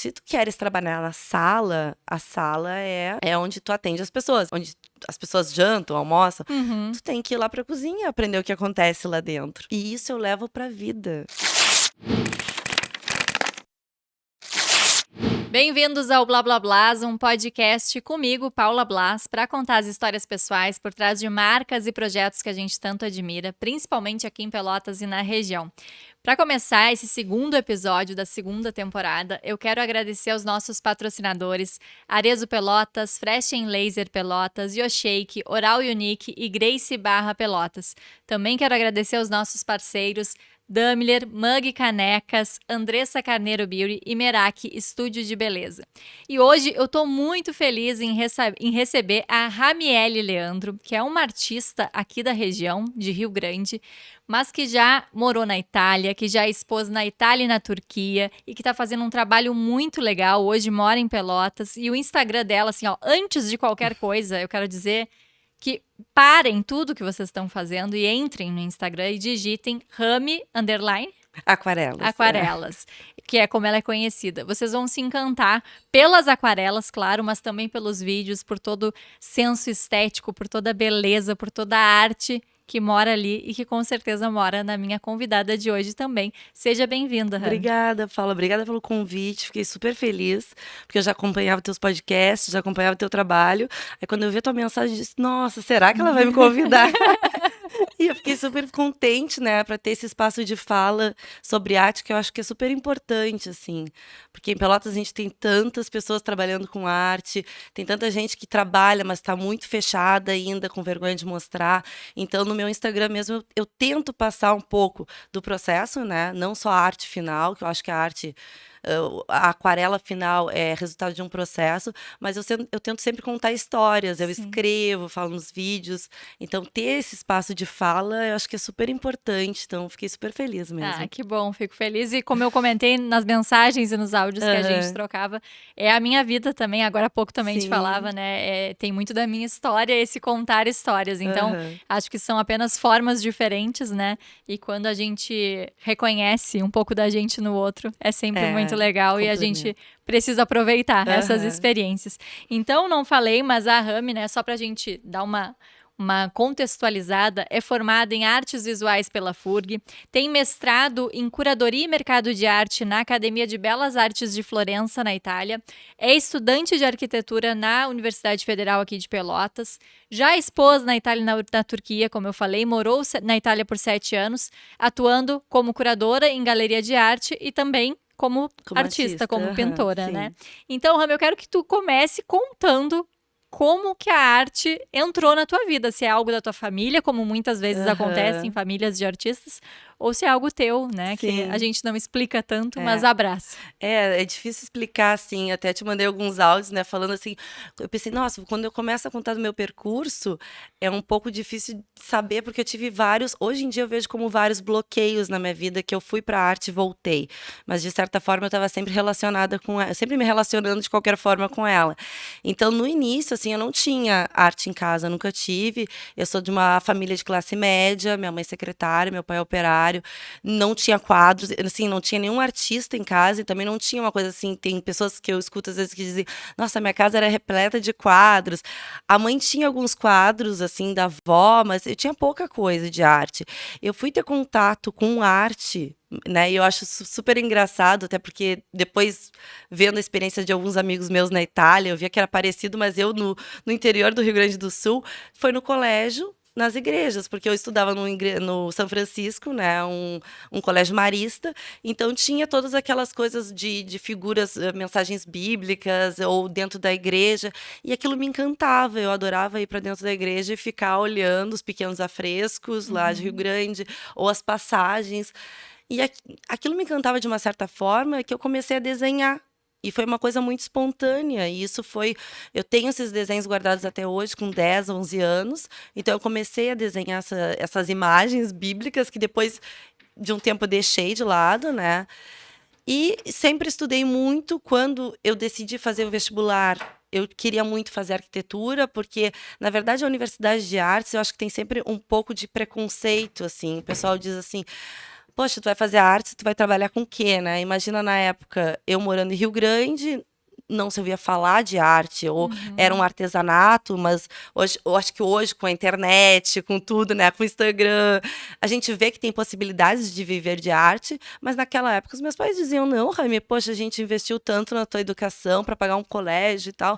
se tu queres trabalhar na sala, a sala é onde tu atende as pessoas, onde as pessoas jantam, almoçam. Tu tem que ir lá pra cozinha, aprender o que acontece lá dentro. E isso eu levo pra vida. Bem-vindos ao Blá Blá Blás, um podcast comigo, Paula Blas, para contar as histórias pessoais por trás de marcas e projetos que a gente tanto admira, principalmente aqui em Pelotas e na região. Para começar esse segundo episódio da segunda temporada, eu quero agradecer aos nossos patrocinadores Arezzo Pelotas, Fresh Laser Pelotas, YoShake, Oral Unique e Grace Barra Pelotas. Também quero agradecer aos nossos parceiros Daimler, Mug Canecas, Andressa Carneiro Beauty e Meraki Estúdio de Beleza. E hoje eu tô muito feliz em receber a Ramiele Leandro, que é uma artista aqui da região de Rio Grande, mas que já morou na Itália, que já expôs na Itália e na Turquia e que tá fazendo um trabalho muito legal. Hoje mora em Pelotas e o Instagram dela, assim, ó, antes de qualquer coisa, eu quero dizer que parem tudo que vocês estão fazendo e entrem no Instagram e digitem Rami_Aquarelas, que é como ela é conhecida. Vocês vão se encantar pelas aquarelas, claro, mas também pelos vídeos, por todo senso estético, por toda a beleza, por toda a arte que mora ali e que com certeza mora na minha convidada de hoje também. Seja bem-vinda, Rami. Obrigada, Paula. Obrigada pelo convite. Fiquei super feliz, porque eu já acompanhava teus podcasts, já acompanhava teu trabalho. Aí quando eu vi a tua mensagem, eu disse, nossa, será que ela vai me convidar? E eu fiquei super contente, né, para ter esse espaço de fala sobre arte, que eu acho que é super importante, assim. Porque em Pelotas a gente tem tantas pessoas trabalhando com arte, tem tanta gente que trabalha, mas está muito fechada ainda, com vergonha de mostrar. Então, no meu Instagram mesmo, eu tento passar um pouco do processo, né, não só a arte final, que eu acho que a arte... A aquarela final é resultado de um processo, mas eu tento sempre contar histórias, eu escrevo, falo nos vídeos, então ter esse espaço de fala eu acho que é super importante, então fiquei super feliz mesmo. Ah, que bom, fico feliz. E como eu comentei nas mensagens e nos áudios que a gente trocava, é a minha vida também, agora há pouco também te falava, né? Tem muito da minha história esse contar histórias. Então, acho que são apenas formas diferentes, né? E quando a gente reconhece um pouco da gente no outro, é sempre muito legal e a gente precisa aproveitar essas experiências. Então, não falei, mas a Rami, né, só pra gente dar uma contextualizada, é formada em artes visuais pela FURG, tem mestrado em curadoria e mercado de arte na Academia de Belas Artes de Florença, na Itália, é estudante de arquitetura na Universidade Federal aqui de Pelotas, já expôs na Itália e na Turquia, como eu falei, morou na Itália por 7 anos, atuando como curadora em galeria de arte e também como artista, como pintora, né? Então, Rami, eu quero que tu comece contando como que a arte entrou na tua vida, se é algo da tua família, como muitas vezes acontece em famílias de artistas, ou se é algo teu, né, que a gente não explica tanto, mas abraça. É difícil explicar, assim, até te mandei alguns áudios, né, falando assim, eu pensei, nossa, quando eu começo a contar do meu percurso, é um pouco difícil de saber, porque eu tive hoje em dia eu vejo como vários bloqueios na minha vida, que eu fui pra arte e voltei, mas de certa forma eu estava sempre relacionada com ela, sempre me relacionando de qualquer forma com ela. Então, no início, assim, eu não tinha arte em casa, nunca tive, eu sou de uma família de classe média, minha mãe é secretária, meu pai é operário, não tinha quadros, assim, não tinha nenhum artista em casa e também não tinha uma coisa assim, tem pessoas que eu escuto às vezes que dizem, nossa, minha casa era repleta de quadros. A mãe tinha alguns quadros, assim, da avó, mas eu tinha pouca coisa de arte. Eu fui ter contato com arte, né, e eu acho super engraçado, até porque depois, vendo a experiência de alguns amigos meus na Itália, eu via que era parecido, mas eu no interior do Rio Grande do Sul, foi no colégio, nas igrejas, porque eu estudava no São Francisco, né, um colégio marista, então tinha todas aquelas coisas de figuras, mensagens bíblicas, ou dentro da igreja, e aquilo me encantava, eu adorava ir para dentro da igreja e ficar olhando os pequenos afrescos lá de Rio Grande, ou as passagens, e aquilo me encantava de uma certa forma, que eu comecei a desenhar. E foi uma coisa muito espontânea, e isso foi... Eu tenho esses desenhos guardados até hoje, com 10, 11 anos, então eu comecei a desenhar essas imagens bíblicas, que depois de um tempo eu deixei de lado, né? E sempre estudei muito. Quando eu decidi fazer o vestibular, eu queria muito fazer arquitetura, porque, na verdade, a Universidade de Artes, eu acho que tem sempre um pouco de preconceito, assim. O pessoal diz assim... poxa, tu vai fazer arte, tu vai trabalhar com o quê, né? Imagina na época, eu morando em Rio Grande, não se ouvia falar de arte, ou era um artesanato, mas hoje, eu acho que hoje, com a internet, com tudo, né, com o Instagram, a gente vê que tem possibilidades de viver de arte, mas naquela época os meus pais diziam, não, Raime, poxa, a gente investiu tanto na tua educação para pagar um colégio e tal,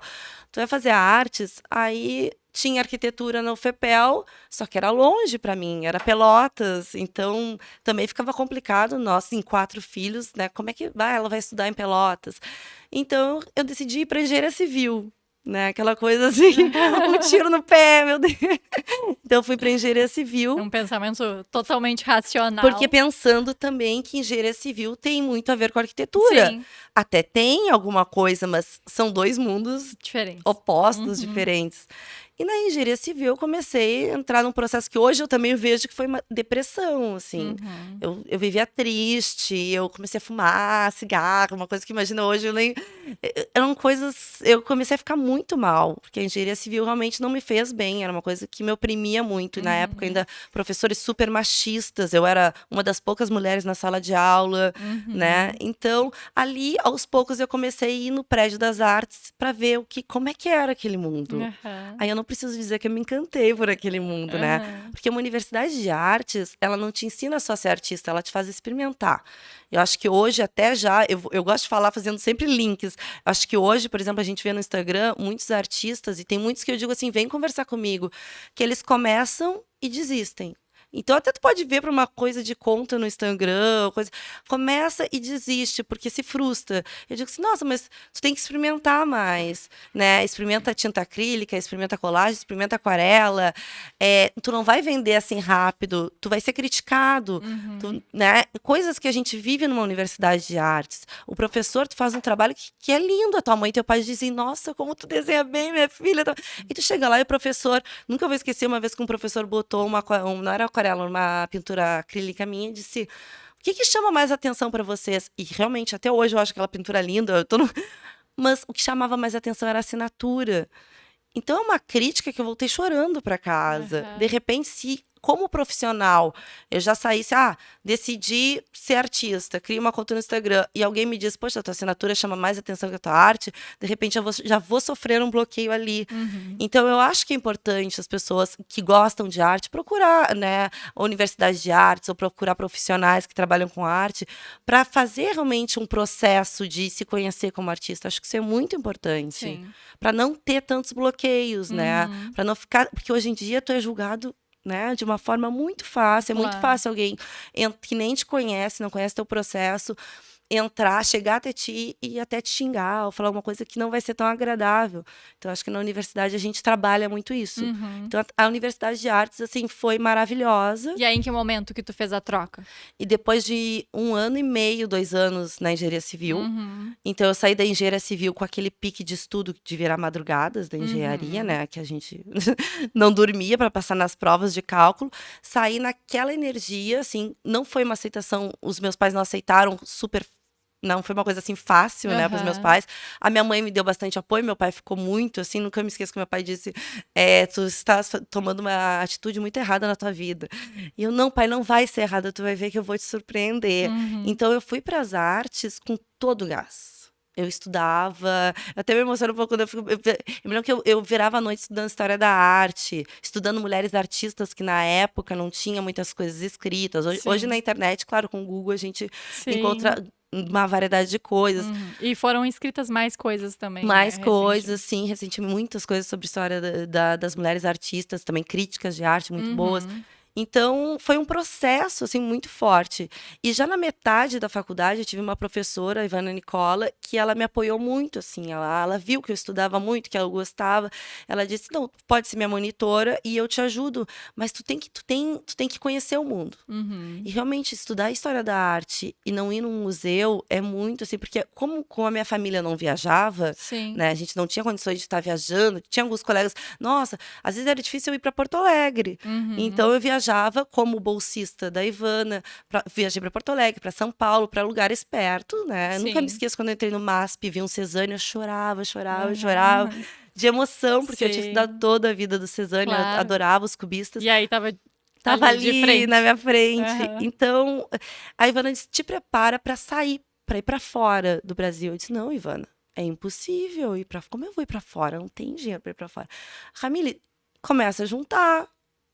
tu vai fazer artes? Aí tinha arquitetura no FEPEL, só que era longe para mim, era Pelotas, então também ficava complicado, nós em 4 filhos, né, como é que vai, ela vai estudar em Pelotas? Então, eu decidi ir para engenharia civil, né? Aquela coisa assim, um tiro no pé, meu Deus. Então, eu fui para engenharia É civil, um pensamento totalmente racional. porque pensando também que engenharia civil tem muito a ver com arquitetura. Sim, Até tem alguma coisa, mas são 2 mundos diferente. opostos, diferentes. E na engenharia civil eu comecei a entrar num processo que hoje eu também vejo que foi uma depressão, assim. Eu vivia triste, eu comecei a fumar cigarro, uma coisa que imagina hoje eu nem... Eram coisas... Eu comecei a ficar muito mal, porque a engenharia civil realmente não me fez bem, era uma coisa que me oprimia muito. E na época ainda professores super machistas, eu era uma das poucas mulheres na sala de aula, né? Então, ali, aos poucos, eu comecei a ir no prédio das artes para ver como é que era aquele mundo. Aham. Aí eu não preciso dizer que eu me encantei por aquele mundo, né? Aham. Porque uma universidade de artes, ela não te ensina só a ser artista, ela te faz experimentar. Eu acho que hoje, até já, eu gosto de falar fazendo sempre links. Eu acho que hoje, por exemplo, a gente vê no Instagram muitos artistas, e tem muitos que eu digo assim, vem conversar comigo, que eles começam e desistem. Então, até tu pode ver para uma coisa de conta no Instagram, coisa, começa e desiste, porque se frustra. Eu digo assim, nossa, mas tu tem que experimentar mais, né? Experimenta tinta acrílica, experimenta colagem, experimenta aquarela. Tu não vai vender assim rápido, tu vai ser criticado, né? Coisas que a gente vive numa universidade de artes. O professor, tu faz um trabalho que é lindo, a tua mãe e teu pai dizem, nossa, como tu desenha bem, minha filha. E tu chega lá e o professor, nunca vou esquecer uma vez que um professor botou não era aquarela, uma pintura acrílica minha, e disse: o que chama mais atenção para vocês? E realmente, até hoje eu acho aquela pintura linda, mas o que chamava mais atenção era a assinatura. Então é uma crítica que eu voltei chorando para casa. De repente, se como profissional eu já saísse, decidi ser artista, crio uma conta no Instagram e alguém me diz, poxa, a tua assinatura chama mais atenção que a tua arte, de repente já vou sofrer um bloqueio ali. Então eu acho que é importante as pessoas que gostam de arte procurar, né, a universidade de artes ou procurar profissionais que trabalham com arte para fazer realmente um processo de se conhecer como artista. Acho que isso é muito importante para não ter tantos bloqueios, né? Para não ficar, porque hoje em dia tu é julgado, né, de uma forma muito fácil. É muito fácil alguém que nem te conhece, não conhece teu processo, entrar, chegar até ti e até te xingar ou falar uma coisa que não vai ser tão agradável. Então, acho que na universidade a gente trabalha muito isso. Então, a Universidade de Artes, assim, foi maravilhosa. E aí, em que momento que tu fez a troca? E depois de 1 ano e meio, 2 anos na engenharia civil, então eu saí da engenharia civil com aquele pique de estudo de virar madrugadas da engenharia, né, que a gente não dormia para passar nas provas de cálculo. Saí naquela energia, assim, não foi uma aceitação, os meus pais não aceitaram super. Não foi uma coisa assim fácil, né, para os meus pais. A minha mãe me deu bastante apoio, meu pai ficou muito assim, nunca me esqueço que meu pai disse, tu estás tomando uma atitude muito errada na tua vida. E eu, não, pai, não vai ser errada, tu vai ver que eu vou te surpreender. Então eu fui para as artes com todo o gás. Eu estudava, até me emociono um pouco quando eu me lembro que eu virava a noite estudando história da arte, estudando mulheres artistas que na época não tinha muitas coisas escritas. Hoje na internet, claro, com o Google a gente encontra uma variedade de coisas. E foram escritas mais coisas também, Mais né, coisas, sim, recentemente muitas coisas sobre história das mulheres artistas, também críticas de arte muito boas. Então, foi um processo, assim, muito forte. E já na metade da faculdade, eu tive uma professora, a Ivana Nicola, que ela me apoiou muito, assim. Ela viu que eu estudava muito, que eu gostava. Ela disse, não, pode ser minha monitora e eu te ajudo, mas tu tem que conhecer o mundo. E realmente, estudar a história da arte e não ir num museu é muito, assim, porque como a minha família não viajava, né, a gente não tinha condições de estar viajando, tinha alguns colegas, nossa, às vezes era difícil eu ir para Porto Alegre. Então, eu viajava como bolsista da Ivana, viajei para Porto Alegre, para São Paulo, para lugares perto, né? Nunca me esqueço quando eu entrei no MASP, vi um Cezânne, eu chorava de emoção, porque eu tinha estudado toda a vida do Cezânne, eu adorava os cubistas. E aí tava Tava Ali, de ali frente. na minha frente. Aham. Então, a Ivana disse: te prepara pra sair, pra ir pra fora do Brasil. Eu disse: não, Ivana, é impossível ir pra. Como eu vou ir pra fora? Não tem dinheiro pra ir pra fora. Ramile, começa a juntar,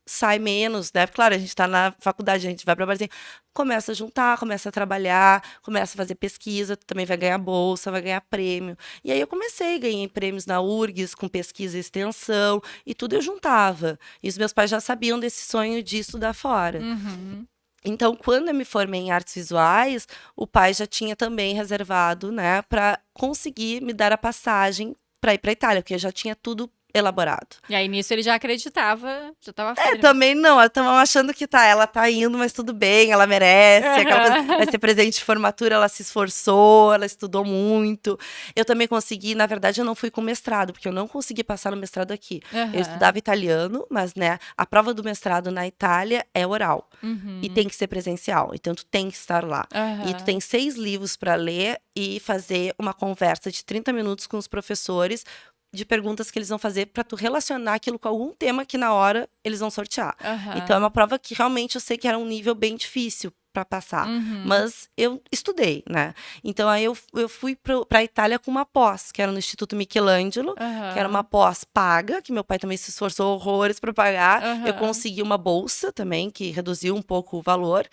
sai menos, né? Claro, a gente tá na faculdade, a gente vai pra Brasília. Começa a juntar, começa a trabalhar, começa a fazer pesquisa, tu também vai ganhar bolsa, vai ganhar prêmio. E aí eu comecei, ganhei prêmios na URGS com pesquisa e extensão, e tudo eu juntava. E os meus pais já sabiam desse sonho de estudar fora. Uhum. Então, quando eu me formei em artes visuais, o pai já tinha também reservado, né, para conseguir me dar a passagem para ir para Itália, porque eu já tinha tudo elaborado. E aí, nisso, ele já acreditava, já tava É, firme. também não, estavam achando que ela tá indo, mas tudo bem, ela merece, aquela coisa, vai ser presente de formatura, ela se esforçou, ela estudou muito. Eu também consegui, na verdade, eu não fui com mestrado, porque eu não consegui passar no mestrado aqui. Eu estudava italiano, mas, né, a prova do mestrado na Itália é oral. Uhum. E tem que ser presencial, então tu tem que estar lá. E tu tem 6 livros para ler e fazer uma conversa de 30 minutos com os professores, de perguntas que eles vão fazer para tu relacionar aquilo com algum tema que na hora eles vão sortear. Então é uma prova que realmente eu sei que era um nível bem difícil para passar, mas eu estudei, né? Então aí eu fui para a Itália com uma pós, que era no Instituto Michelangelo, que era uma pós paga, que meu pai também se esforçou horrores para pagar. Eu consegui uma bolsa também, que reduziu um pouco o valor.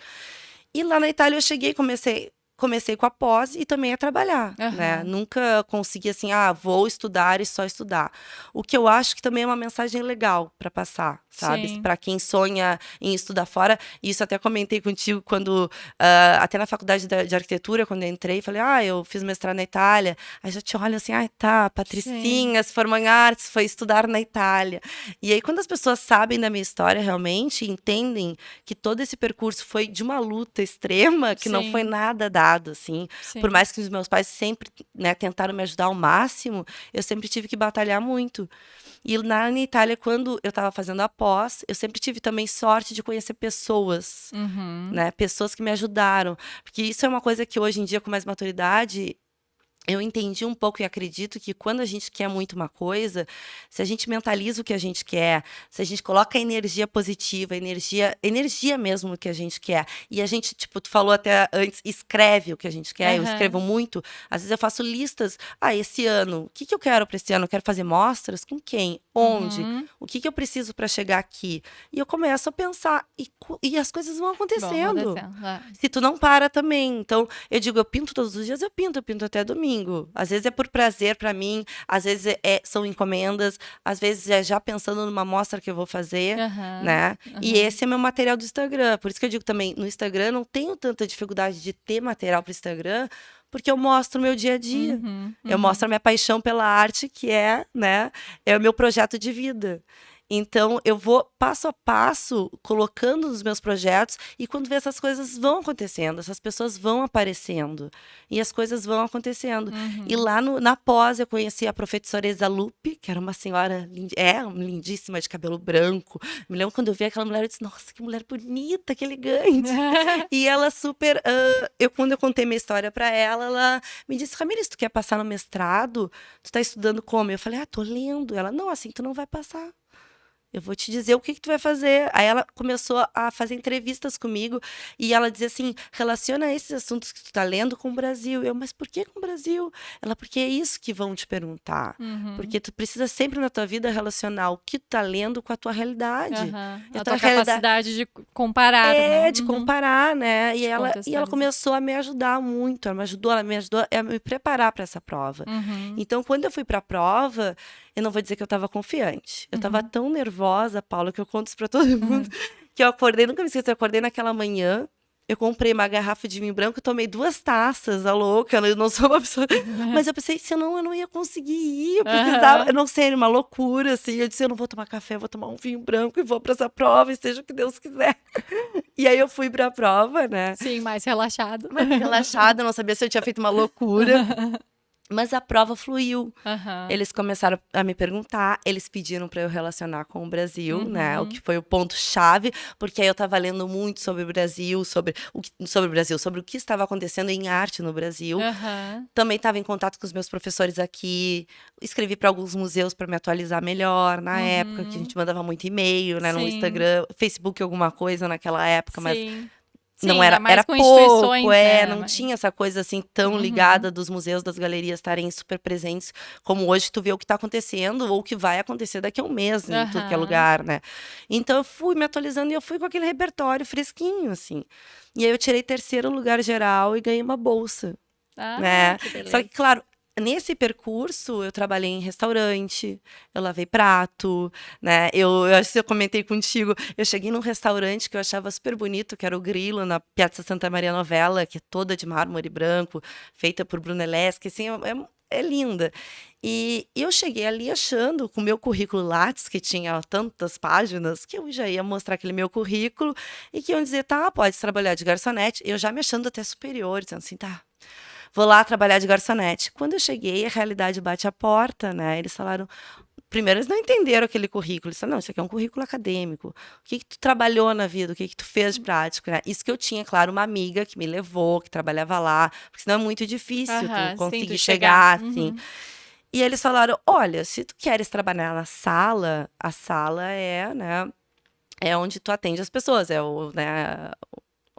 E lá na Itália eu cheguei, comecei com a pós e também a trabalhar, né? Nunca consegui assim, vou estudar e só estudar. O que eu acho que também é uma mensagem legal para passar, sabe? Para quem sonha em estudar fora. E isso até comentei contigo quando, até na faculdade de arquitetura, quando eu entrei, falei, eu fiz mestrado na Itália. Aí já te olham assim, tá, Patricinha, se formou em artes, foi estudar na Itália. E aí quando as pessoas sabem da minha história realmente, entendem que todo esse percurso foi de uma luta extrema, que não foi nada dado. Assim, por mais que os meus pais sempre, né, tentaram me ajudar ao máximo, eu sempre tive que batalhar muito. E na Itália, quando eu estava fazendo a pós, eu sempre tive também sorte de conhecer pessoas, né, pessoas que me ajudaram, porque isso é uma coisa que hoje em dia, com mais maturidade, eu entendi um pouco e acredito que quando a gente quer muito uma coisa, se a gente mentaliza o que a gente quer, se a gente coloca a energia positiva, energia mesmo no que a gente quer, e a gente, tipo, tu falou até antes, escreve o que a gente quer, eu escrevo muito, às vezes eu faço listas, esse ano, o que eu quero para esse ano? Eu quero fazer mostras? Com quem? Onde? O que eu preciso para chegar aqui? E eu começo a pensar, e as coisas vão acontecendo. Se tu não para também. Então, eu digo, eu pinto todos os dias, eu pinto até domingo. Às vezes é por prazer para mim, às vezes são encomendas, às vezes é já pensando numa mostra que eu vou fazer, né? E esse é meu material do Instagram. Por isso que eu digo também, no Instagram não tenho tanta dificuldade de ter material para o Instagram, porque eu mostro o meu dia a dia. Eu mostro a minha paixão pela arte, que é o meu projeto de vida. Então, eu vou passo a passo colocando nos meus projetos e quando vê essas coisas vão acontecendo, essas pessoas vão aparecendo e as coisas vão acontecendo. E lá na pós eu conheci a professora Exalupe, que era uma senhora lindíssima, de cabelo branco. Me lembro quando eu vi aquela mulher, eu disse, nossa, que mulher bonita, que elegante. E ela super... quando eu contei minha história para ela me disse, Ramires, tu quer passar no mestrado? Tu tá estudando como? Eu falei, tô lendo. Ela, não, assim tu não vai passar. Eu vou te dizer o que tu vai fazer. Aí ela começou a fazer entrevistas comigo e ela dizia assim, relaciona esses assuntos que tu tá lendo com o Brasil. Eu, mas por que com o Brasil? Ela, porque é isso que vão te perguntar. Porque tu precisa sempre na tua vida relacionar o que tu tá lendo com a tua realidade. A tua capacidade de comparar, né? De comparar, né? E ela começou a me ajudar muito. Ela me ajudou a me preparar para essa prova. Então, quando eu fui para a prova, eu não vou dizer que eu estava confiante. Eu estava tão nervosa, Paula, que eu conto isso para todo mundo, que eu acordei, nunca me esqueço, eu acordei naquela manhã, eu comprei uma garrafa de vinho branco, tomei 2 taças, a louca, eu não sou uma pessoa... Mas eu pensei, senão eu não ia conseguir ir, eu precisava, eu não sei, era uma loucura, assim, eu disse, eu não vou tomar café, eu vou tomar um vinho branco e vou para essa prova, e seja o que Deus quiser. E aí eu fui para a prova, né? Sim, mais relaxado. Mais relaxada, não sabia se eu tinha feito uma loucura. Mas a prova fluiu. Aham. Eles começaram a me perguntar, eles pediram para eu relacionar com o Brasil, né? O que foi o ponto-chave, porque aí eu estava lendo muito sobre o Brasil, sobre o que estava acontecendo em arte no Brasil. Aham. Também estava em contato com os meus professores aqui, escrevi para alguns museus para me atualizar melhor na época, que a gente mandava muito e-mail, né? No Sim. Instagram, Facebook, alguma coisa naquela época, mas Sim. não Sim, era, mais era com pouco, instituições, né? não Mas- tinha essa coisa assim tão ligada dos museus, das galerias estarem super presentes, como hoje tu vê o que está acontecendo ou o que vai acontecer daqui a um mês em tudo que é Aham. lugar, né? Então eu fui me atualizando e eu fui com aquele repertório fresquinho, assim. E aí eu tirei 3º lugar geral e ganhei uma bolsa, Ah, né? que Só beleza. que, claro, nesse percurso eu trabalhei em restaurante, eu lavei prato, né? Eu acho que eu comentei contigo, eu cheguei num restaurante que eu achava super bonito, que era o Grilo, na Piazza Santa Maria Novella, que é toda de mármore branco, feita por Brunelleschi, assim, é linda. E eu cheguei ali achando, com o meu currículo Lattes, que tinha tantas páginas, que eu já ia mostrar aquele meu currículo e que iam dizer, tá, pode trabalhar de garçonete. Eu já me achando até superior, dizendo assim, tá, vou lá trabalhar de garçonete. Quando eu cheguei, a realidade bate a porta, né? Eles falaram. Primeiro, eles não entenderam aquele currículo. Eles falaram, não, isso aqui é um currículo acadêmico. O que tu trabalhou na vida? O que tu fez de prático? Né? Isso que eu tinha, claro, uma amiga que me levou, que trabalhava lá. Porque senão é muito difícil tu Aham, sim, tu conseguir chegar. chegar, assim. E eles falaram, olha, se tu queres trabalhar na sala, a sala é, né, é onde tu atende as pessoas, é o, né,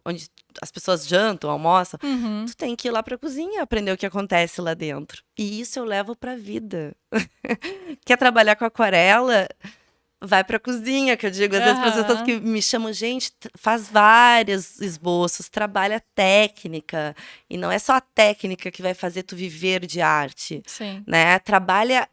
onde as pessoas jantam, almoçam, Uhum. tu tem que ir lá pra cozinha aprender o que acontece lá dentro. E isso eu levo pra vida. Quer trabalhar com aquarela? Vai pra cozinha, que eu digo. Às vezes para as pessoas Aham. que me chamam, gente, faz vários esboços, trabalha técnica. E não é só a técnica que vai fazer tu viver de arte, Sim. né? Trabalha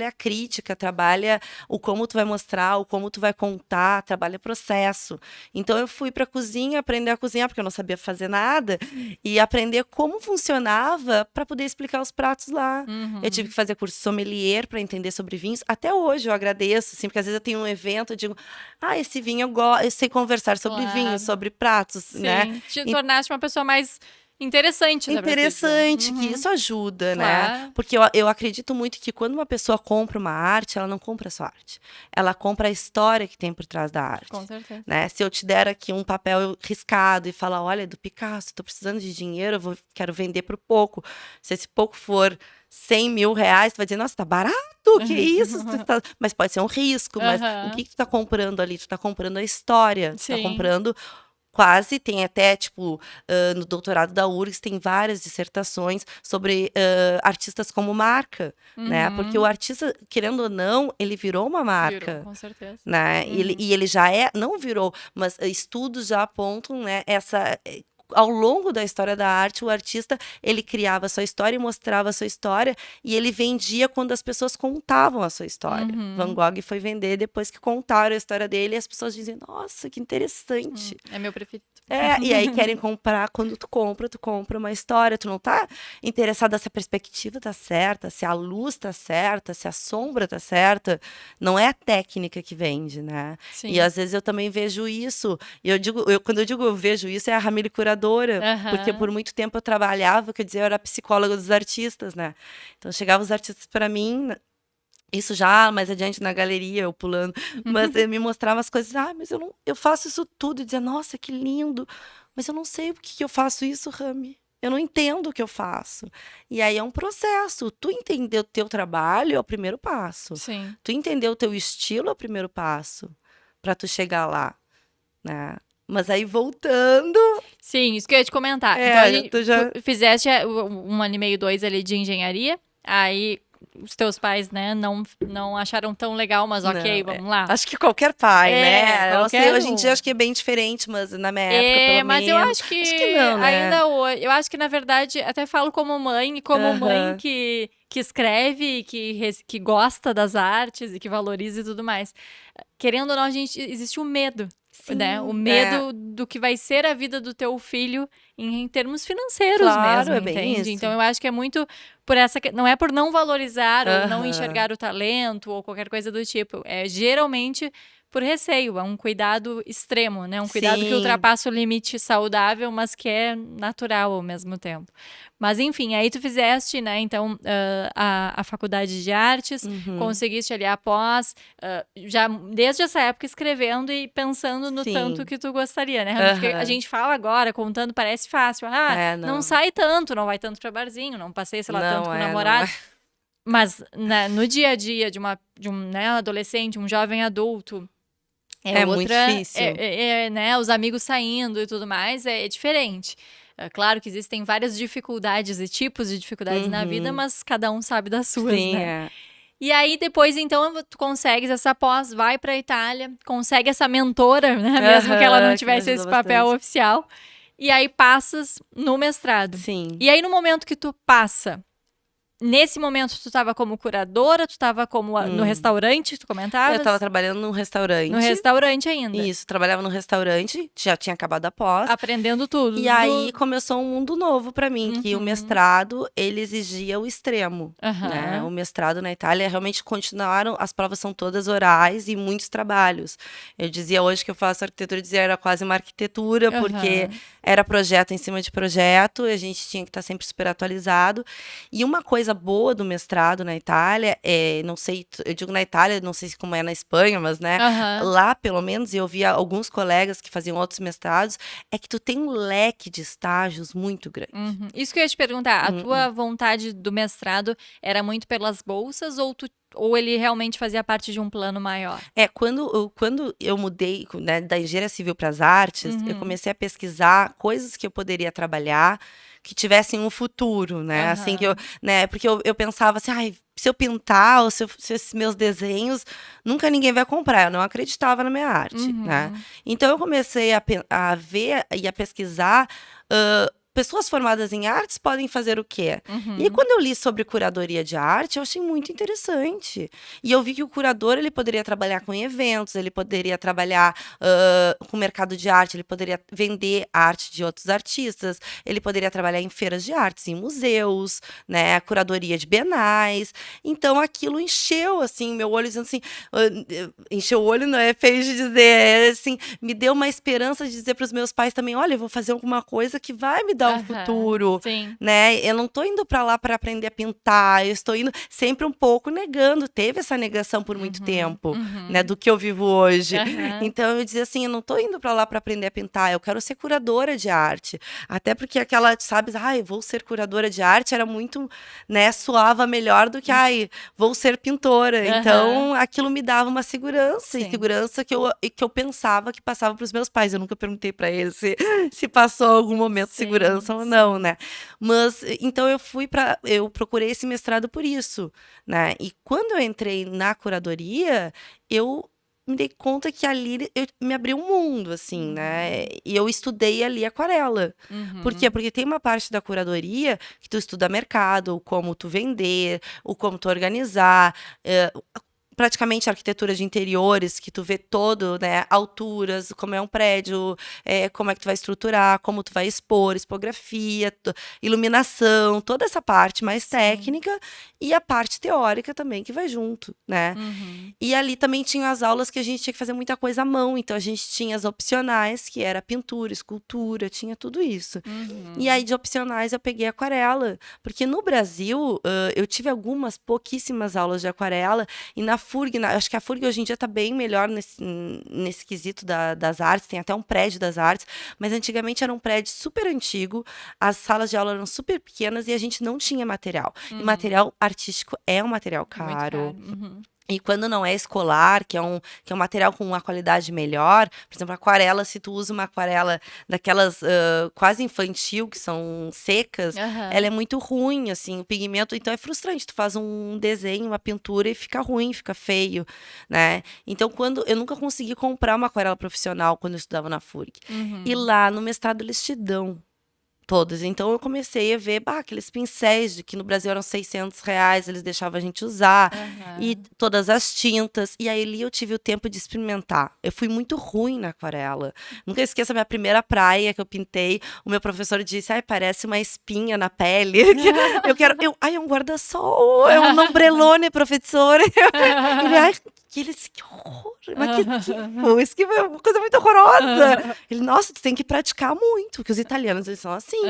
a crítica, trabalha o como tu vai mostrar, o como tu vai contar, trabalha processo. Então eu fui pra cozinha aprender a cozinhar, porque eu não sabia fazer nada, e aprender como funcionava para poder explicar os pratos lá. Eu tive que fazer curso sommelier para entender sobre vinhos. Até hoje eu agradeço, assim, porque às vezes eu tenho um evento, eu digo, esse vinho eu sei conversar sobre vinhos, Claro. sobre pratos, né? Sim. Te tornaste uma pessoa mais interessante, dá pra se dizer. Interessante, que isso ajuda, né? Claro. Porque eu acredito muito que quando uma pessoa compra uma arte, ela não compra só arte. Ela compra a história que tem por trás da arte. Com certeza. Né? Se eu te der aqui um papel riscado e falar, olha, é do Picasso, tô precisando de dinheiro, quero vender por pouco. Se esse pouco for 100 mil reais, tu vai dizer, nossa, tá barato, que isso? Mas pode ser um risco, mas o Aham. que tu tá comprando ali? Tu tá comprando a história, tu tá Sim. comprando tem até, tipo, no doutorado da URGS, tem várias dissertações sobre artistas como marca, né? Porque o artista, querendo ou não, ele virou uma marca. Virou, com certeza. Né? E ele já não virou, mas estudos já apontam, né, ao longo da história da arte, o artista, ele criava a sua história e mostrava a sua história, e ele vendia quando as pessoas contavam a sua história. Van Gogh foi vender depois que contaram a história dele, e as pessoas dizem, nossa, que interessante. É meu preferido. E aí querem comprar, quando tu compra uma história, tu não tá interessada se a perspectiva tá certa, se a luz tá certa, se a sombra tá certa, não é a técnica que vende, né? Sim. E às vezes eu também vejo isso, e quando eu digo eu vejo isso, é a Ramile curadora, porque por muito tempo eu trabalhava, quer dizer, eu era psicóloga dos artistas, né? Então chegavam os artistas para mim, isso já mais adiante na galeria, eu pulando, mas ele me mostrava as coisas, mas eu faço isso tudo, e dizia, nossa, que lindo, mas eu não sei por que eu faço isso, Rami. Eu não entendo o que eu faço. E aí é um processo. Tu entender o teu trabalho é o primeiro passo. Sim. Tu entender o teu estilo é o primeiro passo para tu chegar lá, né? Mas aí voltando. Sim, isso que eu ia te comentar. Então, tu fizeste 1 ano e meio, 2 ali de engenharia, aí os teus pais, né, não acharam tão legal, mas ok, vamos lá. Acho que qualquer pai, né? Qualquer eu sei, hoje em dia acho que é bem diferente, mas na minha época, pelo mas menos. eu acho que não, né? ainda hoje, eu acho que na verdade, até falo como mãe, e como mãe que escreve, que gosta das artes e que valoriza e tudo mais. Querendo ou não, existe o medo. Sim, né? O medo do que vai ser a vida do teu filho em termos financeiros mesmo, entende? Então eu acho que é muito por não é por não valorizar ou não enxergar o talento ou qualquer coisa do tipo. É geralmente por receio, é um cuidado extremo, né? Um cuidado que Sim. ultrapassa o limite saudável, mas que é natural ao mesmo tempo. Mas enfim, aí tu fizeste, né, então, a faculdade de artes, conseguiste ali após, já desde essa época escrevendo e pensando no Sim. tanto que tu gostaria, né? Porque a gente fala agora, contando, parece fácil. Não sai tanto, não vai tanto pra barzinho, não passei, sei lá, tanto com o namorado. Mas no dia a dia de um né, adolescente, um jovem adulto, muito difícil. Né, os amigos saindo e tudo mais, é diferente. É claro que existem várias dificuldades e tipos de dificuldades na vida, mas cada um sabe das suas, Sim, né? E aí, depois, então, tu consegues essa pós, vai pra Itália, consegue essa mentora, né? Mesmo que ela não tivesse esse papel oficial. E aí, passas no mestrado. Sim. E aí, no momento que tu passa... Nesse momento, tu estava como curadora, tu estava como no restaurante, tu comentavas? Eu estava trabalhando num restaurante. No restaurante ainda. Isso, trabalhava no restaurante, já tinha acabado a pós. Aprendendo tudo. E aí começou um mundo novo para mim, que o mestrado, ele exigia o extremo, né? O mestrado na Itália, realmente continuaram, as provas são todas orais e muitos trabalhos. Eu dizia hoje que eu faço arquitetura, eu dizia era quase uma arquitetura, porque era projeto em cima de projeto, a gente tinha que estar sempre super atualizado. E uma coisa boa do mestrado na Itália, não sei, eu digo na Itália, não sei como é na Espanha, mas né, lá pelo menos, eu via alguns colegas que faziam outros mestrados, é que tu tem um leque de estágios muito grande. Isso que eu ia te perguntar, a tua vontade do mestrado era muito pelas bolsas ou ele realmente fazia parte de um plano maior? Quando eu mudei, né, da engenharia civil para as artes, eu comecei a pesquisar coisas que eu poderia trabalhar que tivessem um futuro, né? Assim que né? Porque eu pensava assim, se eu pintar ou se esses meus desenhos, nunca ninguém vai comprar. Eu não acreditava na minha arte, né? Então eu comecei a ver e a pesquisar. Pessoas formadas em artes podem fazer o quê? E aí, quando eu li sobre curadoria de arte, eu achei muito interessante. E eu vi que o curador, ele poderia trabalhar com eventos, ele poderia trabalhar com o mercado de arte, ele poderia vender arte de outros artistas, ele poderia trabalhar em feiras de artes, em museus, né? A curadoria de bienais. Então, aquilo encheu, assim, meu olho, dizendo assim... encheu o olho, não é feio de dizer, assim, me deu uma esperança de dizer para os meus pais também, olha, eu vou fazer alguma coisa que vai me dar um futuro, né? Eu não tô indo para lá para aprender a pintar, eu estou indo sempre um pouco negando, teve essa negação por muito tempo, né, do que eu vivo hoje. Então eu dizia assim, eu não tô indo para lá para aprender a pintar, eu quero ser curadora de arte. Até porque aquela, sabe, eu vou ser curadora de arte era muito, né, soava melhor do que, vou ser pintora. Então aquilo me dava uma segurança, e segurança que eu pensava que passava para os meus pais. Eu nunca perguntei para eles se passou algum momento de segurança ou não, né? Mas, então eu procurei esse mestrado por isso, né? E quando eu entrei na curadoria, eu me dei conta que ali me abriu um mundo, assim, né? E eu estudei ali aquarela. Por quê? Porque tem uma parte da curadoria que tu estuda mercado, o como tu vender, o como tu organizar, praticamente arquitetura de interiores, que tu vê todo, né, alturas, como é um prédio, como é que tu vai estruturar, como tu vai expor, expografia, iluminação, toda essa parte mais técnica e a parte teórica também que vai junto, né? E ali também tinha as aulas que a gente tinha que fazer muita coisa à mão, então a gente tinha as opcionais, que era pintura, escultura, tinha tudo isso. E aí de opcionais eu peguei aquarela, porque no Brasil eu tive pouquíssimas aulas de aquarela, e na FURG, acho que a FURG hoje em dia está bem melhor nesse quesito das artes, tem até um prédio das artes, mas antigamente era um prédio super antigo, as salas de aula eram super pequenas e a gente não tinha material. E material artístico é um material caro. E quando não é escolar, que é um material com uma qualidade melhor, por exemplo, aquarela, se tu usa uma aquarela daquelas quase infantil, que são secas, ela é muito ruim, assim, o pigmento, então é frustrante, tu faz um desenho, uma pintura e fica ruim, fica feio, né? Então, eu nunca consegui comprar uma aquarela profissional quando eu estudava na FURG. E lá no mestrado eles te dão todos. Então eu comecei a ver aqueles pincéis de que no Brasil eram R$600, eles deixavam a gente usar, e todas as tintas. E aí ali eu tive o tempo de experimentar. Eu fui muito ruim na aquarela. Nunca esqueço a minha primeira praia que eu pintei. O meu professor disse, parece uma espinha na pele. É um guarda-sol, é um ombrellone, professor. Ele, E ele disse, que horror, mas que esquivo, esquivo é uma coisa muito horrorosa. Ele, nossa, tu tem que praticar muito, porque os italianos, eles são assim.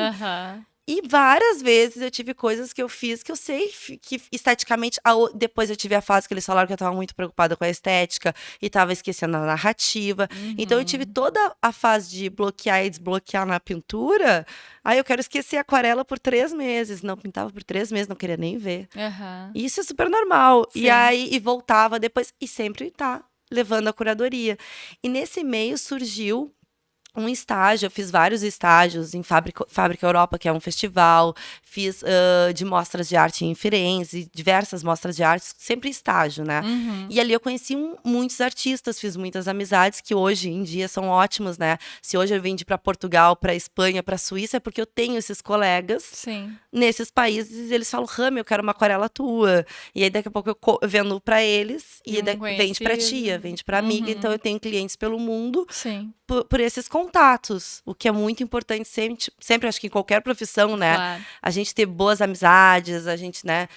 E várias vezes eu tive coisas que eu fiz que eu sei que esteticamente. Depois eu tive a fase que eles falaram que eu tava muito preocupada com a estética e tava esquecendo a narrativa. Então eu tive toda a fase de bloquear e desbloquear na pintura. Aí eu quero esquecer a aquarela por 3 meses. Não pintava por 3 meses, não queria nem ver. E isso é super normal. Sim. E aí voltava depois e sempre tá levando a curadoria. E nesse meio surgiu um estágio, eu fiz vários estágios em Fábrica Europa, que é um festival, fiz de mostras de arte em Firenze, diversas mostras de arte, sempre estágio, né? E ali eu conheci muitos artistas, fiz muitas amizades que hoje em dia são ótimos, né? Se hoje eu vendi para Portugal, para Espanha, para Suíça, é porque eu tenho esses colegas nesses países e eles falam, Rami, eu quero uma aquarela tua. E aí daqui a pouco eu vendo para eles e vende para tia, vende para amiga, então eu tenho clientes pelo mundo. Por esses contatos, o que é muito importante sempre acho que em qualquer profissão, né? Claro. A gente ter boas amizades, a gente, né,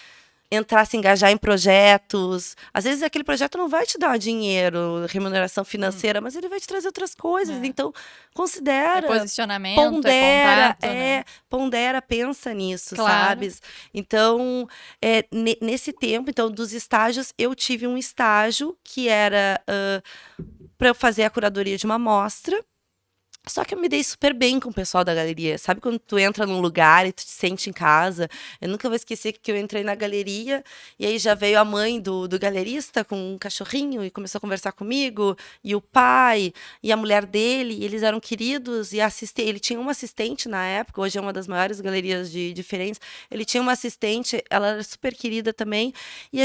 se engajar em projetos. Às vezes aquele projeto não vai te dar dinheiro, remuneração financeira, mas ele vai te trazer outras coisas. Então, considera. É posicionamento, pondera, contato, né? Pondera, pensa nisso, Claro. sabes? Então, nesse tempo, então, dos estágios, eu tive um estágio que era para eu fazer a curadoria de uma mostra. Só que eu me dei super bem com o pessoal da galeria. Sabe quando tu entra num lugar e tu te sente em casa? Eu nunca vou esquecer que eu entrei na galeria e aí já veio a mãe do galerista com um cachorrinho e começou a conversar comigo, e o pai, e a mulher dele, e eles eram queridos, e ele tinha uma assistente na época, hoje é uma das maiores galerias de Firenze, ele tinha uma assistente, ela era super querida também, e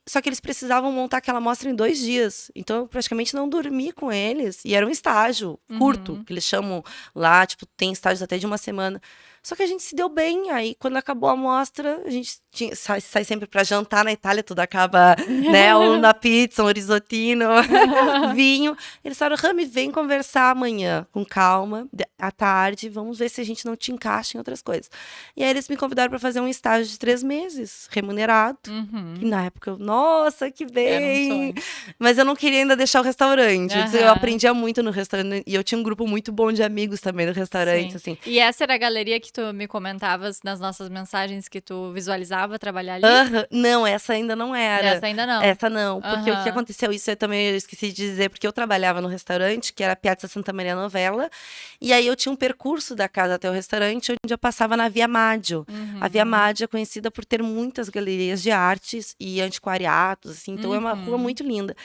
só que eles precisavam montar aquela mostra em 2 dias, então eu praticamente não dormi com eles, e era um estágio curto, que eles chamam lá, tipo, tem estágios até de 1 semana. Só que a gente se deu bem. Aí, quando acabou a mostra, a gente sai sempre para jantar na Itália, tudo acaba, né? Ou na pizza, um risottino, vinho. Eles falaram, Rami, vem conversar amanhã, com calma, à tarde, vamos ver se a gente não te encaixa em outras coisas. E aí, eles me convidaram para fazer um estágio de 3 meses, remunerado. E na época, nossa, que bem! Era um sonho. Mas eu não queria ainda deixar o restaurante. Eu aprendia muito no restaurante. E eu tinha um grupo muito bom de amigos também no restaurante, assim. E essa era a galeria que tu me comentavas nas nossas mensagens que tu visualizava trabalhar ali? Não, essa ainda não era. Essa ainda não. Essa não, porque o que aconteceu, isso eu também esqueci de dizer, porque eu trabalhava no restaurante, que era a Piazza Santa Maria Novella, e aí eu tinha um percurso da casa até o restaurante, onde eu passava na Via Maggio. A Via Maggio é conhecida por ter muitas galerias de artes e antiquariatos, assim, então é uma rua muito linda.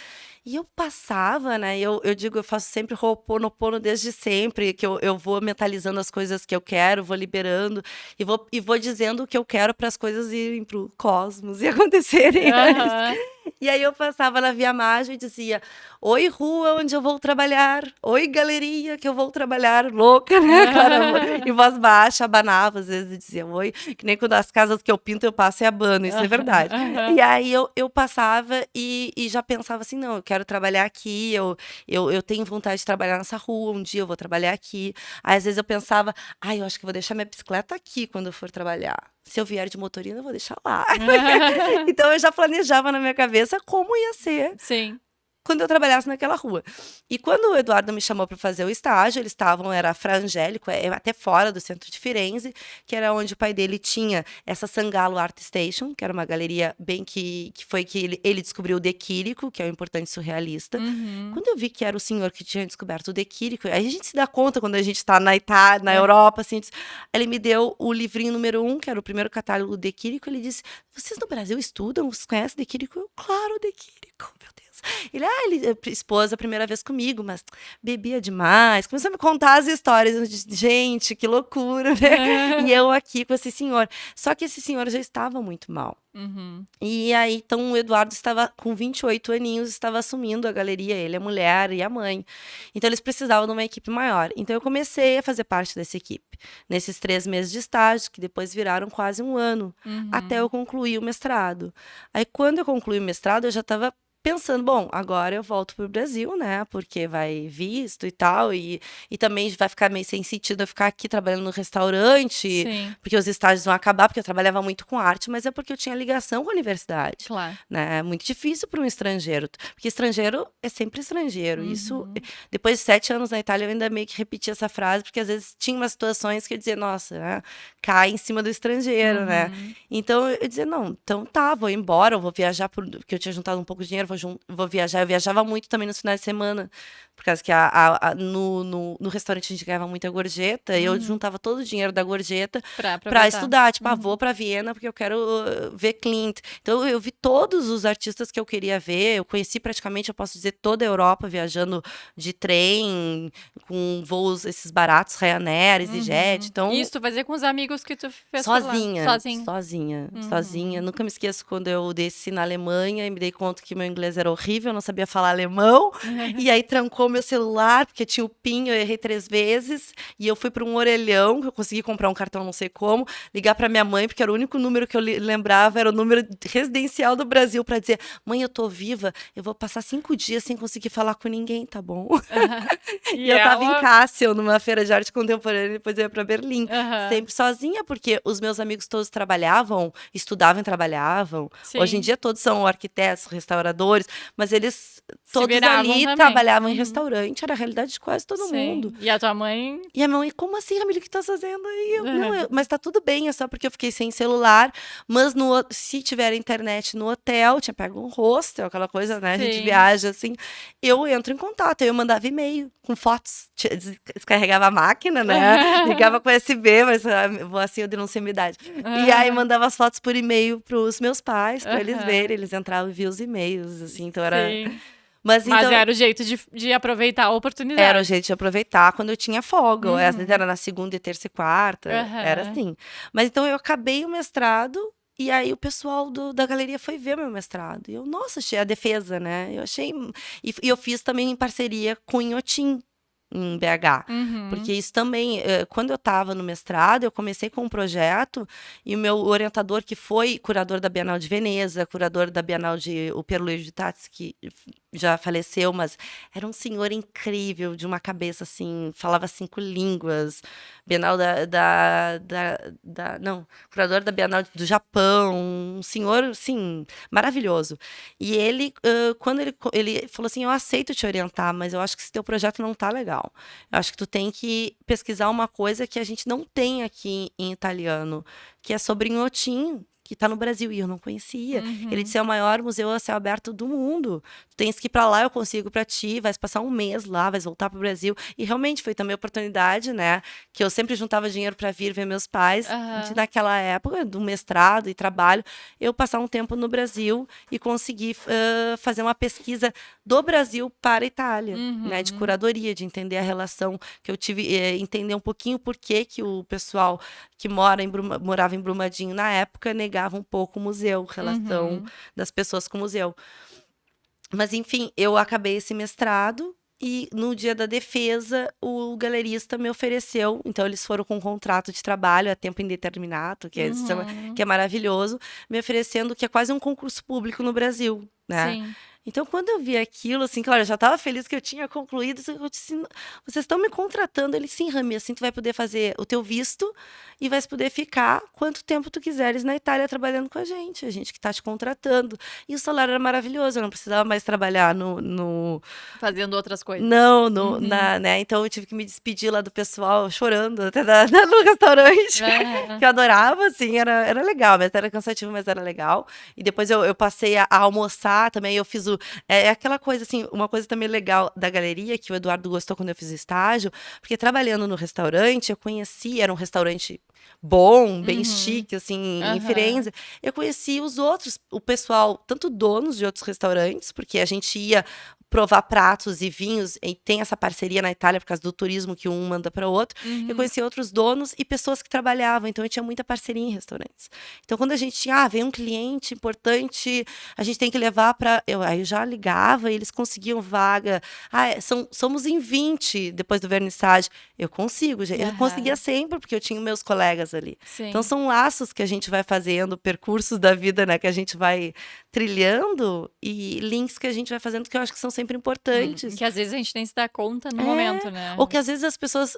E eu passava, né? Eu digo, eu faço sempre Ho'oponopono desde sempre, que eu vou mentalizando as coisas que eu quero, vou liberando e vou dizendo o que eu quero para as coisas irem pro cosmos e acontecerem. E aí eu passava na Via Maggio e dizia: oi, rua onde eu vou trabalhar. Oi, galeria que eu vou trabalhar. Louca, né? Claro, em voz baixa, abanava, às vezes dizia oi. Que nem quando as casas que eu pinto, eu passo e abano, isso é verdade. E aí eu passava e já pensava assim, não, eu quero trabalhar aqui, eu tenho vontade de trabalhar nessa rua, um dia eu vou trabalhar aqui. Aí às vezes eu pensava, eu acho que eu vou deixar minha bicicleta aqui quando eu for trabalhar. Se eu vier de motorina, eu vou deixar lá. Então eu já planejava na minha cabeça como ia ser. Sim. Quando eu trabalhasse naquela rua. E quando o Eduardo me chamou para fazer o estágio, era a Fra Angelico, até fora do centro de Firenze, que era onde o pai dele tinha essa Sangalo Art Station, que era uma galeria bem que foi que ele descobriu o De Chirico, que é o importante surrealista. Quando eu vi que era o senhor que tinha descoberto o De Chirico, aí a gente se dá conta quando a gente está na Itália, na Europa, assim, ele me deu o livrinho número 1, que era o primeiro catálogo do De Chirico, ele disse, vocês no Brasil estudam? Vocês conhecem De Chirico? Eu, claro, De Chirico, meu Deus. Ele expôs a primeira vez comigo, mas bebia demais. Começou a me contar as histórias. Eu disse, gente, que loucura, né? E eu aqui com esse senhor. Só que esse senhor já estava muito mal. E aí, então, o Eduardo estava com 28 aninhos, estava assumindo a galeria, ele, a mulher e a mãe. Então, eles precisavam de uma equipe maior. Então, eu comecei a fazer parte dessa equipe. Nesses 3 meses de estágio, que depois viraram quase 1 ano, até eu concluir o mestrado. Aí, quando eu concluí o mestrado, eu já estava pensando, bom, agora eu volto pro Brasil, né? Porque vai visto e tal, e também vai ficar meio sem sentido eu ficar aqui trabalhando no restaurante, Sim, porque os estágios vão acabar, porque eu trabalhava muito com arte, mas é porque eu tinha ligação com a universidade, claro. né? É muito difícil para um estrangeiro, porque estrangeiro é sempre estrangeiro. Isso, Uhum. depois de 7 anos na Itália, eu ainda meio que repeti essa frase, porque às vezes tinha umas situações que eu dizia, nossa, né? Cai em cima do estrangeiro, né? Uhum. Então eu dizia, não, então tá, vou embora, eu vou viajar, porque eu tinha juntado um pouco de dinheiro, vou viajar. Eu viajava muito também nos finais de semana, por causa que no restaurante a gente ganhava muita gorjeta, e eu Uhum. juntava todo o dinheiro da gorjeta Pra para aproveitar. estudar. Tipo, vou Uhum. para Viena porque eu quero ver Klimt. Então eu vi todos os artistas que eu queria ver, eu conheci praticamente, eu posso dizer, toda a Europa viajando de trem, com voos esses baratos, Ryanair, EasyJet. Uhum. Então, Isso tu fazia com os amigos que tu fez por lá, sozinha, sozinho. sozinha, sozinha. Uhum. Nunca me esqueço quando eu desci na Alemanha e me dei conta que meu inglês era horrível, eu não sabia falar alemão. E aí trancou meu celular, porque tinha o PIN, eu errei 3 vezes. E eu fui para um orelhão, que eu consegui comprar um cartão não sei como, ligar para minha mãe, porque era o único número que eu lembrava, era o número residencial do Brasil, para dizer: mãe, eu tô viva, eu vou passar 5 dias sem conseguir falar com ninguém, tá bom? E E eu tava em ela. Kassel, numa feira de arte contemporânea, e depois eu ia para Berlim. Aham. Sempre sozinha, porque os meus amigos todos trabalhavam, estudavam e trabalhavam. Hoje em Sim. dia todos são arquitetos, restauradores, mas eles Se todos viravam ali também. trabalhavam em Uhum. restaurante, era a realidade de quase todo mundo. Sim. E a tua mãe. E a minha mãe, como assim, Ramiro, o que tu tá fazendo aí? Não, Aham. mas tá tudo bem, é só porque eu fiquei sem celular. Mas se tiver internet no hotel, tinha pego um hostel, aquela coisa, né? A gente Sim. viaja assim. Eu entro em contato, eu mandava e-mail com fotos, descarregava a máquina, né? Ligava com USB, mas vou assim, eu denuncio a minha idade. E aí mandava as fotos por e-mail pros meus pais, pra eles verem, Aham. eles entravam e viam os e-mails, assim, então era. Sim. Mas Mas então. era o jeito de aproveitar a Era o oportunidade. jeito de aproveitar quando eu tinha folga. Ou às vezes Uhum. era na segunda e terça e quarta. Era Aham. assim. Mas então eu acabei o mestrado e aí o pessoal da galeria foi ver meu mestrado. E eu, nossa, achei a defesa, né? Eu achei. E eu fiz também em parceria com o Inhotim, em BH. Uhum. Porque isso também, quando eu estava no mestrado, eu comecei com um projeto e o meu orientador, que foi curador da Bienal de Veneza, curador da Bienal de o Pierluigi Tazzi, que já faleceu, mas era um senhor incrível, de uma cabeça assim, falava 5 línguas, Bienal não, curador da Bienal do Japão, um senhor, assim, maravilhoso. E ele, quando ele falou assim, eu aceito te orientar, mas eu acho que esse teu projeto não tá legal. Eu acho que tu tem que pesquisar uma coisa que a gente não tem aqui em italiano, que é sobre Inhotim, que está no Brasil, e eu não conhecia. Ele Uhum. disse, é o maior museu a céu aberto do mundo. Tu tens que ir para lá, eu consigo para ti, vais passar um mês lá, vais voltar para o Brasil. E realmente foi também a oportunidade, né, que eu sempre juntava dinheiro para vir ver meus pais, de Aham. naquela época, do mestrado e trabalho, eu passar um tempo no Brasil e conseguir fazer uma pesquisa do Brasil para a Itália, né, de Uhum. curadoria, de entender a relação que eu tive, entender um pouquinho por que que o pessoal que morava em Brumadinho na época negava um pouco o museu, relação Uhum. das pessoas com o museu. Mas enfim, eu acabei esse mestrado e no dia da defesa o galerista me ofereceu, então eles foram com um contrato de trabalho a tempo indeterminado, que Uhum. é maravilhoso, me oferecendo que é quase um concurso público no Brasil, né? Sim. Então, quando eu vi aquilo, assim, claro, eu já estava feliz que eu tinha concluído, assim, eu disse, vocês estão me contratando? Ele, sim, Rami, assim tu vai poder fazer o teu visto e vais poder ficar quanto tempo tu quiseres na Itália trabalhando com a gente que está te contratando. E o salário era maravilhoso, eu não precisava mais trabalhar Fazendo outras coisas. não, Uhum. né? Então eu tive que me despedir lá do pessoal, chorando até no restaurante, Aham. que eu adorava, assim, era legal, mas era cansativo, mas era legal. E depois eu passei a almoçar também, eu fiz é aquela coisa, assim, uma coisa também legal da galeria, que o Eduardo gostou quando eu fiz o estágio, porque trabalhando no restaurante, eu conheci, era um restaurante bom, bem Uhum. chique, assim, em Aham. Firenze, eu conheci os outros, o pessoal, tanto donos de outros restaurantes, porque a gente ia provar pratos e vinhos, e tem essa parceria na Itália por causa do turismo que um manda para o outro. Eu Uhum. conheci outros donos e pessoas que trabalhavam, então eu tinha muita parceria em restaurantes. Então quando a gente tinha, vem um cliente importante, a gente tem que levar para, aí eu já ligava e eles conseguiam vaga. Somos em 20 depois do vernissage. Eu consigo, gente. Eu conseguia Aham. sempre, porque eu tinha meus colegas colegas ali. Sim. Então são laços que a gente vai fazendo, percursos da vida, né, que a gente vai trilhando e links que a gente vai fazendo que eu acho que são sempre importantes. Que às vezes a gente nem se dá conta no momento, né? Ou que às vezes as pessoas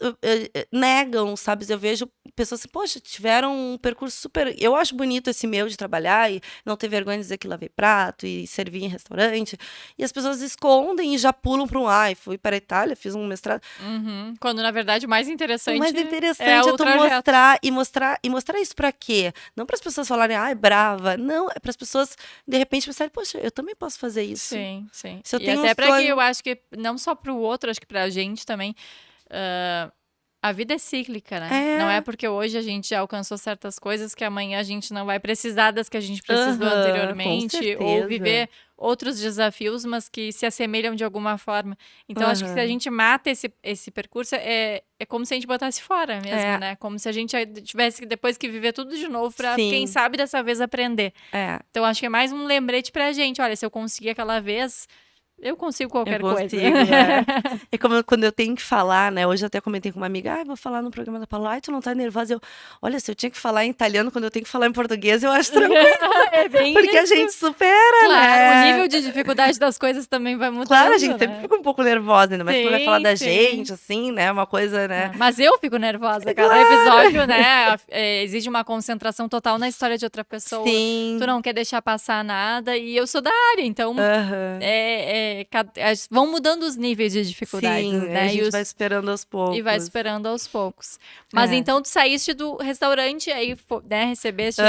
negam, sabe? Eu vejo pessoas assim, poxa, tiveram um percurso super... Eu acho bonito esse meu de trabalhar e não ter vergonha de dizer que lavei prato e servir em restaurante. E as pessoas escondem e já pulam para fui para a Itália, fiz um mestrado. Quando, na verdade, o mais interessante é o tu mostrar isso para quê? Não para as pessoas falarem, é brava. Não, é para as pessoas, de repente, pensarem, poxa, eu também posso fazer isso. Sim, sim. Se eu e tenho até um para sonho... que eu acho que, não só para o outro, acho que para a gente também, a vida é cíclica, né? Não é porque hoje a gente já alcançou certas coisas que amanhã a gente não vai precisar das que a gente precisou anteriormente, ou viver outros desafios, mas que se assemelham de alguma forma. Então, acho que se a gente mata esse percurso, é como se a gente botasse fora mesmo, né? Como se a gente tivesse que, depois que viver tudo de novo pra, quem sabe, dessa vez aprender. Então, acho que é mais um lembrete pra gente. Olha, se eu conseguir aquela vez... Eu consigo qualquer coisa. É como quando eu tenho que falar, né? Hoje eu até comentei com uma amiga, vou falar no programa da Paula, tu não tá nervosa? Olha, se eu tinha que falar em italiano quando eu tenho que falar em português, eu acho tranquilo. É bem porque isso. A gente supera, né? O nível de dificuldade das coisas também vai mudando. Claro, a gente sempre fica um pouco nervosa, ainda mais quando vai falar da gente, assim, né? Uma coisa, né? Mas eu fico nervosa. Cada episódio, né? Exige uma concentração total na história de outra pessoa. Sim. Tu não quer deixar passar nada. E eu sou da área, então... vão mudando os níveis de dificuldades, né? A gente vai esperando aos poucos. E vai esperando aos poucos. Mas então tu saíste do restaurante, aí, né, recebeste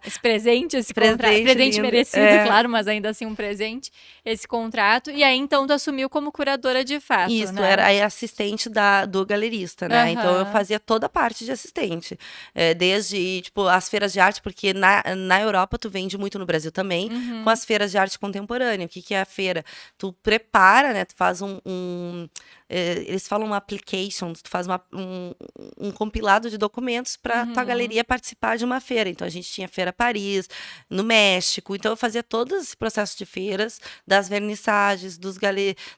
esse presente, esse contrato. Presente merecido, claro, mas ainda assim um presente, esse contrato. E aí então tu assumiu como curadora de fato, Isso, né? era assistente do galerista, né? Então eu fazia toda a parte de assistente. Desde, tipo, as feiras de arte, porque na Europa tu vende muito, no Brasil também, com as feiras de arte contemporânea. O que é a feira? Tu prepara, né? Tu faz eles falam uma application, tu faz um compilado de documentos para tua galeria participar de uma feira. Então a gente tinha Feira Paris, no México. Então eu fazia todo esse processo de feiras, das vernissagens,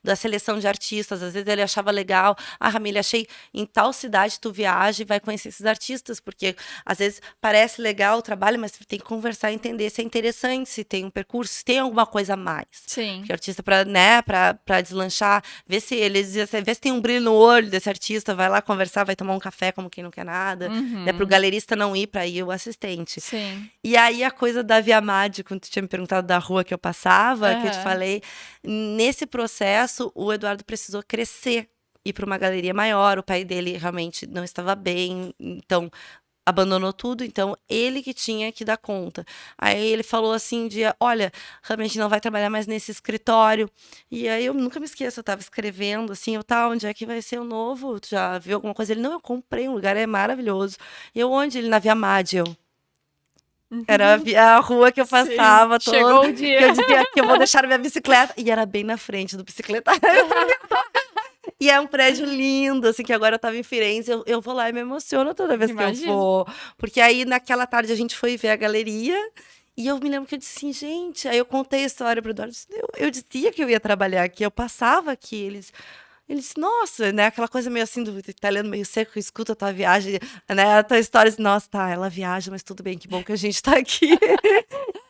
da seleção de artistas. Às vezes ele achava legal, Ramília, achei em tal cidade, tu viaja e vai conhecer esses artistas, porque às vezes parece legal o trabalho, mas tu tem que conversar e entender se é interessante, se tem um percurso, se tem alguma coisa a mais. Sim. Porque o artista, para deslanchar, vê se tem um brilho no olho desse artista, vai lá conversar, vai tomar um café como quem não quer nada, né? Pro galerista não ir, para ir o assistente. Sim. E aí a coisa da Via Madi, quando tu tinha me perguntado da rua que eu passava, que eu te falei, nesse processo o Eduardo precisou crescer, ir para uma galeria maior, o pai dele realmente não estava bem, então abandonou tudo, então ele que tinha que dar conta. Aí ele falou assim um dia, olha, realmente não vai trabalhar mais nesse escritório. E aí eu nunca me esqueço, eu tava escrevendo assim, onde é que vai ser o novo? Tu já viu alguma coisa? Ele, não, eu comprei um lugar, é maravilhoso. E eu, onde? Ele, na Via Madi, Era a rua que eu passava toda. Chegou o dia. Que eu dizia que eu vou deixar minha bicicleta. E era bem na frente do bicicletário. E é um prédio lindo, assim, que agora eu tava em Firenze, eu vou lá e me emociono toda vez que eu vou. Porque aí, naquela tarde, a gente foi ver a galeria, e eu me lembro que eu disse assim, gente, aí eu contei a história pro Eduardo, eu dizia que eu ia trabalhar aqui, eu passava aqui, eles, nossa, né, aquela coisa meio assim, do italiano meio seco, escuta a tua viagem, né, a tua história, assim, nossa, tá, ela viaja, mas tudo bem, que bom que a gente tá aqui.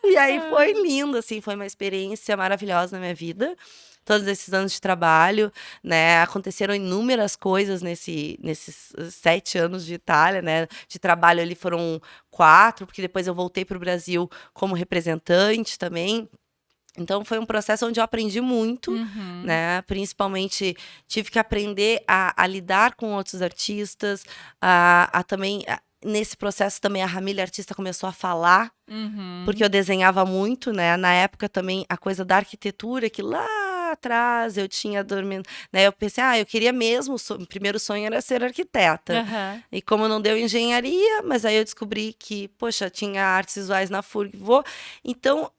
E aí foi lindo, assim, foi uma experiência maravilhosa na minha vida. Todos esses anos de trabalho, né? Aconteceram inúmeras coisas nesses 7 anos de Itália, né? De trabalho ali foram 4, porque depois eu voltei para o Brasil como representante também. Então foi um processo onde eu aprendi muito, né? Principalmente tive que aprender a lidar com outros artistas, também... Nesse processo também a Ramília artista começou a falar, porque eu desenhava muito, né? Na época também a coisa da arquitetura, que lá atrás eu tinha dormindo, né? Eu pensei, eu queria mesmo, o primeiro sonho era ser arquiteta. E como não deu engenharia, mas aí eu descobri que, poxa, tinha artes visuais na FURG, então,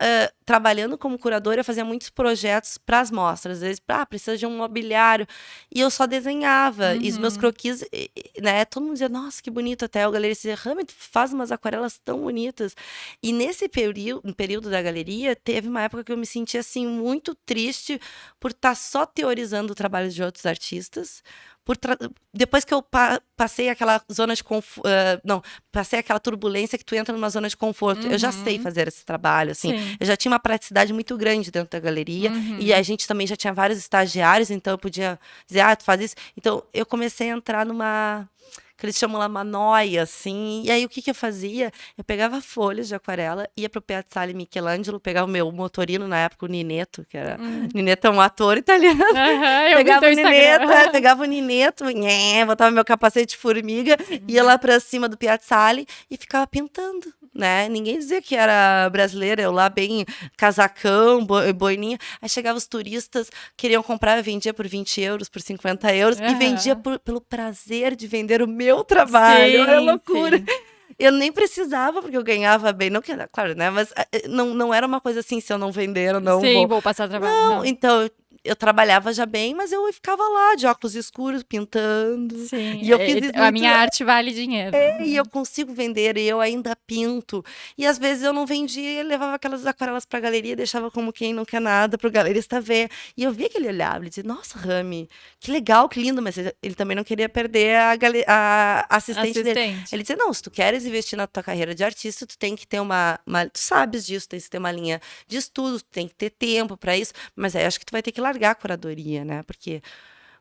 trabalhando como curadora, eu fazia muitos projetos para as mostras, às vezes, precisa de um mobiliário, e eu só desenhava, e os meus croquis, né? Todo mundo dizia, nossa, que bonito, até o galerista dizia, Rami, tu faz umas aquarelas tão bonitas. E nesse período da galeria, teve uma época que eu me sentia, assim, muito triste por estar só teorizando o trabalho de outros artistas, depois que eu passei aquela zona de conforto, não, passei aquela turbulência que tu entra numa zona de conforto, eu já sei fazer esse trabalho, assim, Sim. eu já tinha uma praticidade muito grande dentro da galeria, e a gente também já tinha vários estagiários, então eu podia dizer, tu faz isso. Então, eu comecei a entrar numa, que eles chamam lá, uma noia, assim. E aí, o que que eu fazia? Eu pegava folhas de aquarela, ia pro Piazzale Michelangelo, pegava o meu motorino, na época, o Nineto, que era... Nineto é um ator italiano. Eu vi Pegava teu o Nineto, Instagram. pegava o Nineto, botava meu capacete de formiga, ia lá pra cima do Piazzale e ficava pintando, né? Ninguém dizia que era brasileira, eu lá bem casacão, boininha. Aí chegavam os turistas, queriam comprar, eu vendia por 20 euros, por 50 euros, e vendia pelo prazer de vender o meu trabalho. Olha a loucura. Sim. Eu nem precisava, porque eu ganhava bem. Não que, claro, né? Mas não era uma coisa assim, se eu não vender, eu não Sim, vou passar trabalho. Não, então eu trabalhava já bem, mas eu ficava lá de óculos escuros, pintando. Sim, E eu fiz isso a minha arte vale dinheiro. e eu consigo vender, e eu ainda pinto. E às vezes eu não vendia, eu levava aquelas aquarelas pra galeria, deixava como quem não quer nada pro galerista ver. E eu via que ele olhava, ele dizia, nossa, Rami, que legal, que lindo. Mas ele também não queria perder a assistente dele. Ele dizia, não, se tu queres investir na tua carreira de artista, tu tem que ter tu sabes disso, tem que ter uma linha de estudo, tu tem que ter tempo pra isso. Mas aí acho que tu vai ter que largar a curadoria, né? Porque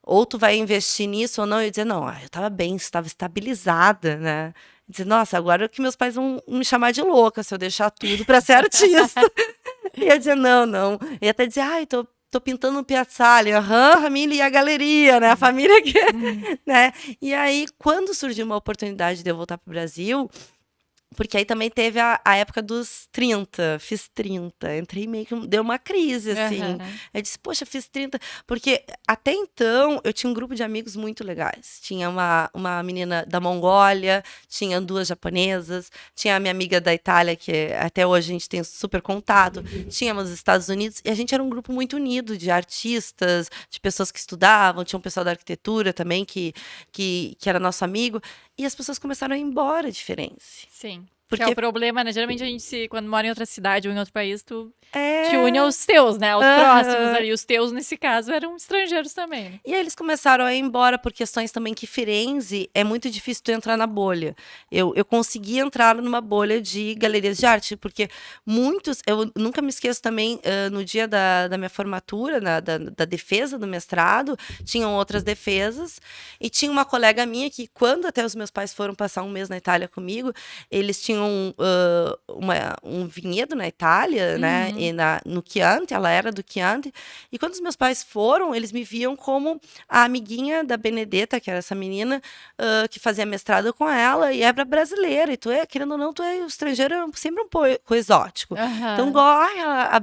ou tu vai investir nisso ou não. Eu dizia, não, eu estava bem, estava estabilizada, né? Eu dizia, nossa, agora que meus pais vão me chamar de louca se eu deixar tudo para ser artista. E eu dizia, não. E até dizia, tô pintando no Piazzale, Ramile e a galeria, né? A família que, né? E aí, quando surgiu uma oportunidade de eu voltar pro Brasil, porque aí também teve a época dos 30, fiz 30, entrei meio que, deu uma crise, assim. Eu disse, poxa, fiz 30, porque até então eu tinha um grupo de amigos muito legais. Tinha uma menina da Mongólia, tinha 2 japonesas, tinha a minha amiga da Itália, que até hoje a gente tem super contato, tínhamos os Estados Unidos, e a gente era um grupo muito unido de artistas, de pessoas que estudavam, tinha um pessoal da arquitetura também, que era nosso amigo, e as pessoas começaram a ir embora de Firenze. Sim. Porque é o problema, né? Geralmente a gente, quando mora em outra cidade ou em outro país, tu te une aos teus, né? Aos próximos ali. Os teus, nesse caso, eram estrangeiros também. Né? E aí eles começaram a ir embora por questões também que Firenze é muito difícil tu entrar na bolha. Eu consegui entrar numa bolha de galerias de arte, porque eu nunca me esqueço também, no dia da minha formatura, da defesa do mestrado, tinham outras defesas, e tinha uma colega minha que, quando até os meus pais foram passar um mês na Itália comigo, eles tinham um vinhedo na Itália, né? E no Chianti, ela era do Chianti. E quando os meus pais foram, eles me viam como a amiguinha da Benedetta, que era essa menina que fazia mestrado com ela, e era brasileira. E tu querendo ou não, tu é estrangeiro, sempre um pouco exótico. Então, a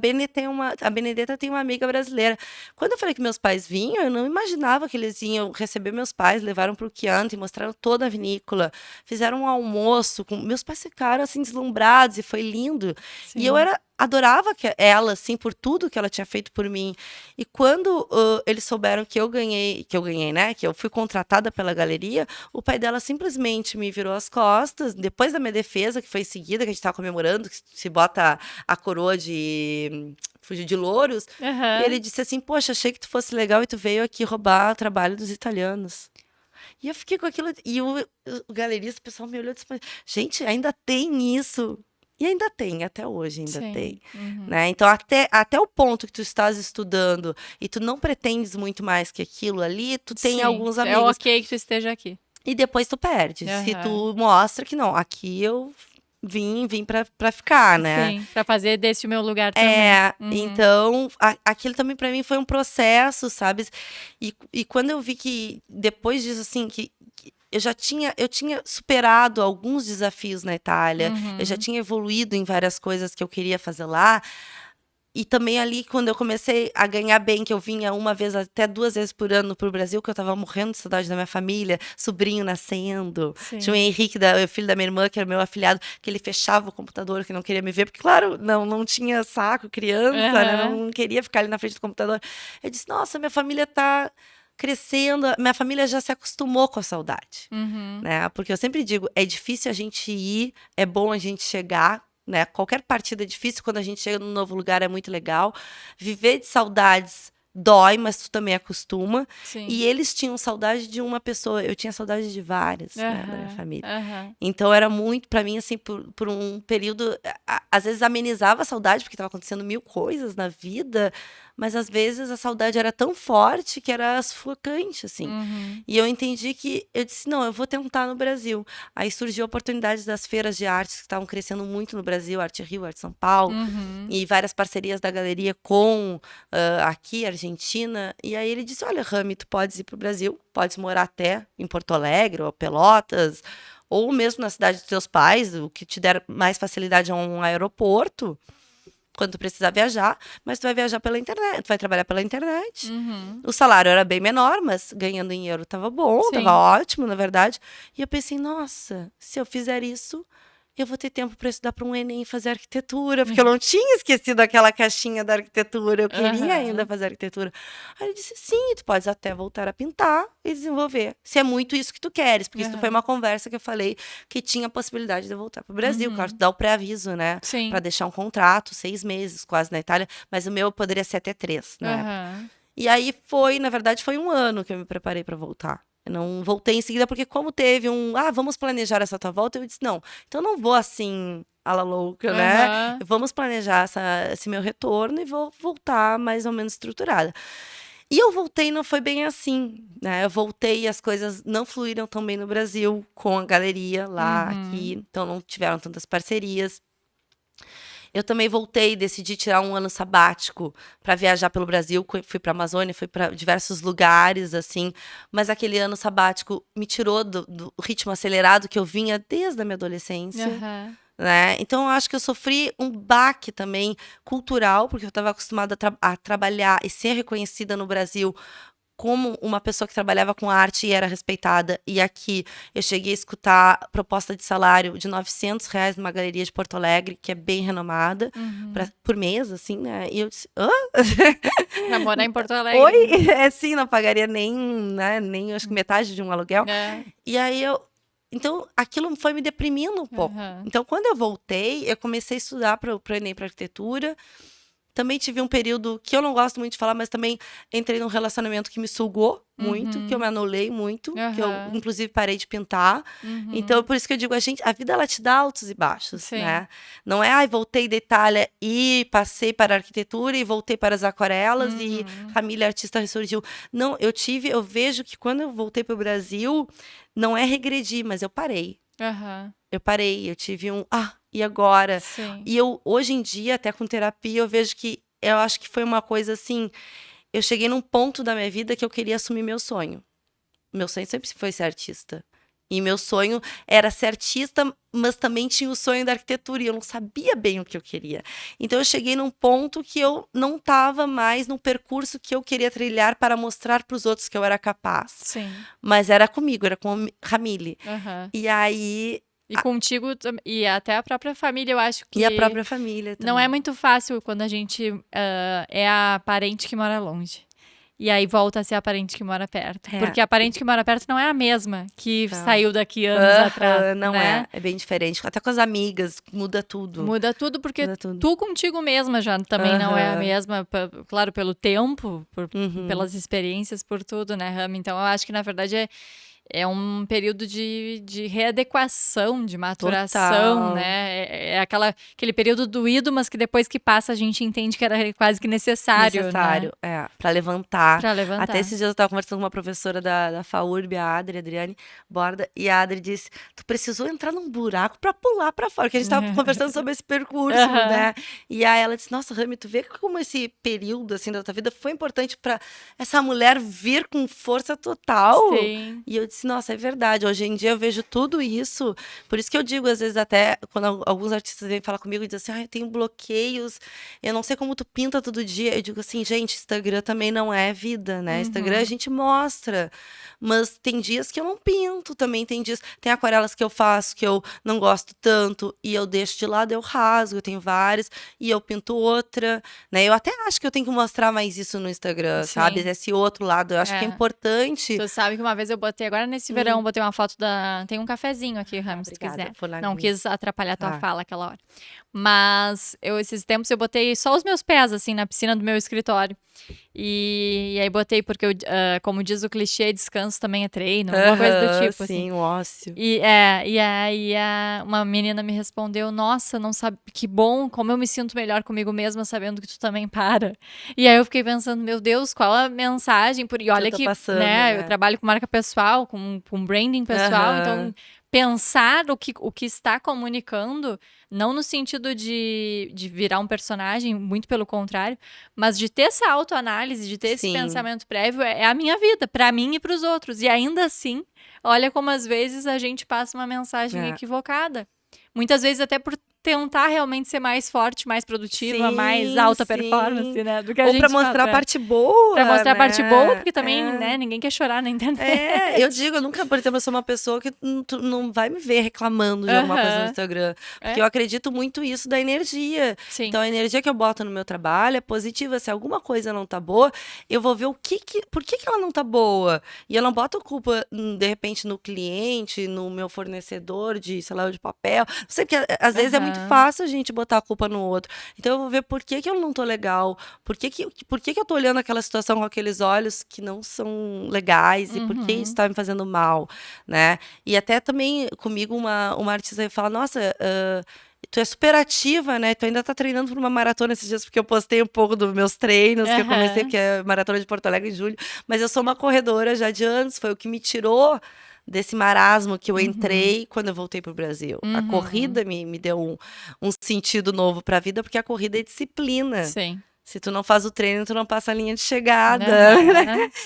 Benedetta tem uma amiga brasileira. Quando eu falei que meus pais vinham, eu não imaginava que eles iam receber meus pais, levaram para o Chianti, mostraram toda a vinícola, fizeram um almoço. Meus pais ficaram assim deslumbrados e foi lindo. Sim. E eu adorava ela, assim, por tudo que ela tinha feito por mim. E quando eles souberam que eu ganhei, né? Que eu fui contratada pela galeria, o pai dela simplesmente me virou as costas, depois da minha defesa, que foi em seguida, que a gente estava comemorando, que se bota a coroa de Fugir de Louros, e ele disse assim, poxa, achei que tu fosse legal e tu veio aqui roubar o trabalho dos italianos. E eu fiquei com aquilo. E o galerista, o pessoal me olhou e disse, gente, ainda tem isso. E ainda tem, até hoje ainda tem. Né? Então, até o ponto que tu estás estudando e tu não pretendes muito mais que aquilo ali, tu tem alguns amigos. É ok que tu esteja aqui. E depois tu perde. Se tu mostra que não, aqui eu vim pra ficar, né? Sim, pra fazer desse o meu lugar também. Então, aquilo também pra mim foi um processo, sabe? E quando eu vi que, depois disso, assim, que eu tinha superado alguns desafios na Itália, eu já tinha evoluído em várias coisas que eu queria fazer lá. E também ali, quando eu comecei a ganhar bem, que eu vinha uma vez, até 2 vezes por ano pro Brasil, que eu tava morrendo de saudade da minha família, sobrinho nascendo. Sim. Tinha o Henrique, o filho da minha irmã, que era meu afilhado, que ele fechava o computador, que não queria me ver, porque, claro, não tinha saco, criança, né? Não queria ficar ali na frente do computador. Eu disse, nossa, minha família tá crescendo, minha família já se acostumou com a saudade, né? Porque eu sempre digo, é difícil a gente ir, é bom a gente chegar, né? Qualquer partida é difícil, quando a gente chega num novo lugar é muito legal. Viver de saudades dói, mas tu também acostuma. Sim. E eles tinham saudade de uma pessoa, eu tinha saudade de várias, né, da minha família. Aham. Então era muito, pra mim, assim, por um período, às vezes amenizava a saudade, porque tava acontecendo mil coisas na vida, mas às vezes a saudade era tão forte que era sufocante, assim. Uhum. E eu entendi que, eu disse, não, eu vou tentar no Brasil. Aí surgiu a oportunidade das feiras de artes que estavam crescendo muito no Brasil, Arte Rio, Arte São Paulo, Uhum. e várias parcerias da galeria com aqui, Argentina. E aí ele disse, olha, Rami, tu podes ir pro Brasil, podes morar até em Porto Alegre, ou Pelotas, ou mesmo na cidade dos teus pais, o que te der mais facilidade é um aeroporto, quando tu precisar viajar, mas tu vai viajar pela internet, tu vai trabalhar pela internet. Uhum. O salário era bem menor, mas ganhando em euro tava bom, Sim. tava ótimo, na verdade. E eu pensei, nossa, se eu fizer isso, eu vou ter tempo para estudar para um Enem e fazer arquitetura, porque eu não tinha esquecido aquela caixinha da arquitetura, eu queria ainda fazer arquitetura. Aí ele disse, sim, tu podes até voltar a pintar e desenvolver, se é muito isso que tu queres, porque isso foi uma conversa que eu falei que tinha a possibilidade de eu voltar pro Brasil, claro, tu dá o pré-aviso, né, Sim. para deixar um contrato, 6 meses quase na Itália, mas o meu poderia ser até 3, né. Aham. E aí na verdade foi um ano que eu me preparei para voltar. Eu não voltei em seguida, porque como teve vamos planejar essa tua volta, eu disse, não, então eu não vou assim, à la louca, né? Aham. Vamos planejar esse meu retorno e vou voltar mais ou menos estruturada. E eu voltei, não foi bem assim, né? Eu voltei e as coisas não fluíram tão bem no Brasil, com a galeria lá, aqui, então não tiveram tantas parcerias. Eu também voltei, decidi tirar um ano sabático para viajar pelo Brasil. Fui para a Amazônia, fui para diversos lugares, assim. Mas aquele ano sabático me tirou do ritmo acelerado que eu vinha desde a minha adolescência. Aham. Né? Então, eu acho que eu sofri um baque também cultural, porque eu estava acostumada a trabalhar e ser reconhecida no Brasil como uma pessoa que trabalhava com arte e era respeitada. E aqui eu cheguei a escutar proposta de salário de R$ 900 numa galeria de Porto Alegre, que é bem renomada, por mês, assim, né? E eu disse, hã? Pra morar em Porto Alegre. Oi? É sim, não pagaria nem, né, nem acho que metade de um aluguel. É. E aí então, aquilo foi me deprimindo um pouco. Então, quando eu voltei, eu comecei a estudar para o Enem para arquitetura. Também tive um período que eu não gosto muito de falar, mas também entrei num relacionamento que me sugou muito, que eu me anulei muito, que eu, inclusive, parei de pintar. Então, por isso que eu digo, a vida, ela te dá altos e baixos, Sim. né? Não é, voltei da Itália e passei para a arquitetura e voltei para as aquarelas e família artista ressurgiu. Não, eu vejo que quando eu voltei para o Brasil, não é regredir, mas eu parei. Aham. Eu parei, eu tive e agora? Sim. E eu, hoje em dia, até com terapia, eu vejo que, eu acho que foi uma coisa assim, eu cheguei num ponto da minha vida que eu queria assumir meu sonho. Meu sonho sempre foi ser artista. E meu sonho era ser artista, mas também tinha o sonho da arquitetura, e eu não sabia bem o que eu queria. Então eu cheguei num ponto que eu não estava mais no percurso que eu queria trilhar para mostrar para os outros que eu era capaz. Sim. Mas era comigo, era com a Ramile. Aham. E aí... E contigo, e até a própria família, eu acho que E a própria família também. não é muito fácil quando a gente é a parente que mora longe. E aí volta a ser a parente que mora perto. Porque a parente que mora perto não é a mesma que saiu daqui anos atrás. Não né? é bem diferente. Até com as amigas, muda tudo. Muda tudo, porque Muda tudo. tu contigo mesma já também não é a mesma. Claro, pelo tempo, pelas experiências, por tudo, né, Rami? Então, eu acho que, na verdade, é um período de readequação, de maturação, Total. né? É aquele período doído, mas que depois que passa a gente entende que era quase que necessário, né? Pra levantar. Pra levantar. Até esses dias eu tava conversando com uma professora da FAURB, a Adriane Borda, e a Adri disse, tu precisou entrar num buraco pra pular pra fora, porque a gente tava conversando sobre esse percurso, né? E aí ela disse, nossa, Rami, tu vê como esse período, assim, da tua vida foi importante pra essa mulher vir com força total? Sim. E eu disse, nossa, é verdade. Hoje em dia eu vejo tudo isso. Por isso que eu digo, às vezes, até quando alguns artistas vêm falar comigo e dizem assim, eu tenho bloqueios, eu não sei como tu pinta todo dia. Eu digo assim, gente, Instagram também não é vida, né? Instagram a gente mostra. Mas tem dias que eu não pinto, também tem dias. Tem aquarelas que eu faço que eu não gosto tanto e eu deixo de lado, eu rasgo, eu tenho várias, e eu pinto outra, né? Eu até acho que eu tenho que mostrar mais isso no Instagram, sabe? Esse outro lado, eu acho que é importante. Tu sabe que uma vez eu botei, agora nesse verão, botei uma foto tem um cafezinho aqui, Rami, se tu obrigada, quiser. vou lá Não ver. quis atrapalhar tua fala aquela hora. Mas esses tempos eu botei só os meus pés, assim, na piscina do meu escritório. E aí botei, porque, como diz o clichê, descanso também é treino, alguma coisa do tipo, assim. Sim, o ócio. E aí uma menina me respondeu, nossa, não sabe, que bom, como eu me sinto melhor comigo mesma sabendo que tu também para. E aí eu fiquei pensando, meu Deus, qual a mensagem? E olha que, passando, né, eu trabalho com marca pessoal, com branding pessoal, então pensar o que está comunicando, não no sentido de virar um personagem, muito pelo contrário, mas de ter essa autoanálise, de ter esse pensamento prévio, é a minha vida, para mim e para os outros. E ainda assim, olha como às vezes a gente passa uma mensagem equivocada. Muitas vezes até por tentar realmente ser mais forte, mais produtiva, mais alta performance, né? Do que a gente pra mostrar a parte boa, pra mostrar a parte boa, porque também, É. né, ninguém quer chorar na internet. Eu digo, eu nunca, por exemplo, eu sou uma pessoa que tu não vai me ver reclamando de alguma coisa no Instagram. Porque eu acredito muito isso da energia. Sim. Então, a energia que eu boto no meu trabalho é positiva. Se alguma coisa não tá boa, eu vou ver por que ela não tá boa. E eu não boto a culpa, de repente, no cliente, no meu fornecedor de, sei lá, de papel. Não sei, porque às vezes é muito fácil a gente botar a culpa no outro. Então, eu vou ver por que eu não tô legal. Por que eu tô olhando aquela situação com aqueles olhos que não são legais e por que isso tá me fazendo mal, né? E até também comigo uma artista fala, nossa, tu é super ativa, né? Tu ainda tá treinando por uma maratona esses dias, porque eu postei um pouco dos meus treinos, que eu comecei, que é a Maratona de Porto Alegre em julho, mas eu sou uma corredora já de anos, foi o que me tirou desse marasmo que eu entrei quando eu voltei pro Brasil. A corrida me deu um sentido novo pra vida, porque a corrida é disciplina. Sim. Se tu não faz o treino, tu não passa a linha de chegada.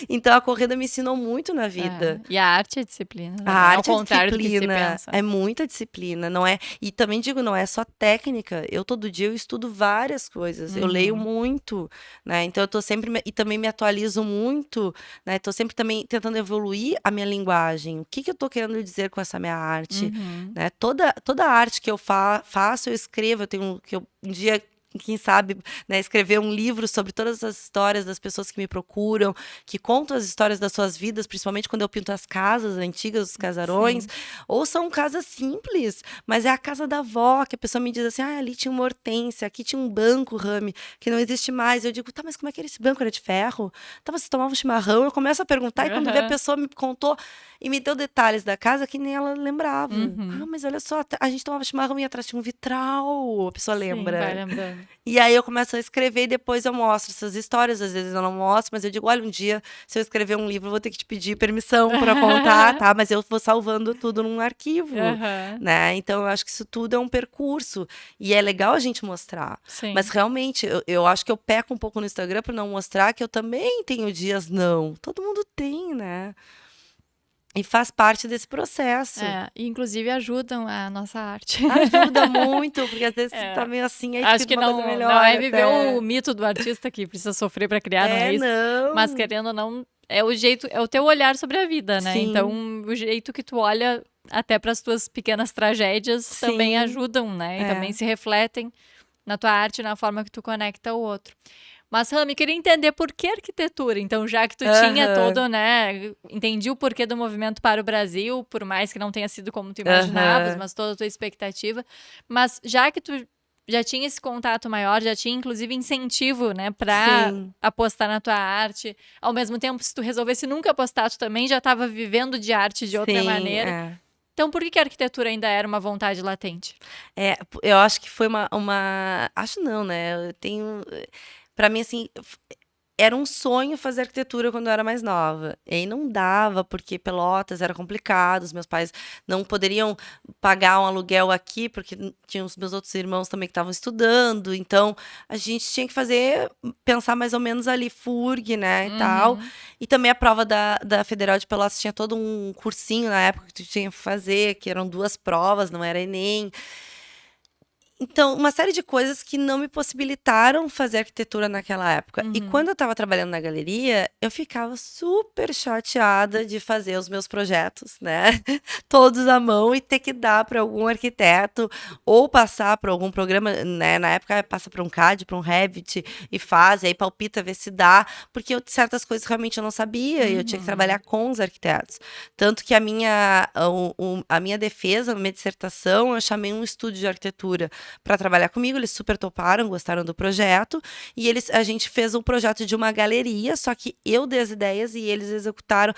Então, a corrida me ensinou muito na vida. E a arte é disciplina. A arte ao contrário do que se disciplina. pensa. É muita disciplina, não é? E também digo, não é só técnica. Eu todo dia eu estudo várias coisas. Eu leio muito, né? Então eu tô sempre e também me atualizo muito, né? Tô sempre também tentando evoluir a minha linguagem. O que eu tô querendo dizer com essa minha arte, né? Toda a arte que eu faço, eu escrevo, um dia, quem sabe, né, escrever um livro sobre todas as histórias das pessoas que me procuram, que contam as histórias das suas vidas, principalmente quando eu pinto as casas antigas, os casarões, ou são casas simples, mas é a casa da avó, que a pessoa me diz assim, ali tinha uma hortência, aqui tinha um banco, Rami, que não existe mais. Eu digo, tá, mas como é que era esse banco? Era de ferro? Tá, você tomava um chimarrão? Eu começo a perguntar, e quando vê a pessoa me contou e me deu detalhes da casa que nem ela lembrava. Mas olha só, a gente tomava chimarrão e atrás tinha um vitral, a pessoa lembra. Vai lembrando. E aí eu começo a escrever e depois eu mostro essas histórias. Às vezes eu não mostro, mas eu digo, olha, um dia, se eu escrever um livro, eu vou ter que te pedir permissão para contar, tá? Mas eu vou salvando tudo num arquivo, né? Então eu acho que isso tudo é um percurso. E é legal a gente mostrar. Sim. Mas realmente, eu acho que eu peco um pouco no Instagram por não mostrar que eu também tenho dias não. Todo mundo tem, né? E faz parte desse processo. E inclusive ajudam a nossa arte. Ajuda muito, porque às vezes tá meio assim, aí acho que não é viver o mito do artista que precisa sofrer para criar, não é isso? Não. Mas querendo ou não, é o teu olhar sobre a vida, né? Sim. Então, o jeito que tu olha até para as tuas pequenas tragédias também ajudam, né? E também se refletem na tua arte, na forma que tu conecta o outro. Mas, Rami, queria entender por que arquitetura. Então, já que tu tinha todo, né? Entendi o porquê do movimento para o Brasil, por mais que não tenha sido como tu imaginavas, mas toda a tua expectativa. Mas já que tu já tinha esse contato maior, já tinha, inclusive, incentivo, né? Pra apostar na tua arte. Ao mesmo tempo, se tu resolvesse nunca apostar, tu também já estava vivendo de arte de outra maneira. Então, por que a arquitetura ainda era uma vontade latente? Eu acho que foi uma... Acho não, né? Eu tenho... Pra mim, assim, era um sonho fazer arquitetura quando eu era mais nova. E aí não dava, porque Pelotas era complicado, os meus pais não poderiam pagar um aluguel aqui, porque tinha os meus outros irmãos também que estavam estudando. Então, a gente tinha que pensar mais ou menos ali, FURG, né, e tal. E também a prova da Federal de Pelotas tinha todo um cursinho na época que tu tinha que fazer, que eram 2 provas, não era Enem. Então, uma série de coisas que não me possibilitaram fazer arquitetura naquela época. E quando eu estava trabalhando na galeria, eu ficava super chateada de fazer os meus projetos, né? Todos à mão e ter que dar para algum arquiteto ou passar por algum programa, né? Na época, passa para um CAD, para um Revit e faz, e aí palpita, vê se dá, porque certas coisas realmente eu não sabia e eu tinha que trabalhar com os arquitetos. Tanto que a minha defesa, a minha dissertação, eu chamei um estúdio de arquitetura, para trabalhar comigo, eles super toparam, gostaram do projeto, e a gente fez um projeto de uma galeria, só que eu dei as ideias e eles executaram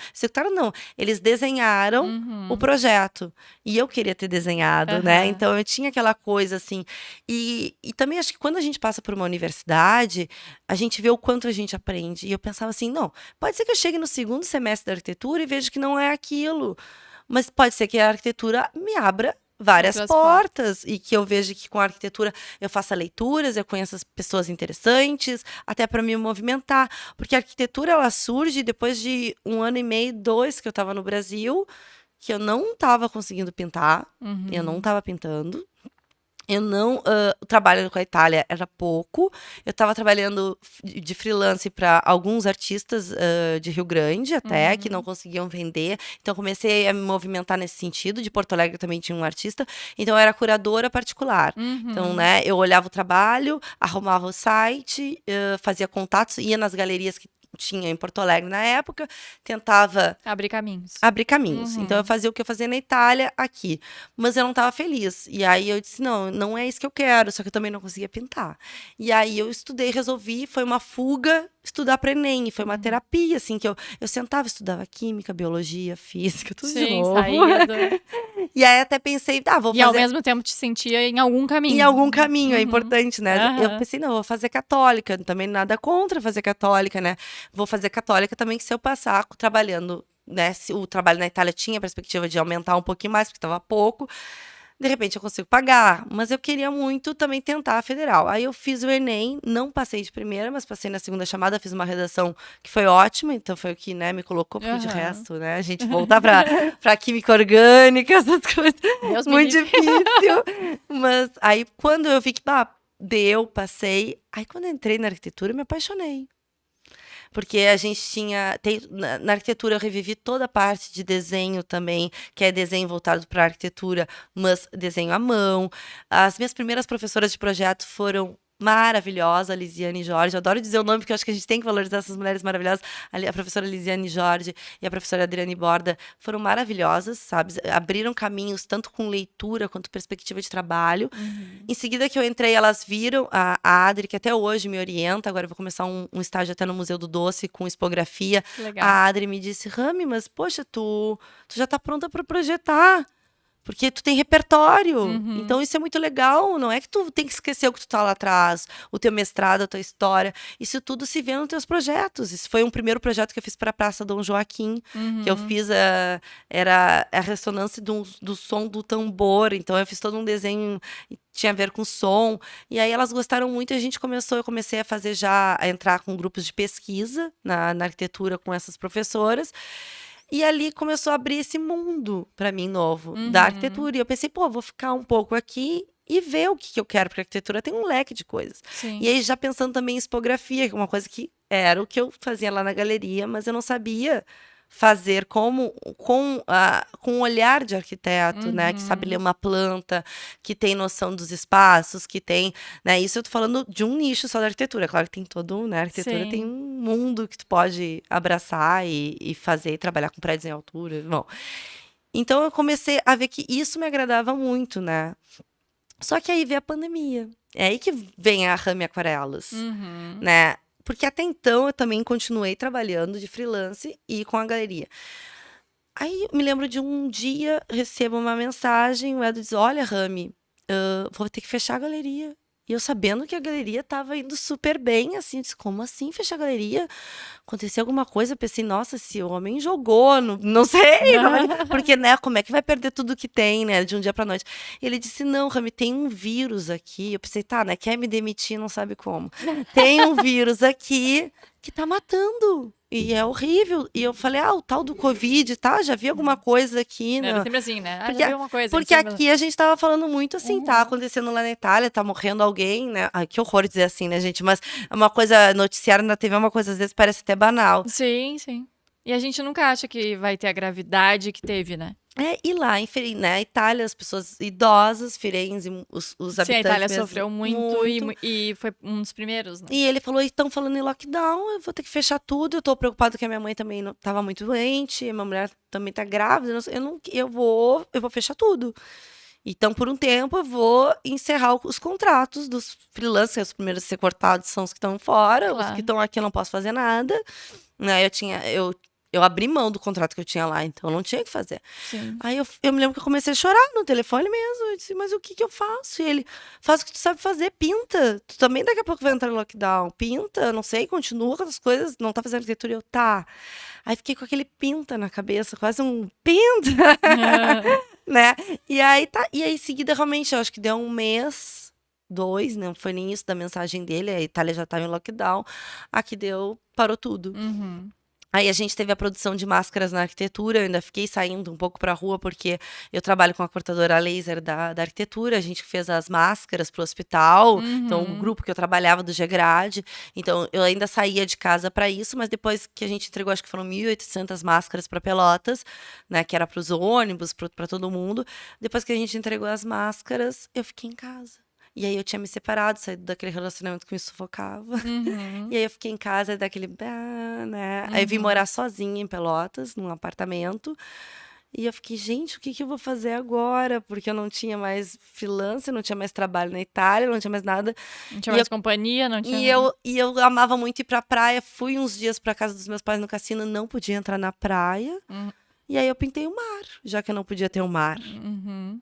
não, eles desenharam o projeto, e eu queria ter desenhado, né, então eu tinha aquela coisa assim, e também acho que quando a gente passa por uma universidade, a gente vê o quanto a gente aprende, e eu pensava assim, não, pode ser que eu chegue no segundo semestre da arquitetura e veja que não é aquilo, mas pode ser que a arquitetura me abra várias portas e que eu veja que com a arquitetura eu faça leituras, eu conheça as pessoas interessantes, até para me movimentar, porque a arquitetura ela surge depois de 1 ano e meio, 2 que eu estava no Brasil, que eu não estava conseguindo pintar, eu não estava pintando. Eu não. O trabalho com a Itália era pouco. Eu estava trabalhando de freelance para alguns artistas de Rio Grande, até, que não conseguiam vender. Então, comecei a me movimentar nesse sentido. De Porto Alegre também tinha um artista. Então, eu era curadora particular. Então, né, eu olhava o trabalho, arrumava o site, fazia contatos, ia nas galerias que tinha em Porto Alegre na época, tentava abrir caminhos. Então eu fazia o que eu fazia na Itália aqui, mas eu não estava feliz. E aí eu disse, não é isso que eu quero, só que eu também não conseguia pintar. E aí eu estudei, resolvi, foi uma fuga estudar para ENEM, foi uma terapia, assim, que eu sentava, estudava química, biologia, física, tudo de novo. Saía do... E aí até pensei, vou fazer... E ao mesmo tempo te sentia em algum caminho. Em algum caminho, é importante, né? Eu pensei, não, vou fazer católica, também nada contra fazer católica, né? Vou fazer católica também, que se eu passar trabalhando, né? Se o trabalho na Itália tinha a perspectiva de aumentar um pouquinho mais, porque estava pouco, de repente eu consigo pagar. Mas eu queria muito também tentar a federal. Aí eu fiz o Enem, não passei de primeira, mas passei na segunda chamada, fiz uma redação que foi ótima, então foi o que, né, me colocou, porque de resto, né, a gente voltar pra química orgânica, essas coisas, Deus muito difícil. Mas aí quando eu vi que, passei, aí quando eu entrei na arquitetura, eu me apaixonei. Porque a gente na arquitetura eu revivi toda a parte de desenho também, que é desenho voltado para a arquitetura, mas desenho à mão. As minhas primeiras professoras de projeto foram maravilhosas, a Lisiane Jorge, eu adoro dizer o nome porque eu acho que a gente tem que valorizar essas mulheres maravilhosas, a professora Lisiane Jorge e a professora Adriane Borda foram maravilhosas, sabe, abriram caminhos tanto com leitura quanto perspectiva de trabalho. Em seguida que eu entrei, elas viram, a Adri, que até hoje me orienta, agora eu vou começar um estágio até no Museu do Doce com expografia. Legal. A Adri me disse, Rami, mas poxa, tu já tá pronta para projetar, porque tu tem repertório, então isso é muito legal, não é que tu tem que esquecer o que tu tá lá atrás, o teu mestrado, a tua história, isso tudo se vê nos teus projetos. Isso foi um primeiro projeto que eu fiz para a Praça Dom Joaquim, que eu fiz, era a ressonância do som do tambor, então eu fiz todo um desenho, tinha a ver com som, e aí elas gostaram muito e eu comecei a entrar com grupos de pesquisa na arquitetura com essas professoras. E ali começou a abrir esse mundo para mim novo, da arquitetura. E eu pensei, vou ficar um pouco aqui e ver o que eu quero, porque a arquitetura tem um leque de coisas. Sim. E aí já pensando também em expografia, que é uma coisa que era o que eu fazia lá na galeria, mas eu não sabia fazer com um olhar de arquiteto, né, que sabe ler uma planta, que tem noção dos espaços, que tem, né, isso eu tô falando de um nicho só da arquitetura, claro que tem todo, né, a arquitetura tem um mundo que tu pode abraçar e fazer, e trabalhar com prédios em altura, bom. Então eu comecei a ver que isso me agradava muito, né, só que aí veio a pandemia, é aí que vem a Rami Aquarelas, né, porque até então eu também continuei trabalhando de freelance e com a galeria. Aí eu me lembro de um dia, recebo uma mensagem, o Edu diz, olha, Rami, vou ter que fechar a galeria. E eu sabendo que a galeria estava indo super bem, assim, eu disse, como assim fechar a galeria? Aconteceu alguma coisa? Eu pensei, nossa, esse homem jogou, não sei, porque, né, como é que vai perder tudo que tem, né, de um dia pra noite? E ele disse, não, Rami, tem um vírus aqui. Eu pensei, tá, né, quer me demitir, não sabe como. Tem um vírus aqui que tá matando. E é horrível. E eu falei, o tal do Covid, tá? Já vi alguma coisa aqui. Era sempre assim, né? Porque, já vi uma coisa. Porque aqui a gente tava falando muito assim, tá acontecendo lá na Itália, tá morrendo alguém, né? Ai, que horror dizer assim, né, gente? Mas é uma coisa, noticiário na TV é uma coisa, às vezes, parece até banal. Sim, sim. E a gente nunca acha que vai ter a gravidade que teve, né? E lá, em Firenze, né, Itália, as pessoas idosas, Firenze, os habitantes. Sim, a Itália mesmo, sofreu muito. E foi um dos primeiros, né? E ele falou, estão falando em lockdown, eu vou ter que fechar tudo, eu tô preocupado que a minha mãe também não, tava muito doente, a minha mulher também tá grávida, eu vou fechar tudo. Então, por um tempo, eu vou encerrar os contratos dos freelancers. Os primeiros a ser cortados são os que estão fora, os que Claro. estão aqui eu não posso fazer nada. Né? Eu abri mão do contrato que eu tinha lá, então eu não tinha o que fazer. Sim. Aí eu me lembro que eu comecei a chorar no telefone mesmo. Eu disse, mas o que eu faço? E ele, faz o que tu sabe fazer, pinta. Tu também daqui a pouco vai entrar no lockdown. Pinta, não sei, continua com as coisas, não tá fazendo arquitetura. Eu, tá. Aí fiquei com aquele pinta na cabeça, quase um pinta, né? E aí tá. E aí, em seguida, realmente, eu acho que deu um mês, 2, não foi nem isso da mensagem dele. A Itália já tava em lockdown. Aqui parou tudo. Uhum. Aí a gente teve a produção de máscaras na arquitetura, eu ainda fiquei saindo um pouco pra rua, porque eu trabalho com a cortadora laser da arquitetura, a gente fez as máscaras pro hospital, então o grupo que eu trabalhava do Gegrade, então eu ainda saía de casa pra isso, mas depois que a gente entregou, acho que foram 1.800 máscaras pra Pelotas, né, que era pros ônibus, pra todo mundo, depois que a gente entregou as máscaras, eu fiquei em casa. E aí eu tinha me separado, saído daquele relacionamento que me sufocava. Uhum. E aí eu fiquei em casa, daquele, né? Aí eu vim morar sozinha em Pelotas, num apartamento. E eu fiquei, gente, o que eu vou fazer agora? Porque eu não tinha mais freelancer, não tinha mais trabalho na Itália, não tinha mais nada. Não tinha mais companhia, não tinha. E eu amava muito ir pra praia. Fui uns dias pra casa dos meus pais no cassino, não podia entrar na praia. E aí eu pintei o mar, já que eu não podia ter o mar.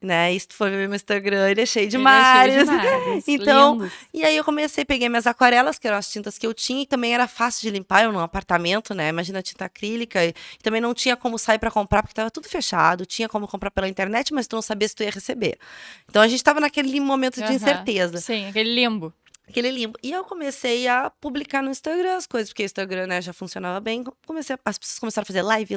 Né? E se tu for ver meu Instagram, ele é cheio de mares. É cheio de mares. Então, lindos. e aí eu peguei minhas aquarelas, que eram as tintas que eu tinha, e também era fácil de limpar, eu num apartamento, né? Imagina a tinta acrílica. E também não tinha como sair pra comprar, porque tava tudo fechado. Tinha como comprar pela internet, mas tu não sabia se tu ia receber. Então a gente tava naquele momento de incerteza. Sim, aquele limbo. Aquele limbo. E eu comecei a publicar no Instagram as coisas, porque o Instagram, né, já funcionava bem. As pessoas começaram a fazer live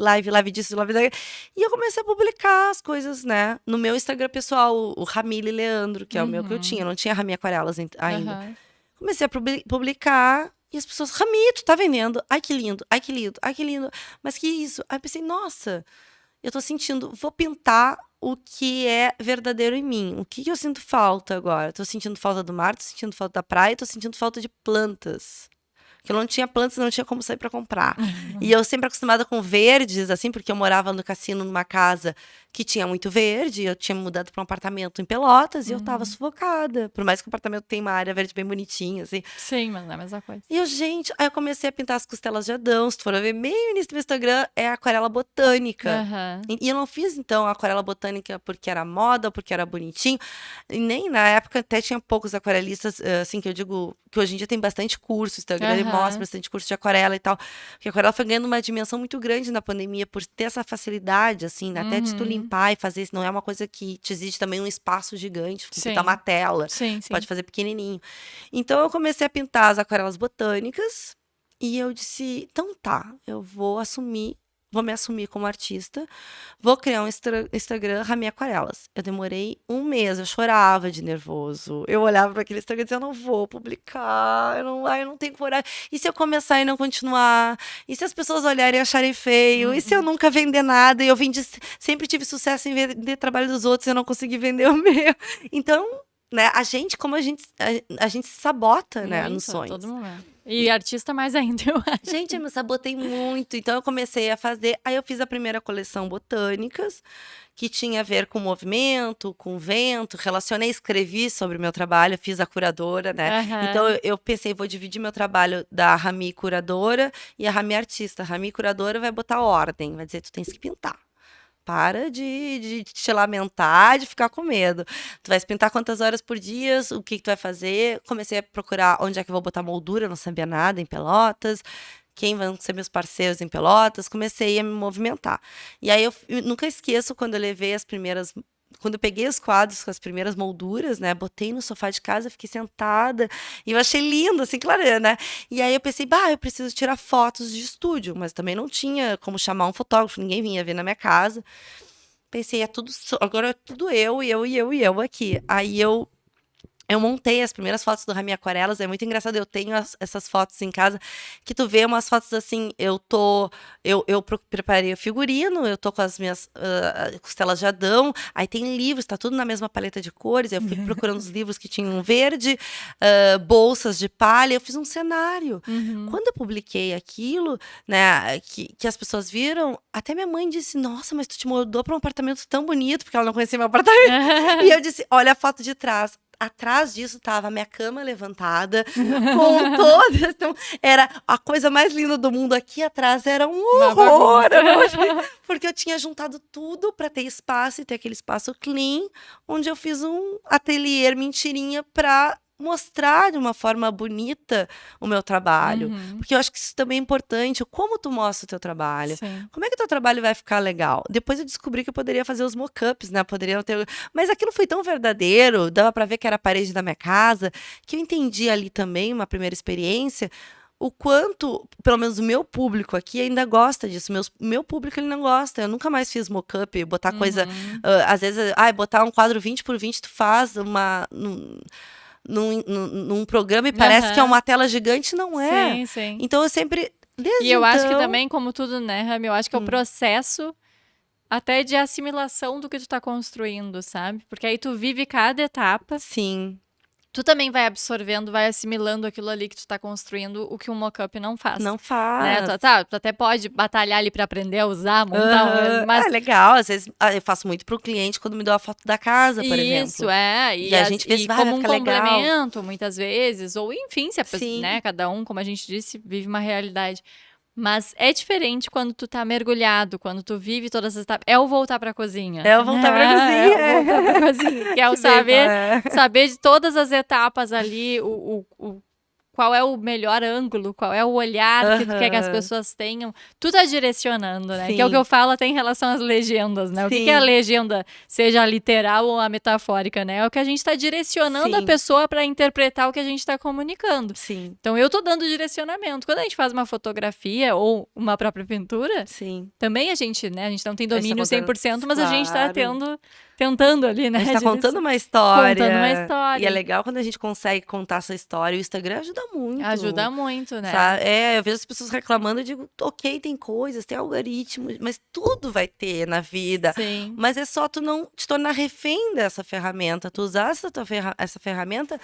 disso, live daquilo. E eu comecei a publicar as coisas, né, no meu Instagram pessoal, o Ramile Leandro, que é o meu que eu tinha. Eu não tinha Rami Aquarelas ainda. Comecei a publicar e as pessoas, Rami, tu tá vendendo? Ai, que lindo, ai, que lindo, ai, que lindo. Mas que isso? Aí eu pensei, nossa, eu tô sentindo, vou pintar o que é verdadeiro em mim. O que eu sinto falta agora? Tô sentindo falta do mar, tô sentindo falta da praia, tô sentindo falta de plantas. Que eu não tinha plantas, não tinha como sair para comprar. E eu sempre acostumada com verdes, assim, porque eu morava no cassino numa casa que tinha muito verde, eu tinha mudado para um apartamento em Pelotas e eu tava sufocada. Por mais que o apartamento tenha uma área verde bem bonitinha, assim. Sim, mas não é a mesma coisa. E eu, gente, aí eu comecei a pintar as costelas de Adão. Se tu for ver, meio início do meu Instagram é aquarela botânica. E eu não fiz, então, a aquarela botânica porque era moda, porque era bonitinho. E nem na época até tinha poucos aquarelistas, assim, que eu digo que hoje em dia tem bastante curso, o Instagram ele mostra bastante curso de aquarela e tal. Porque a aquarela foi ganhando uma dimensão muito grande na pandemia por ter essa facilidade, assim, né? Até de tu limpar e fazer isso. Não é uma coisa que te exige também um espaço gigante, pintar uma tela. Sim. Pode fazer pequenininho. Então eu comecei a pintar as aquarelas botânicas e eu disse, então tá, eu vou me assumir como artista, vou criar um Instagram Rami Aquarelas. Eu demorei um mês, eu chorava de nervoso. Eu olhava para aquele Instagram e dizia, eu não vou publicar, eu não tenho coragem. E se eu começar e não continuar? E se as pessoas olharem e acharem feio? E se eu nunca vender nada? E eu sempre tive sucesso em vender trabalho dos outros e eu não consegui vender o meu. Então, né, a gente se sabota, né, nos sonhos. Todo momento. E artista mais ainda, eu acho. Gente, eu me sabotei muito. Então, eu comecei a fazer. Aí, eu fiz a primeira coleção Botânicas, que tinha a ver com movimento, com vento. Relacionei, escrevi sobre o meu trabalho, fiz a curadora, né? Então, eu pensei, vou dividir meu trabalho da Rami curadora e a Rami artista. A Rami curadora vai botar ordem, vai dizer, tu tens que pintar. Para de te lamentar, de ficar com medo. Tu vai pintar quantas horas por dia, o que tu vai fazer. Comecei a procurar onde é que eu vou botar moldura, eu não sabia nada, em Pelotas. Quem vão ser meus parceiros em Pelotas. Comecei a me movimentar. E aí eu nunca esqueço quando eu levei quando eu peguei os quadros com as primeiras molduras, né, botei no sofá de casa, fiquei sentada, e eu achei lindo, assim, claro, né, e aí eu pensei, eu preciso tirar fotos de estúdio, mas também não tinha como chamar um fotógrafo, ninguém vinha ver na minha casa, pensei, agora é tudo eu aqui, aí eu Eu montei as primeiras fotos do Rami Aquarelas, é muito engraçado, eu tenho essas fotos em casa, que tu vê umas fotos assim, eu preparei o figurino, eu tô com as minhas costelas de Adão, aí tem livros, tá tudo na mesma paleta de cores, eu fui procurando os livros que tinham verde, bolsas de palha, eu fiz um cenário. Quando eu publiquei aquilo, né, que as pessoas viram, até minha mãe disse, nossa, mas tu te mudou pra um apartamento tão bonito, porque ela não conhecia meu apartamento. E eu disse, olha a foto de trás. Atrás disso tava a minha cama levantada, com todas. Então, era a coisa mais linda do mundo. Aqui atrás era um horror. Porque eu tinha juntado tudo para ter espaço e ter aquele espaço clean, onde eu fiz um ateliê mentirinha para mostrar de uma forma bonita o meu trabalho. Porque eu acho que isso também é importante. Como tu mostra o teu trabalho? Sim. Como é que o teu trabalho vai ficar legal? Depois eu descobri que eu poderia fazer os mock-ups, né? Poderia ter... Mas aquilo foi tão verdadeiro, dava pra ver que era a parede da minha casa, que eu entendi ali também, uma primeira experiência, o quanto, pelo menos o meu público aqui ainda gosta disso. Meu público, ele não gosta. Eu nunca mais fiz mock-up, botar coisa... às vezes, botar um quadro 20x20, tu faz num programa e parece que é uma tela gigante, não é. Sim, sim. Então eu sempre, E eu acho que também, como tudo, né, Rami, eu acho que é o processo até de assimilação do que tu tá construindo, sabe? Porque aí tu vive cada etapa. Sim. Tu também vai absorvendo, vai assimilando aquilo ali que tu tá construindo, o que um mock-up não faz. Não faz. Né? Tu até pode batalhar ali pra aprender a usar, montar, mas... É legal, às vezes eu faço muito pro cliente quando me deu a foto da casa, por exemplo. Isso, é. E a gente vê se como um complemento, legal. Muitas vezes, ou enfim, se a pessoa, né, cada um, como a gente disse, vive uma realidade. Mas é diferente quando tu tá mergulhado, quando tu vive todas essas etapas. É o voltar pra cozinha. É o voltar pra cozinha. É o voltar pra cozinha. Que é o saber de todas as etapas ali, qual é o melhor ângulo, qual é o olhar que tu quer que as pessoas tenham. Tu tá direcionando, né? Sim. Que é o que eu falo até em relação às legendas, né? O que é a legenda, seja a literal ou a metafórica, né? É o que a gente tá direcionando a pessoa para interpretar o que a gente tá comunicando. Sim. Então, eu tô dando direcionamento. Quando a gente faz uma fotografia ou uma própria pintura, também a gente, né? A gente não tem domínio 100%, mas a gente tá tentando ali, né? A gente tá contando uma história. Contando uma história. E é legal quando a gente consegue contar essa história. O Instagram ajuda muito. Ajuda muito, né? Sabe? Eu vejo as pessoas reclamando, eu digo, ok, tem coisas, tem algoritmos, mas tudo vai ter na vida. Sim. Mas é só tu não te tornar refém dessa ferramenta, tu usar essa ferramenta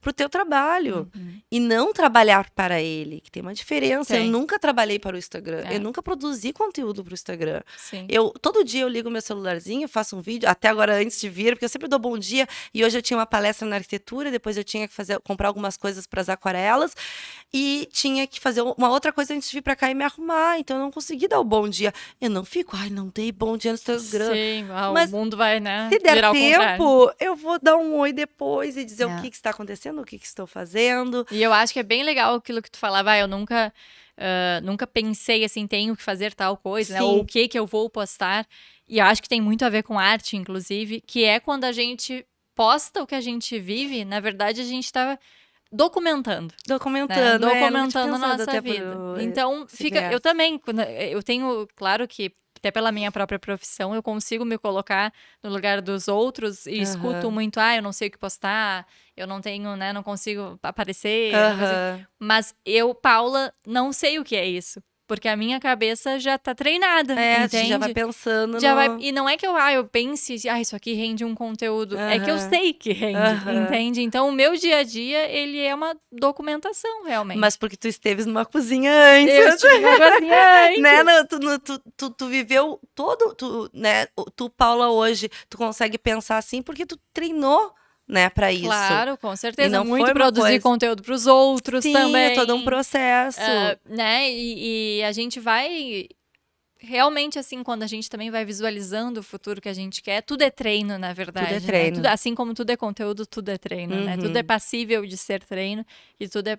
pro teu trabalho. E não trabalhar para ele, que tem uma diferença. Eu nunca trabalhei para o Instagram. Eu nunca produzi conteúdo pro Instagram. Sim. Todo dia eu ligo meu celularzinho, faço um vídeo, até agora antes de vir, porque eu sempre dou bom dia, e hoje eu tinha uma palestra na arquitetura, depois eu tinha que comprar algumas coisas para as aquarelas, e tinha que fazer uma outra coisa antes de vir pra cá e me arrumar, então eu não consegui dar o bom dia. Eu não fico, não dei bom dia no Instagram. Sim, mas o mundo vai, né? Se der tempo, eu vou dar um oi depois e dizer o que está acontecendo, o que estou fazendo. E eu acho que é bem legal aquilo que tu falava, eu nunca pensei assim, tenho que fazer tal coisa, né? Ou o que eu vou postar. E eu acho que tem muito a ver com arte, inclusive, que é quando a gente posta o que a gente vive, na verdade a gente tá documentando. Documentando a nossa vida. Então, eu também, eu tenho, claro que até pela minha própria profissão, eu consigo me colocar no lugar dos outros e escuto muito, eu não sei o que postar, eu não tenho, né, não consigo aparecer. Mas eu, Paula, não sei o que é isso. Porque a minha cabeça já tá treinada, entende? Já vai pensando E não é que eu pense, isso aqui rende um conteúdo. É que eu sei que rende, entende? Então, o meu dia a dia, ele é uma documentação, realmente. Mas porque tu esteves numa cozinha antes. Eu estive numa cozinha antes. Né? Tu viveu né? Tu, Paula, hoje, tu consegue pensar assim porque tu treinou, né, pra isso. Claro, com certeza. E não muito produzir conteúdo pros outros também. Sim, é todo um processo. Né, e a gente vai... Realmente, assim, quando a gente também vai visualizando o futuro que a gente quer, tudo é treino, na verdade. Tudo é treino. Né? Assim como tudo é conteúdo, tudo é treino, né? Tudo é passível de ser treino e tudo é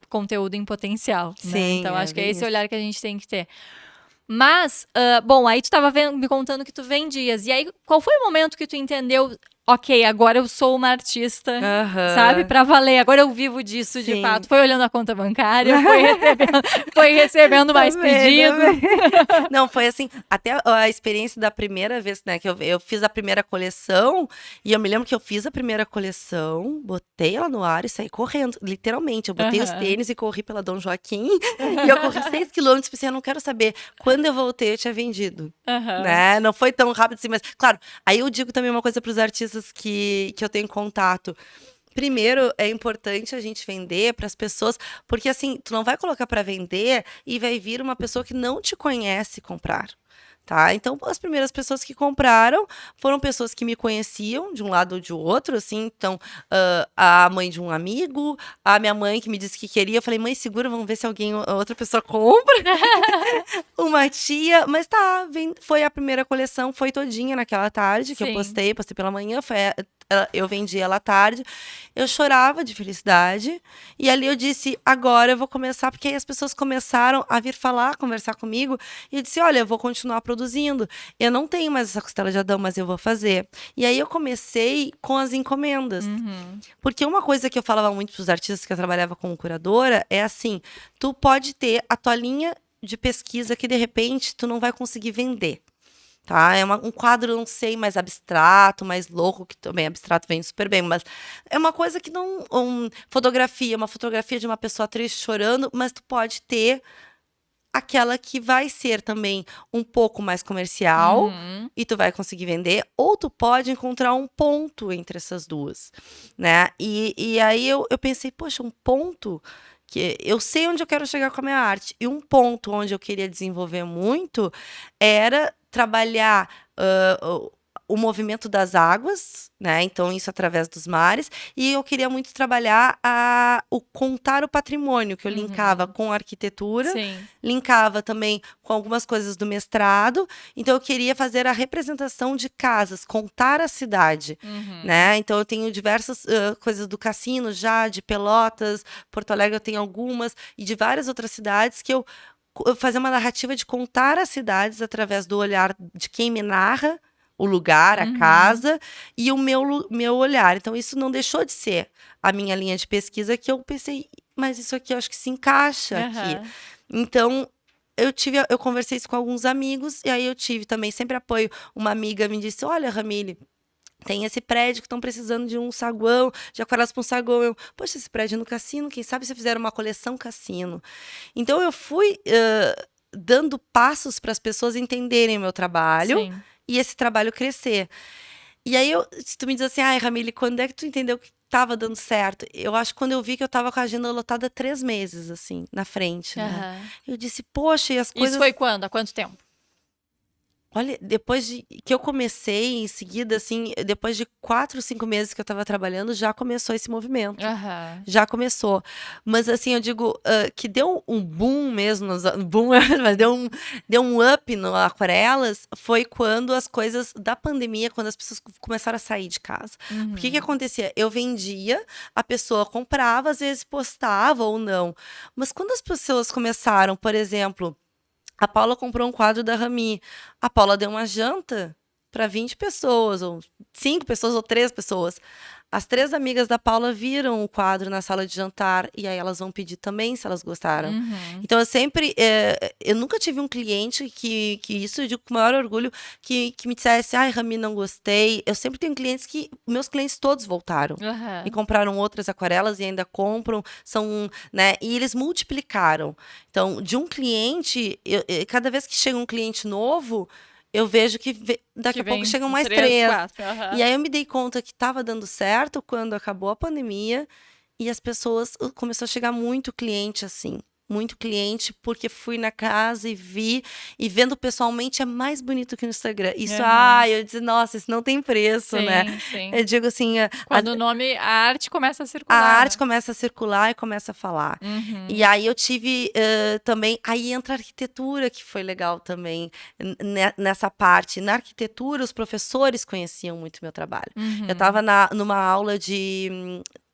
conteúdo em potencial. Sim, né? Então, acho que é esse olhar que a gente tem que ter. Mas, bom, aí tu tava me contando que tu vendias. E aí, qual foi o momento que tu entendeu... ok, agora eu sou uma artista, sabe? Pra valer, agora eu vivo disso de fato. Foi olhando a conta bancária, foi recebendo mais pedidos. Não, foi assim, até a experiência da primeira vez, né, que eu fiz a primeira coleção, e eu me lembro que eu fiz a primeira coleção, botei ela no ar e saí correndo, literalmente. Eu botei os tênis e corri pela Dom Joaquim, e eu corri 6 quilômetros, pensei, eu não quero saber. Quando eu voltei, eu tinha vendido, né? Não foi tão rápido assim, mas, claro, aí eu digo também uma coisa pros artistas que eu tenho contato. Primeiro, é importante a gente vender para as pessoas, porque assim, tu não vai colocar para vender e vai vir uma pessoa que não te conhece comprar. Tá? Então, as primeiras pessoas que compraram foram pessoas que me conheciam de um lado ou de outro, assim. Então, a mãe de um amigo, a minha mãe que me disse que queria. Eu falei, mãe, segura, vamos ver se outra pessoa compra. Uma tia, mas tá, foi a primeira coleção, foi todinha naquela tarde que eu postei pela manhã, eu vendi ela à tarde, eu chorava de felicidade, e ali eu disse, agora eu vou começar, porque aí as pessoas começaram a vir falar, conversar comigo, e eu disse, olha, eu vou continuar produzindo, eu não tenho mais essa costela de Adão, mas eu vou fazer. E aí eu comecei com as encomendas, porque uma coisa que eu falava muito pros artistas que eu trabalhava como curadora, é assim, tu pode ter a tua linha de pesquisa que de repente tu não vai conseguir vender, tá? É um quadro, não sei, mais abstrato, mais louco, que também abstrato vem super bem, mas é uma coisa que não... uma fotografia de uma pessoa triste chorando, mas tu pode ter aquela que vai ser também um pouco mais comercial e tu vai conseguir vender, ou tu pode encontrar um ponto entre essas duas, né? E aí eu pensei, poxa, um ponto... que eu sei onde eu quero chegar com a minha arte. E um ponto onde eu queria desenvolver muito era trabalhar o movimento das águas, né? Então, isso através dos mares. E eu queria muito trabalhar o contar o patrimônio, que eu linkava com a arquitetura, linkava também com algumas coisas do mestrado. Então, eu queria fazer a representação de casas, contar a cidade, né? Então, eu tenho diversas coisas do Cassino já, de Pelotas, Porto Alegre eu tenho algumas, e de várias outras cidades que eu fazia uma narrativa de contar as cidades através do olhar de quem me narra o lugar, a casa, e o meu olhar. Então, isso não deixou de ser a minha linha de pesquisa, que eu pensei, mas isso aqui eu acho que se encaixa aqui. Então, eu conversei isso com alguns amigos, e aí eu tive também sempre apoio. Uma amiga me disse, olha, Ramile, tem esse prédio que estão precisando de um saguão, de aquarelas para um saguão. Eu, poxa, esse prédio no Cassino, quem sabe se fizeram uma coleção Cassino. Então, eu fui dando passos para as pessoas entenderem o meu trabalho, e esse trabalho crescer. E aí, se tu me diz assim, ai, Ramile, quando é que tu entendeu que estava dando certo? Eu acho que quando eu vi que eu estava com a agenda lotada 3 meses, assim, na frente, né? Eu disse, poxa, e as coisas... Isso foi quando? Há quanto tempo? Olha, depois que eu comecei, em seguida, assim, depois de 4, 5 meses que eu tava trabalhando, já começou esse movimento. Já começou. Mas, assim, eu digo que deu um boom mesmo, mas deu um up no Aquarelas, foi quando as coisas da pandemia, quando as pessoas começaram a sair de casa. Porque que acontecia? Eu vendia, a pessoa comprava, às vezes postava ou não. Mas quando as pessoas começaram, por exemplo... A Paula comprou um quadro da Rami. A Paula deu uma janta para 20 pessoas, ou 5 pessoas, ou 3 pessoas. As 3 amigas da Paula viram o quadro na sala de jantar, e aí elas vão pedir também, se elas gostaram. Então, eu nunca tive um cliente que isso eu digo com o maior orgulho, que me dissesse, ai, Rami, não gostei. Eu sempre tenho clientes meus clientes todos voltaram. E compraram outras aquarelas e ainda compram, né, e eles multiplicaram. Então, de um cliente, cada vez que chega um cliente novo, eu vejo que daqui a pouco chegam mais 3. 4, E aí eu me dei conta que estava dando certo quando acabou a pandemia e as pessoas começou a chegar muito cliente assim. Muito cliente, porque fui na casa e vi, e vendo pessoalmente é mais bonito que no Instagram. Isso, eu disse, nossa, isso não tem preço, né? Eu digo assim... Quando a arte começa a circular. A arte começa a circular e começa a falar. E aí eu tive também... Aí entra a arquitetura, que foi legal também, nessa parte. Na arquitetura, os professores conheciam muito meu trabalho. Eu estava numa aula de...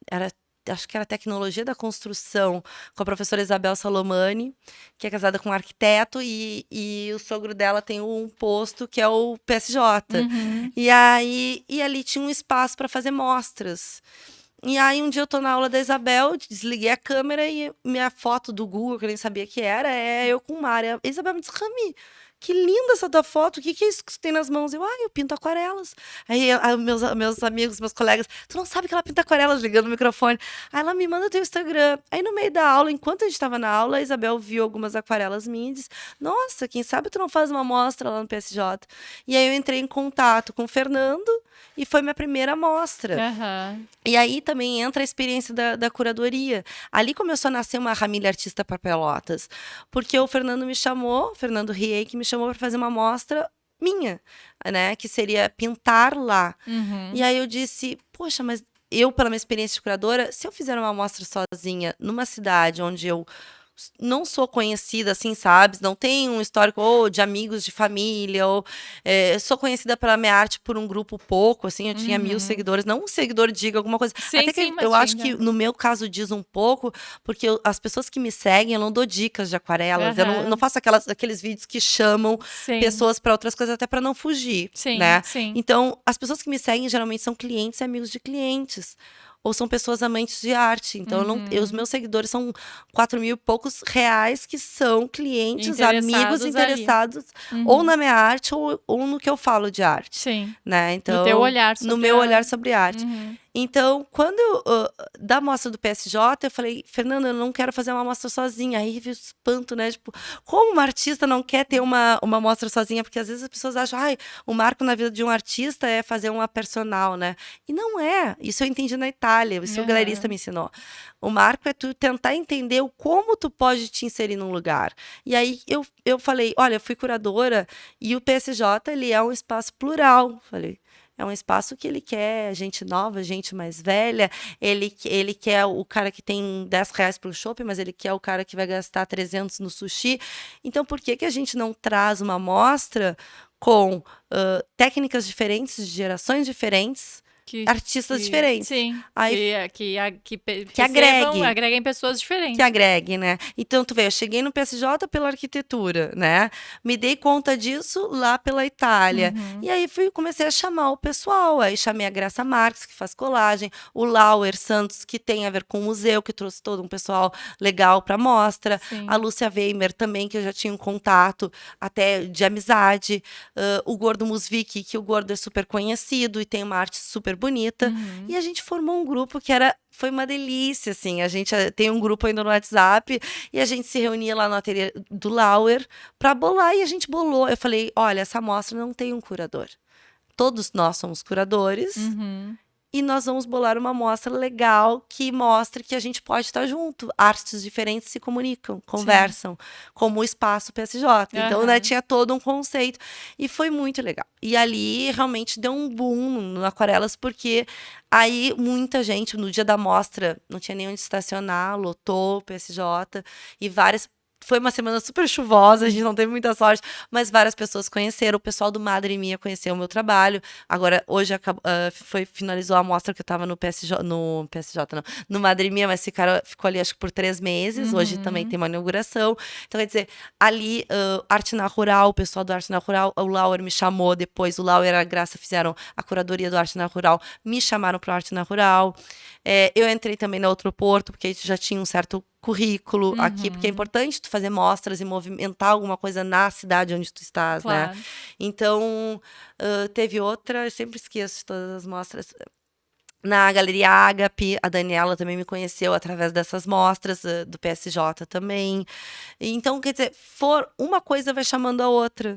Era acho que era tecnologia da construção, com a professora Isabel Salomani, que é casada com um arquiteto, e o sogro dela tem um posto que é o PSJ. E ali tinha um espaço para fazer mostras. E aí, um dia eu tô na aula da Isabel, desliguei a câmera e minha foto do Google, que eu nem sabia que era, é eu com o mar. A Isabel me disse, Rami, que linda essa tua foto, o que é isso que você tem nas mãos? Eu pinto aquarelas. Aí, meus amigos, meus colegas, tu não sabe que ela pinta aquarelas, ligando o microfone. Aí ela me manda teu Instagram. Aí no meio da aula, enquanto a gente tava na aula, a Isabel viu algumas aquarelas minhas e disse, nossa, quem sabe tu não faz uma mostra lá no PSJ? E aí eu entrei em contato com o Fernando e foi minha primeira mostra. E aí também entra a experiência da curadoria. Ali começou a nascer uma família artista para Pelotas, porque o Fernando me chamou, Fernando Riei, que me chamou para fazer uma mostra minha, né, que seria pintar lá. E aí eu disse, poxa, mas eu, pela minha experiência de curadora, se eu fizer uma mostra sozinha numa cidade onde eu não sou conhecida, assim, sabe? Não tenho um histórico ou de amigos de família, ou sou conhecida pela minha arte por um grupo pouco, assim, eu tinha 1000 seguidores, não um seguidor diga alguma coisa. Sim, até que eu acho que no meu caso diz um pouco, porque as pessoas que me seguem, eu não dou dicas de aquarelas, eu não faço aqueles vídeos que chamam pessoas para outras coisas, até para não fugir, né? Então, as pessoas que me seguem geralmente são clientes e amigos de clientes. Ou são pessoas amantes de arte. Então, os meus seguidores são 4.000 e poucos reais que são clientes, amigos interessados ou na minha arte ou no que eu falo de arte. Né? Então, no teu olhar sobre no meu olhar sobre arte. Então, quando da mostra do PSJ, eu falei, Fernanda, eu não quero fazer uma mostra sozinha. Aí veio espanto, né? Tipo, como uma artista não quer ter uma mostra sozinha? Porque às vezes as pessoas acham, o marco na vida de um artista é fazer uma personal, né? E não é. Isso eu entendi na Itália, isso o galerista me ensinou. O marco é tu tentar entender como tu pode te inserir num lugar. E aí eu falei, olha, eu fui curadora e o PSJ, ele é um espaço plural. Falei, é um espaço que ele quer gente nova, gente mais velha. Ele quer o cara que tem 10 reais para o shopping, mas ele quer o cara que vai gastar 300 no sushi. Então, por que a gente não traz uma amostra com técnicas diferentes, de gerações diferentes, artistas diferentes? Sim, aí, que agreguem pessoas diferentes. Que agregue, né? Então, tu vê, eu cheguei no PSJ pela arquitetura, né? Me dei conta disso lá pela Itália. E aí comecei a chamar o pessoal. Aí chamei a Graça Marques, que faz colagem, o Lauer Santos, que tem a ver com o museu, que trouxe todo um pessoal legal para a mostra. A Lúcia Weimer também, que eu já tinha um contato até de amizade. O Gordo Musvik, que o Gordo é super conhecido e tem uma arte super bonita. E a gente formou um grupo que foi uma delícia, assim. A gente tem um grupo ainda no WhatsApp e a gente se reunia lá no ateliê do Lauer para bolar e a gente bolou. Eu falei, olha, essa mostra não tem um curador. Todos nós somos curadores e nós vamos bolar uma mostra legal que mostre que a gente pode estar junto. Artes diferentes se comunicam, conversam, como o espaço PSJ. Então, né, tinha todo um conceito. E foi muito legal. E ali, realmente, deu um boom no Aquarelas, porque aí muita gente, no dia da mostra, não tinha nem onde estacionar, lotou o PSJ e várias... Foi uma semana super chuvosa, a gente não teve muita sorte, mas várias pessoas conheceram. O pessoal do Madre Mia conheceu o meu trabalho. Agora, hoje finalizou a mostra que eu estava no Madre Mia, mas ficou ali acho que por 3 meses. Hoje também tem uma inauguração. Então, quer dizer, ali, Arte na Rural, o pessoal do Arte na Rural, o Lauer me chamou depois, o Lauer e a Graça fizeram a curadoria do Arte na Rural, me chamaram para o Arte na Rural. Eu entrei também na Outro Porto, porque já tinha um certo currículo aqui, porque é importante tu fazer mostras e movimentar alguma coisa na cidade onde tu estás, né? Então, teve outra, eu sempre esqueço de todas as mostras. Na Galeria Ágape, a Daniela também me conheceu através dessas mostras, do PSJ também. Então, quer dizer, uma coisa vai chamando a outra.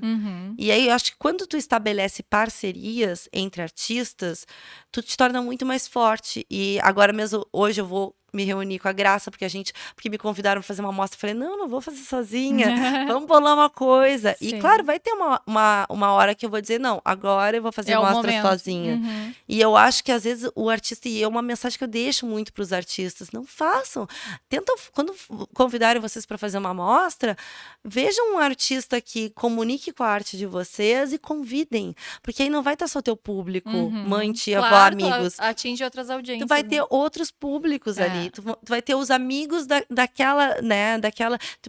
E aí, eu acho que quando tu estabelece parcerias entre artistas, tu te torna muito mais forte. E agora mesmo, hoje eu vou me reuni com a Graça, porque me convidaram pra fazer uma mostra. Eu falei, não vou fazer sozinha, vamos bolar uma coisa. E claro, vai ter uma hora que eu vou dizer, não, agora eu vou fazer mostra sozinha. E eu acho que às vezes o artista, e é uma mensagem que eu deixo muito pros artistas, não façam. Tentam, quando convidarem vocês para fazer uma mostra, vejam um artista que comunique com a arte de vocês e convidem. Porque aí não vai estar só teu público, mãe, tia, avó, amigos. Atinge outras audiências. Tu vai ter outros públicos ali. Tu vai ter os amigos daquela, né?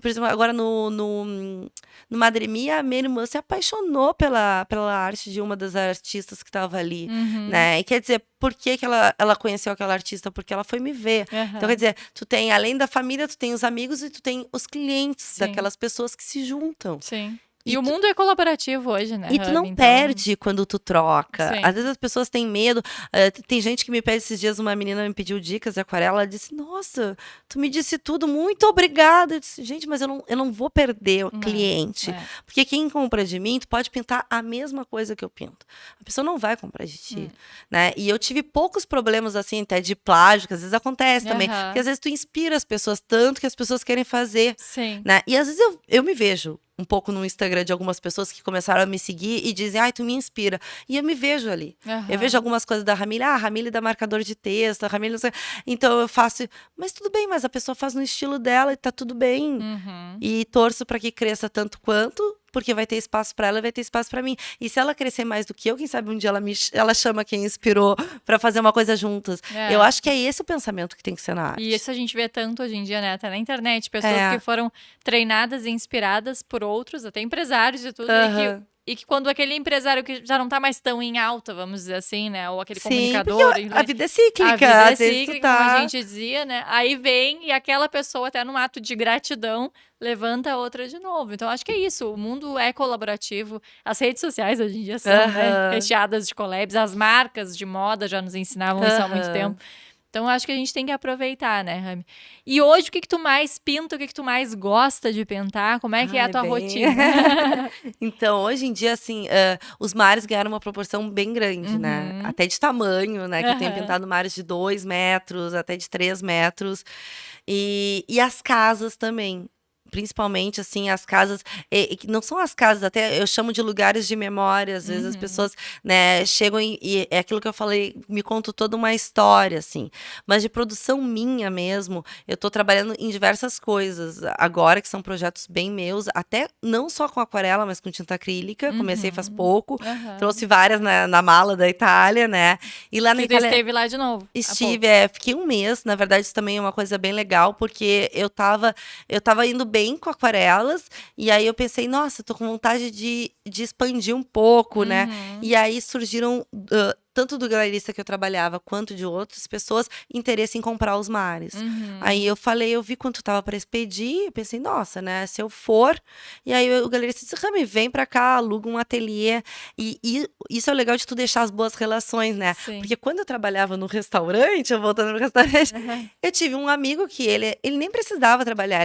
Por exemplo, agora no Madre Mia, a minha irmã se apaixonou pela arte de uma das artistas que estava ali, né? E quer dizer, por que ela conheceu aquela artista? Porque ela foi me ver. Então, quer dizer, tu tem, além da família, tu tem os amigos e tu tem os clientes daquelas pessoas que se juntam. Sim. E o mundo é colaborativo hoje, né? E tu não perde quando tu troca. Sim. Às vezes as pessoas têm medo. Tem gente que me pede esses dias, uma menina me pediu dicas de aquarela. Ela disse, nossa, tu me disse tudo, muito obrigada. Eu disse, gente, mas eu não vou perder o cliente. Porque quem compra de mim, tu pode pintar a mesma coisa que eu pinto. A pessoa não vai comprar de ti. Né? E eu tive poucos problemas, assim, até de plágio, que às vezes acontece também. Porque às vezes tu inspira as pessoas tanto que as pessoas querem fazer. Sim. Né? E às vezes eu me vejo um pouco no Instagram de algumas pessoas que começaram a me seguir e dizem, ai, tu me inspira. E eu me vejo ali. Eu vejo algumas coisas da Ramília, a Ramília dá marcador de texto, a Ramília não sei. Então eu faço, mas tudo bem, mas a pessoa faz no estilo dela e tá tudo bem. E torço para que cresça tanto quanto, porque vai ter espaço para ela e vai ter espaço para mim. E se ela crescer mais do que eu, quem sabe um dia ela chama quem inspirou para fazer uma coisa juntas. Eu acho que é esse o pensamento que tem que ser na arte. E isso a gente vê tanto hoje em dia, né? Até na internet, pessoas que foram treinadas e inspiradas por outros, até empresários e tudo, e que quando aquele empresário que já não tá mais tão em alta, vamos dizer assim, né? Ou aquele comunicador. A vida é cíclica. A vida é cíclica, como a gente dizia, né? Aí vem e aquela pessoa, até num ato de gratidão, levanta a outra de novo. Então, acho que é isso. O mundo é colaborativo. As redes sociais hoje em dia são né, recheadas de collabs. As marcas de moda já nos ensinavam isso há muito tempo. Então, acho que a gente tem que aproveitar, né, Rami? E hoje, o que tu mais pinta? O que tu mais gosta de pintar? Como é que é a tua rotina? Então, hoje em dia, assim, os mares ganharam uma proporção bem grande, né? Até de tamanho, né? Que eu tenho pintado mares de 2 metros, até de 3 metros. E as casas também. Principalmente, assim, as casas, que não são as casas, até eu chamo de lugares de memória, às vezes as pessoas, né, chegam e é aquilo que eu falei, me conto toda uma história, assim, mas de produção minha mesmo, eu tô trabalhando em diversas coisas, agora que são projetos bem meus, até não só com aquarela, mas com tinta acrílica, comecei faz pouco, trouxe várias na mala da Itália, né, e lá na Itália... esteve lá de novo? Estive, fiquei um mês, na verdade isso também é uma coisa bem legal, porque eu tava indo bem com aquarelas, e aí eu pensei, nossa, tô com vontade de expandir um pouco, né? E aí surgiram, tanto do galerista que eu trabalhava, quanto de outras pessoas, interesse em comprar os mares. Aí eu vi quanto tava para expedir, eu pensei, nossa, né, se eu for, e aí o galerista disse, Rami, vem pra cá, aluga um ateliê, e isso é o legal de tu deixar as boas relações, né? Sim. Porque quando eu trabalhava no restaurante, eu voltando no restaurante, eu tive um amigo que ele nem precisava trabalhar,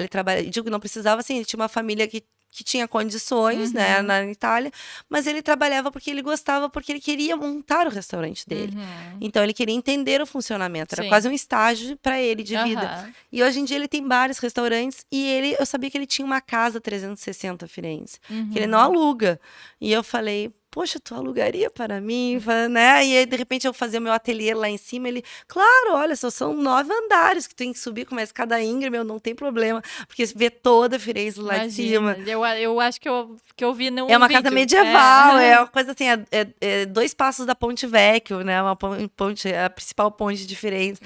digo que não precisava, assim, ele tinha uma família que tinha condições, né, na Itália, mas ele trabalhava porque ele gostava, porque ele queria montar o restaurante dele. Então, ele queria entender o funcionamento, era quase um estágio para ele de vida. E hoje em dia ele tem vários restaurantes e eu sabia que ele tinha uma casa 360 Firenze, que ele não aluga. E eu falei, poxa, tu alugaria para mim, né? E aí, de repente, eu fazia o meu ateliê lá em cima, ele, claro, olha, só são 9 andares que tu tem que subir com uma escada íngreme, não tem problema, porque vê toda a Firenze lá de cima. Eu acho que eu vi num É uma vídeo. casa medieval, é uma coisa assim, 2 passos da Ponte Vecchio, né? Uma ponte, a principal ponte de Firenze.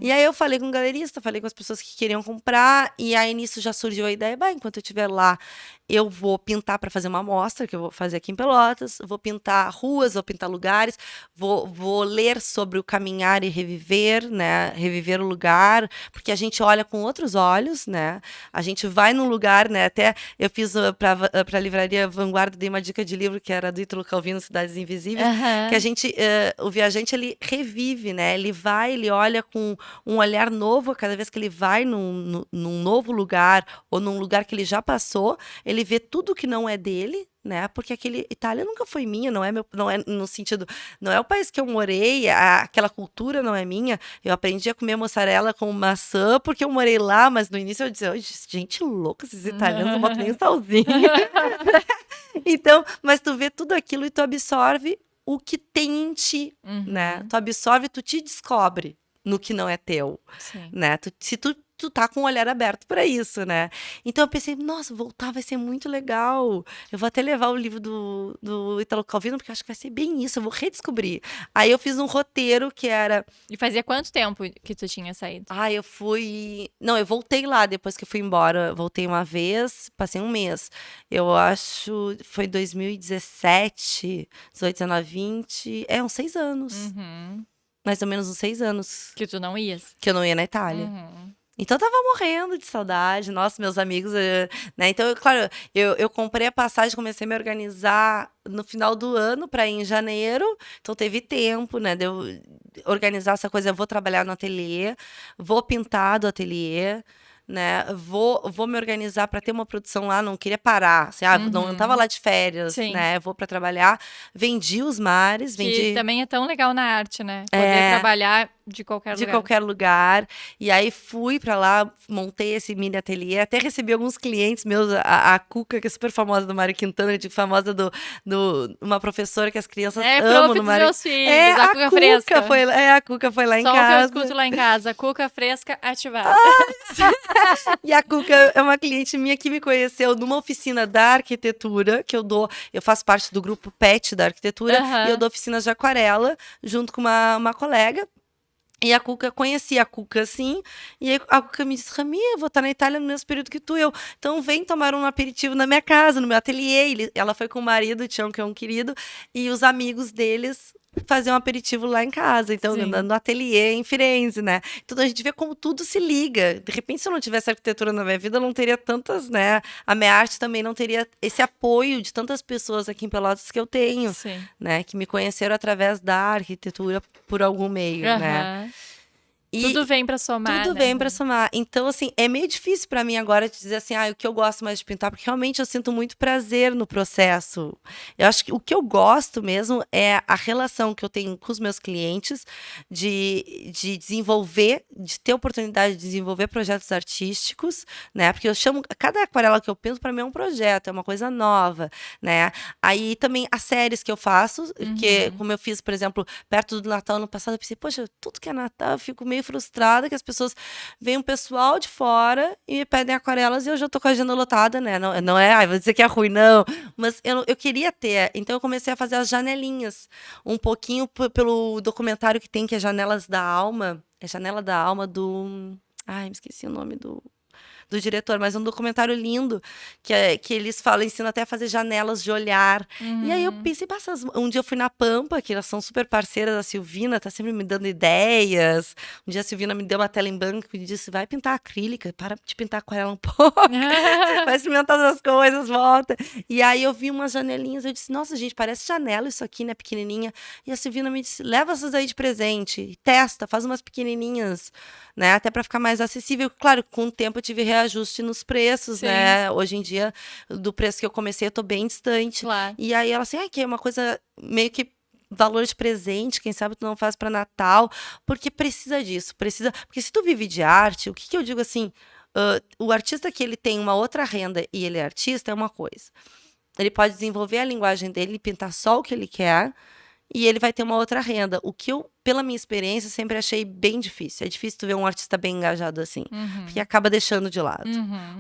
E aí eu falei com o galerista, falei com as pessoas que queriam comprar, e aí nisso já surgiu a ideia, enquanto eu estiver lá, eu vou pintar para fazer uma amostra, que eu vou fazer aqui em Pelotas, vou pintar ruas, vou pintar lugares, vou ler sobre o caminhar e reviver, né? Reviver o lugar, porque a gente olha com outros olhos, né? A gente vai num lugar, né? Até eu fiz para a livraria Vanguarda, dei uma dica de livro que era do Ítalo Calvino, Cidades Invisíveis, que a gente, o viajante, ele revive, né? Ele olha com um olhar novo cada vez que ele vai num novo lugar ou num lugar que ele já passou, ele vê tudo que não é dele, né? Porque Itália nunca foi minha, não é no sentido, não é o país que eu morei, aquela cultura não é minha. Eu aprendi a comer mussarela com maçã porque eu morei lá, mas no início eu dizia, gente louca, esses italianos não botam nem salzinho. Então, mas tu vê tudo aquilo e tu absorve o que tem em ti, né? Tu absorve, tu te descobre no que não é teu, né? Se tu tá com o olhar aberto para isso, né? Então eu pensei, nossa, voltar vai ser muito legal. Eu vou até levar o livro do Italo Calvino, porque eu acho que vai ser bem isso, eu vou redescobrir. Aí eu fiz um roteiro que era... E fazia quanto tempo que tu tinha saído? Eu fui... Não, eu voltei lá depois que eu fui embora. Voltei uma vez, passei um mês. Eu acho... Foi 2017, 18, 19, 20... uns 6 anos. Mais ou menos uns 6 anos. Que tu não ias? Que eu não ia na Itália. Então eu tava morrendo de saudade, nossa, meus amigos, né? Então, claro, eu comprei a passagem, comecei a me organizar no final do ano para ir em janeiro, então teve tempo, né, de eu organizar essa coisa, eu vou trabalhar no ateliê, vou pintar do ateliê, né, vou me organizar para ter uma produção lá, não queria parar, assim, não tava lá de férias, né, vou para trabalhar, vendi os mares, que também é tão legal na arte, né, poder trabalhar de qualquer lugar. E aí fui pra lá, montei esse mini ateliê, até recebi alguns clientes meus, a Cuca, que é super famosa do Mário Quintana, eu digo famosa uma professora que as crianças amam no Mário. Meus filhos, a Cuca Fresca. A Cuca foi lá em casa. Só o que eu escuto lá em casa, Cuca Fresca ativada. E a Cuca é uma cliente minha que me conheceu numa oficina da arquitetura, que eu faço parte do grupo PET da arquitetura, e eu dou oficinas de aquarela, junto com uma colega. E a Cuca, conhecia a Cuca, assim, e aí a Cuca me disse, Rami, eu vou estar na Itália no mesmo período que tu, então vem tomar um aperitivo na minha casa, no meu ateliê. Ela foi com o marido, o Tião, que é um querido, e os amigos deles fazer um aperitivo lá em casa, então no ateliê em Firenze, né? Então a gente vê como tudo se liga. De repente, se eu não tivesse arquitetura na minha vida, eu não teria tantas, né? A minha arte também não teria esse apoio de tantas pessoas aqui em Pelotas que eu tenho, né? Que me conheceram através da arquitetura por algum meio, né? Tudo vem pra somar, Tudo vem pra somar. Então, assim, é meio difícil pra mim agora te dizer assim, o que eu gosto mais de pintar, porque realmente eu sinto muito prazer no processo. Eu acho que o que eu gosto mesmo é a relação que eu tenho com os meus clientes, de desenvolver, de ter oportunidade de desenvolver projetos artísticos, né? Porque eu chamo, cada aquarela que eu pinto pra mim é um projeto, é uma coisa nova, né? Aí também as séries que eu faço, que como eu fiz, por exemplo, perto do Natal ano passado, eu pensei, poxa, tudo que é Natal eu fico meio frustrada que as pessoas veem um pessoal de fora e me pedem aquarelas e eu já tô com a agenda lotada, né? Não é, vou dizer que é ruim, não. Mas eu queria ter, então eu comecei a fazer as janelinhas, um pouquinho pelo documentário que tem, que é Janelas da Alma. É Janela da Alma do... me esqueci o nome do diretor, mas é um documentário lindo que eles ensinam até a fazer janelas de olhar. E aí eu pensei, um dia eu fui na Pampa, que elas são super parceiras, a Silvina tá sempre me dando ideias. Um dia a Silvina me deu uma tela em branco e disse, vai pintar acrílica, para de pintar aquarela um pouco, vai experimentar outras coisas, volta. E aí eu vi umas janelinhas, eu disse, nossa gente, parece janela isso aqui, né, pequenininha. E a Silvina me disse, leva essas aí de presente, testa, faz umas pequenininhas, né, até para ficar mais acessível. Claro, com o tempo eu tive reajuste nos preços, né? Hoje em dia, do preço que eu comecei, eu tô bem distante. Claro. E aí ela assim, que é uma coisa meio que valor de presente, quem sabe tu não faz para Natal, porque precisa disso, porque se tu vive de arte, o que eu digo assim, o artista que ele tem uma outra renda e ele é artista é uma coisa. Ele pode desenvolver a linguagem dele, pintar só o que ele quer, e ele vai ter uma outra renda. O que eu, pela minha experiência, sempre achei bem difícil. É difícil tu ver um artista bem engajado assim, porque acaba deixando de lado.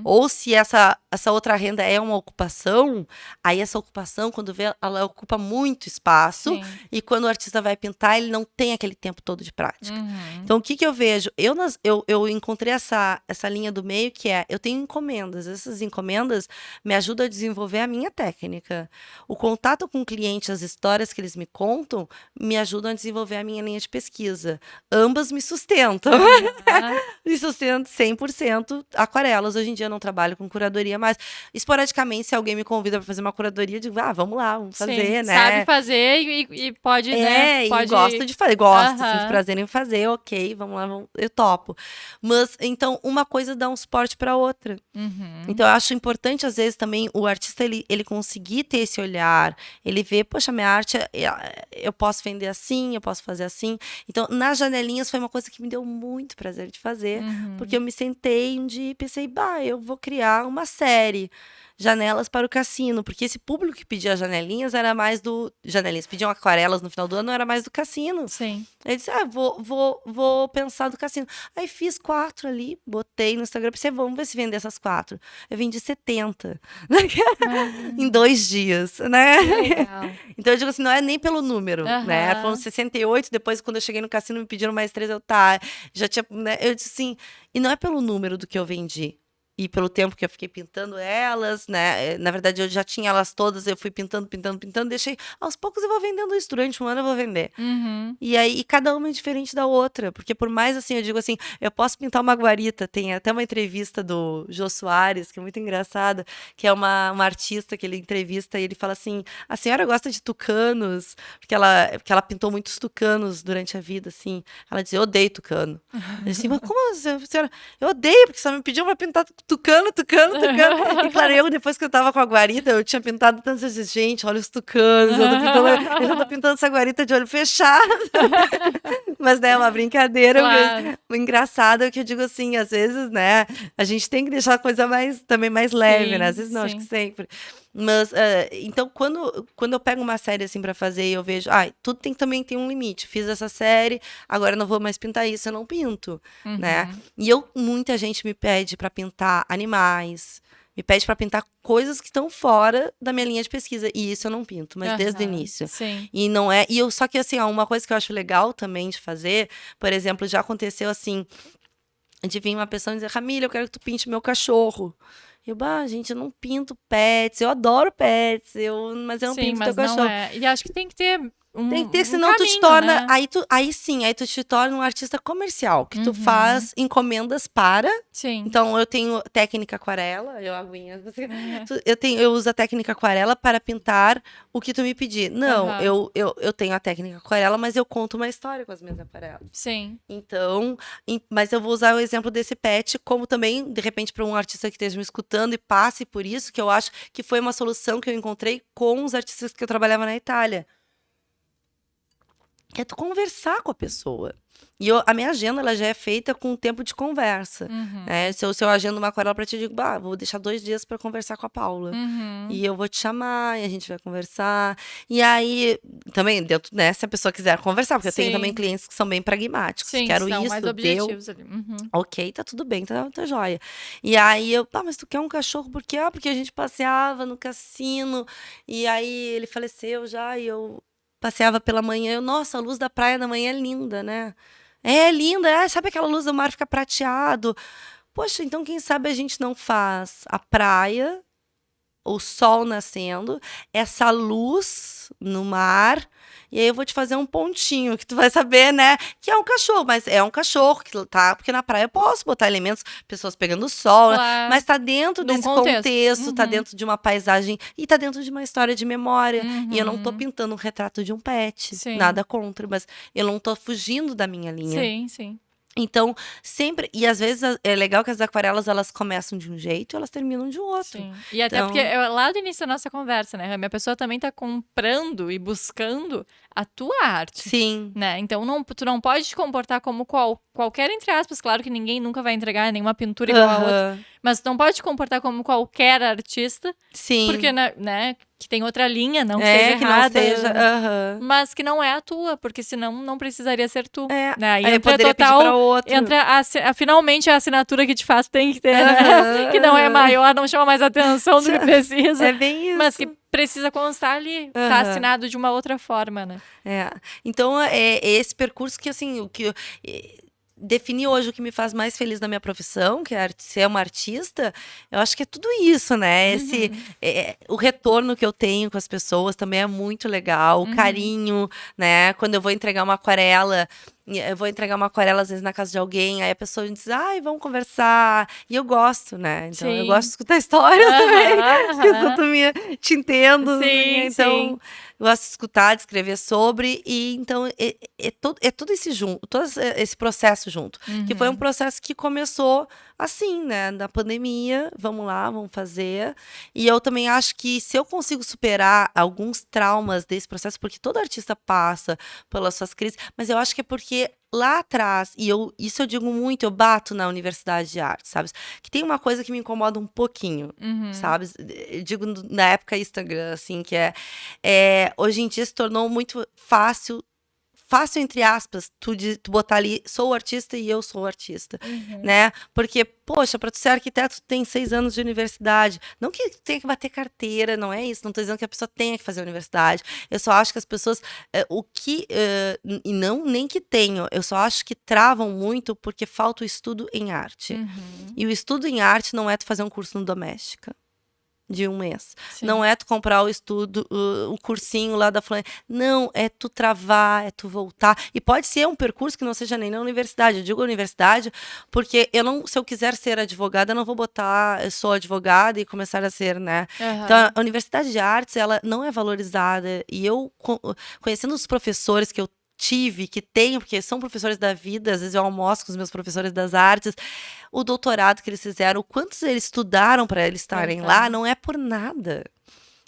Ou se essa outra renda é uma ocupação, aí essa ocupação, quando vê, ela ocupa muito espaço, e quando o artista vai pintar, ele não tem aquele tempo todo de prática. Então, o que eu vejo? Eu encontrei essa linha do meio, que é, eu tenho encomendas. Essas encomendas me ajudam a desenvolver a minha técnica. O contato com o cliente, as histórias que eles me contam, me ajudam a desenvolver a minha linha linha de pesquisa. Ambas me sustentam. Me sustentam 100% aquarelas. Hoje em dia eu não trabalho com curadoria, mas esporadicamente, se alguém me convida para fazer uma curadoria, eu digo, vamos lá, vamos fazer, né? Sabe fazer e pode, né? E gosto de fazer, assim, de prazer em fazer, ok, vamos lá, eu topo. Mas, então, uma coisa dá um suporte para outra. Então, eu acho importante, às vezes, também, o artista, ele conseguir ter esse olhar, ele ver, poxa, minha arte, eu posso vender assim, eu posso fazer assim. Então, nas janelinhas, foi uma coisa que me deu muito prazer de fazer, porque eu me sentei um dia e pensei, eu vou criar uma série. Janelas para o cassino, porque esse público que pedia janelinhas era mais do... Janelinhas, pediam aquarelas no final do ano, era mais do cassino. Sim. Aí disse, vou pensar do cassino. Aí fiz 4 ali, botei no Instagram, pensei, vamos ver se vender essas 4. Eu vendi 70 em 2 dias, né? Legal. Então eu digo assim, não é nem pelo número, né? Foram 68, depois quando eu cheguei no cassino me pediram mais 3, já tinha, né? Eu disse assim, e não é pelo número do que eu vendi. E pelo tempo que eu fiquei pintando elas, né? Na verdade, eu já tinha elas todas, eu fui pintando, deixei. Aos poucos eu vou vendendo isso. Durante um ano eu vou vender. E aí, cada uma é diferente da outra. Porque por mais assim, eu digo assim, eu posso pintar uma guarita. Tem até uma entrevista do Jô Soares, que é muito engraçada, que é uma artista que ele entrevista e ele fala assim: a senhora gosta de tucanos? Porque ela pintou muitos tucanos durante a vida, assim. Ela dizia, eu odeio tucano. Eu disse, mas como a senhora? Eu odeio, porque só me pediu pra pintar tucano. E claro, depois que eu tava com a guarita, eu tinha pintado tantas vezes, gente, olha os tucanos, eu já tô pintando essa guarita de olho fechado. Mas, né, é uma brincadeira engraçada, que eu digo assim, às vezes, né, a gente tem que deixar a coisa também mais leve, né? Às vezes não, acho que sempre. Mas, então, quando eu pego uma série assim pra fazer e eu vejo, tudo também tem um limite. Fiz essa série, agora não vou mais pintar isso, eu não pinto, né? E muita gente me pede pra pintar animais, me pede pra pintar coisas que estão fora da minha linha de pesquisa. E isso eu não pinto, mas desde o início. Sim. E não é. Só que assim, uma coisa que eu acho legal também de fazer, por exemplo, já aconteceu assim, de vir uma pessoa e dizer, Ramília, eu quero que tu pinte meu cachorro. Eu, gente, eu não pinto pets, eu adoro pets, mas eu não pinto teu cachorro. E acho que tem que ter tem que ter, senão caminho, tu te torna, né? aí tu te torna um artista comercial, que tu faz encomendas para. Sim. Então eu tenho técnica aquarela, eu uso a técnica aquarela para pintar o que tu me pedir. Não, eu tenho a técnica aquarela, mas eu conto uma história com as minhas aquarelas. Sim. Então, mas eu vou usar o exemplo desse pet como também, de repente, para um artista que esteja me escutando e passe por isso, que eu acho que foi uma solução que eu encontrei com os artistas que eu trabalhava na Itália. É tu conversar com a pessoa. E a minha agenda, ela já é feita com tempo de conversa. Né? Se eu agendo uma aquarela pra ti, eu digo, vou deixar 2 dias pra conversar com a Paula. E eu vou te chamar, e a gente vai conversar. E aí, também, dentro, né, se a pessoa quiser conversar, porque eu tenho também clientes que são bem pragmáticos. Sim, quero são isso, mais objetivos ali. Ok, tá tudo bem, tá joia. E aí mas tu quer um cachorro por quê? Porque a gente passeava no cassino, e aí ele faleceu já, e eu passeava pela manhã, nossa, a luz da praia da manhã é linda, né? É linda, sabe aquela luz do mar fica prateado? Poxa, então quem sabe a gente não faz a praia, o sol nascendo, essa luz no mar, e aí eu vou te fazer um pontinho, que tu vai saber, né, que é um cachorro, mas é um cachorro, porque na praia eu posso botar elementos, pessoas pegando sol, né, mas tá dentro desse contexto, tá dentro de uma paisagem, e tá dentro de uma história de memória, e eu não tô pintando um retrato de um pet, nada contra, mas eu não tô fugindo da minha linha. Sim, sim. Então, sempre... E às vezes é legal que as aquarelas, elas começam de um jeito e elas terminam de outro. Sim. E até porque, lá do início da nossa conversa, né, Rami? A pessoa também tá comprando e buscando a tua arte. Sim. Né? Então, tu não pode te comportar como qualquer, entre aspas, claro que ninguém nunca vai entregar nenhuma pintura igual a outra. Mas tu não pode te comportar como qualquer artista. Sim. Porque, né, que tem outra linha, não que seja que errada. Não seja, mas que não é a tua, porque senão não precisaria ser tu. Né? Aí entra poderia total, pedir pra outro. Entra finalmente a assinatura que de fato tem que ter, né? Que não é maior, não chama mais atenção do que precisa. É bem isso. Mas que precisa constar ali, tá assinado de uma outra forma, né? Então, é esse percurso que, assim, definir hoje o que me faz mais feliz na minha profissão, que é ser uma artista, eu acho que é tudo isso, né? O retorno que eu tenho com as pessoas também é muito legal, o carinho, né? Quando eu vou entregar uma aquarela, às vezes na casa de alguém, aí a pessoa me diz, ai, vamos conversar. E eu gosto, né? Então eu gosto de escutar histórias também. Te entendo. Sim, então, sim. gosto de escutar, de escrever sobre. E então é tudo esse junto, todo esse processo junto. Que foi um processo que começou assim, né? Na pandemia, vamos lá, vamos fazer. E eu também acho que se eu consigo superar alguns traumas desse processo, porque todo artista passa pelas suas crises, mas eu acho que é porque lá atrás, isso eu digo muito, eu bato na Universidade de Arte, sabe? Que tem uma coisa que me incomoda um pouquinho, sabe? Eu digo na época Instagram, assim, que hoje em dia se tornou muito fácil, entre aspas, tu botar ali, sou artista e eu sou artista, né? Porque, poxa, para tu ser arquiteto, tu tem 6 anos de universidade. Não que tu tenha que bater carteira, não é isso. Não tô dizendo que a pessoa tenha que fazer universidade. Eu só acho que as pessoas, e não nem que tenham, eu só acho que travam muito porque falta o estudo em arte. E o estudo em arte não é tu fazer um curso no Doméstica de 1 mês. Sim. Não é tu comprar o cursinho lá da fulana. Não, é tu travar, é tu voltar. E pode ser um percurso que não seja nem na universidade. Eu digo universidade porque se eu quiser ser advogada, eu não vou botar, eu sou advogada e começar a ser, né? Então, a Universidade de Artes, ela não é valorizada. E eu, conhecendo os professores que eu tive, que tenho, porque são professores da vida, às vezes eu almoço com os meus professores das artes, o doutorado que eles fizeram, o quantos eles estudaram para eles estarem lá, não é por nada.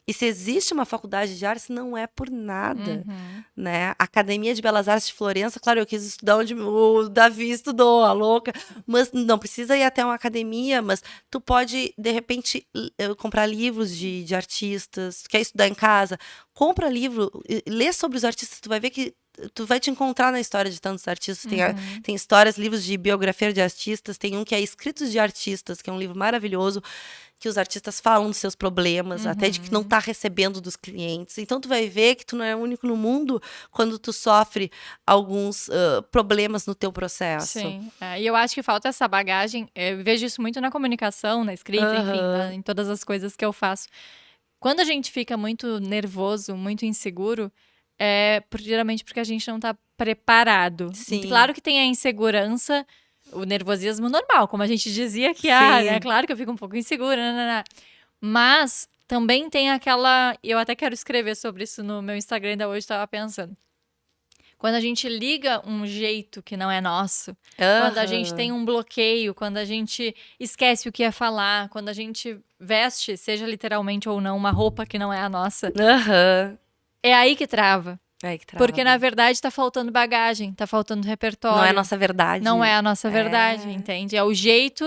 E se existe uma faculdade de artes, não é por nada, né? A Academia de Belas Artes de Florença, claro, eu quis estudar onde o Davi estudou, a louca, mas não precisa ir até uma academia, mas tu pode, de repente, comprar livros de artistas, quer estudar em casa, compra livro, lê sobre os artistas, tu vai ver que tu vai te encontrar na história de tantos artistas. Tem histórias, livros de biografia de artistas, tem um que é Escritos de Artistas, que é um livro maravilhoso, que os artistas falam dos seus problemas, até de que não tá recebendo dos clientes. Então tu vai ver que tu não é o único no mundo quando tu sofre alguns problemas no teu processo. Sim, e eu acho que falta essa bagagem, eu vejo isso muito na comunicação, na escrita, enfim, em todas as coisas que eu faço. Quando a gente fica muito nervoso, muito inseguro, geralmente porque a gente não tá preparado. Sim. Claro que tem a insegurança, o nervosismo normal, como a gente dizia que é claro que eu fico um pouco insegura, mas também tem aquela, eu até quero escrever sobre isso no meu Instagram, ainda hoje estava pensando. Quando a gente liga um jeito que não é nosso, quando a gente tem um bloqueio, quando a gente esquece o que ia falar, quando a gente veste, seja literalmente ou não, uma roupa que não é a nossa, é aí que trava. Porque, na verdade, tá faltando bagagem, tá faltando repertório. Não é a nossa verdade. Não é a nossa verdade, entende? É o jeito,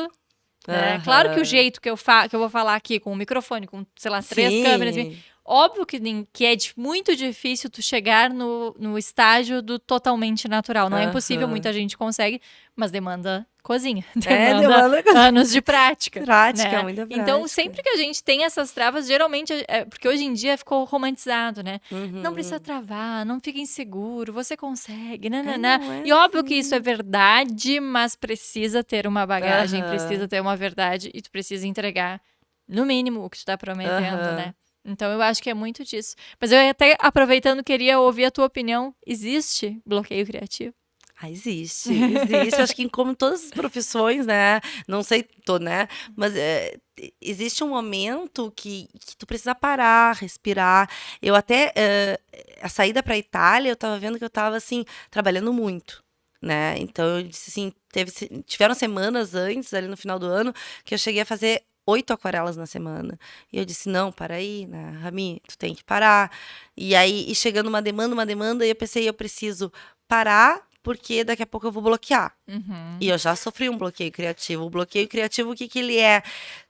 né? Claro que o jeito que eu vou falar aqui, com o microfone, com, sei lá, 3 câmeras... Óbvio que é muito difícil tu chegar no estágio do totalmente natural. Não é impossível, muita gente consegue, mas demanda cozinha. Demanda anos de prática. Prática, muita prática. Então, sempre que a gente tem essas travas, geralmente... porque hoje em dia ficou romantizado, né? Não precisa travar, não fica inseguro, você consegue, E óbvio que isso é verdade, mas precisa ter uma bagagem, precisa ter uma verdade e tu precisa entregar, no mínimo, o que tu tá prometendo, né? Então, eu acho que é muito disso. Mas eu até, aproveitando, queria ouvir a tua opinião. Existe bloqueio criativo? Existe. Acho que como todas as profissões, né? Não sei, né? Mas existe um momento que tu precisa parar, respirar. Eu até, a saída para a Itália, eu tava vendo que eu tava, assim, trabalhando muito, né? Então, eu disse assim, tiveram semanas antes, ali no final do ano, que eu cheguei a fazer 8 aquarelas na semana. E eu disse, não, para aí, né, Rami, tu tem que parar. E aí, chegando uma demanda, e eu pensei, eu preciso parar, porque daqui a pouco eu vou bloquear. E eu já sofri um bloqueio criativo. O bloqueio criativo, o que ele é?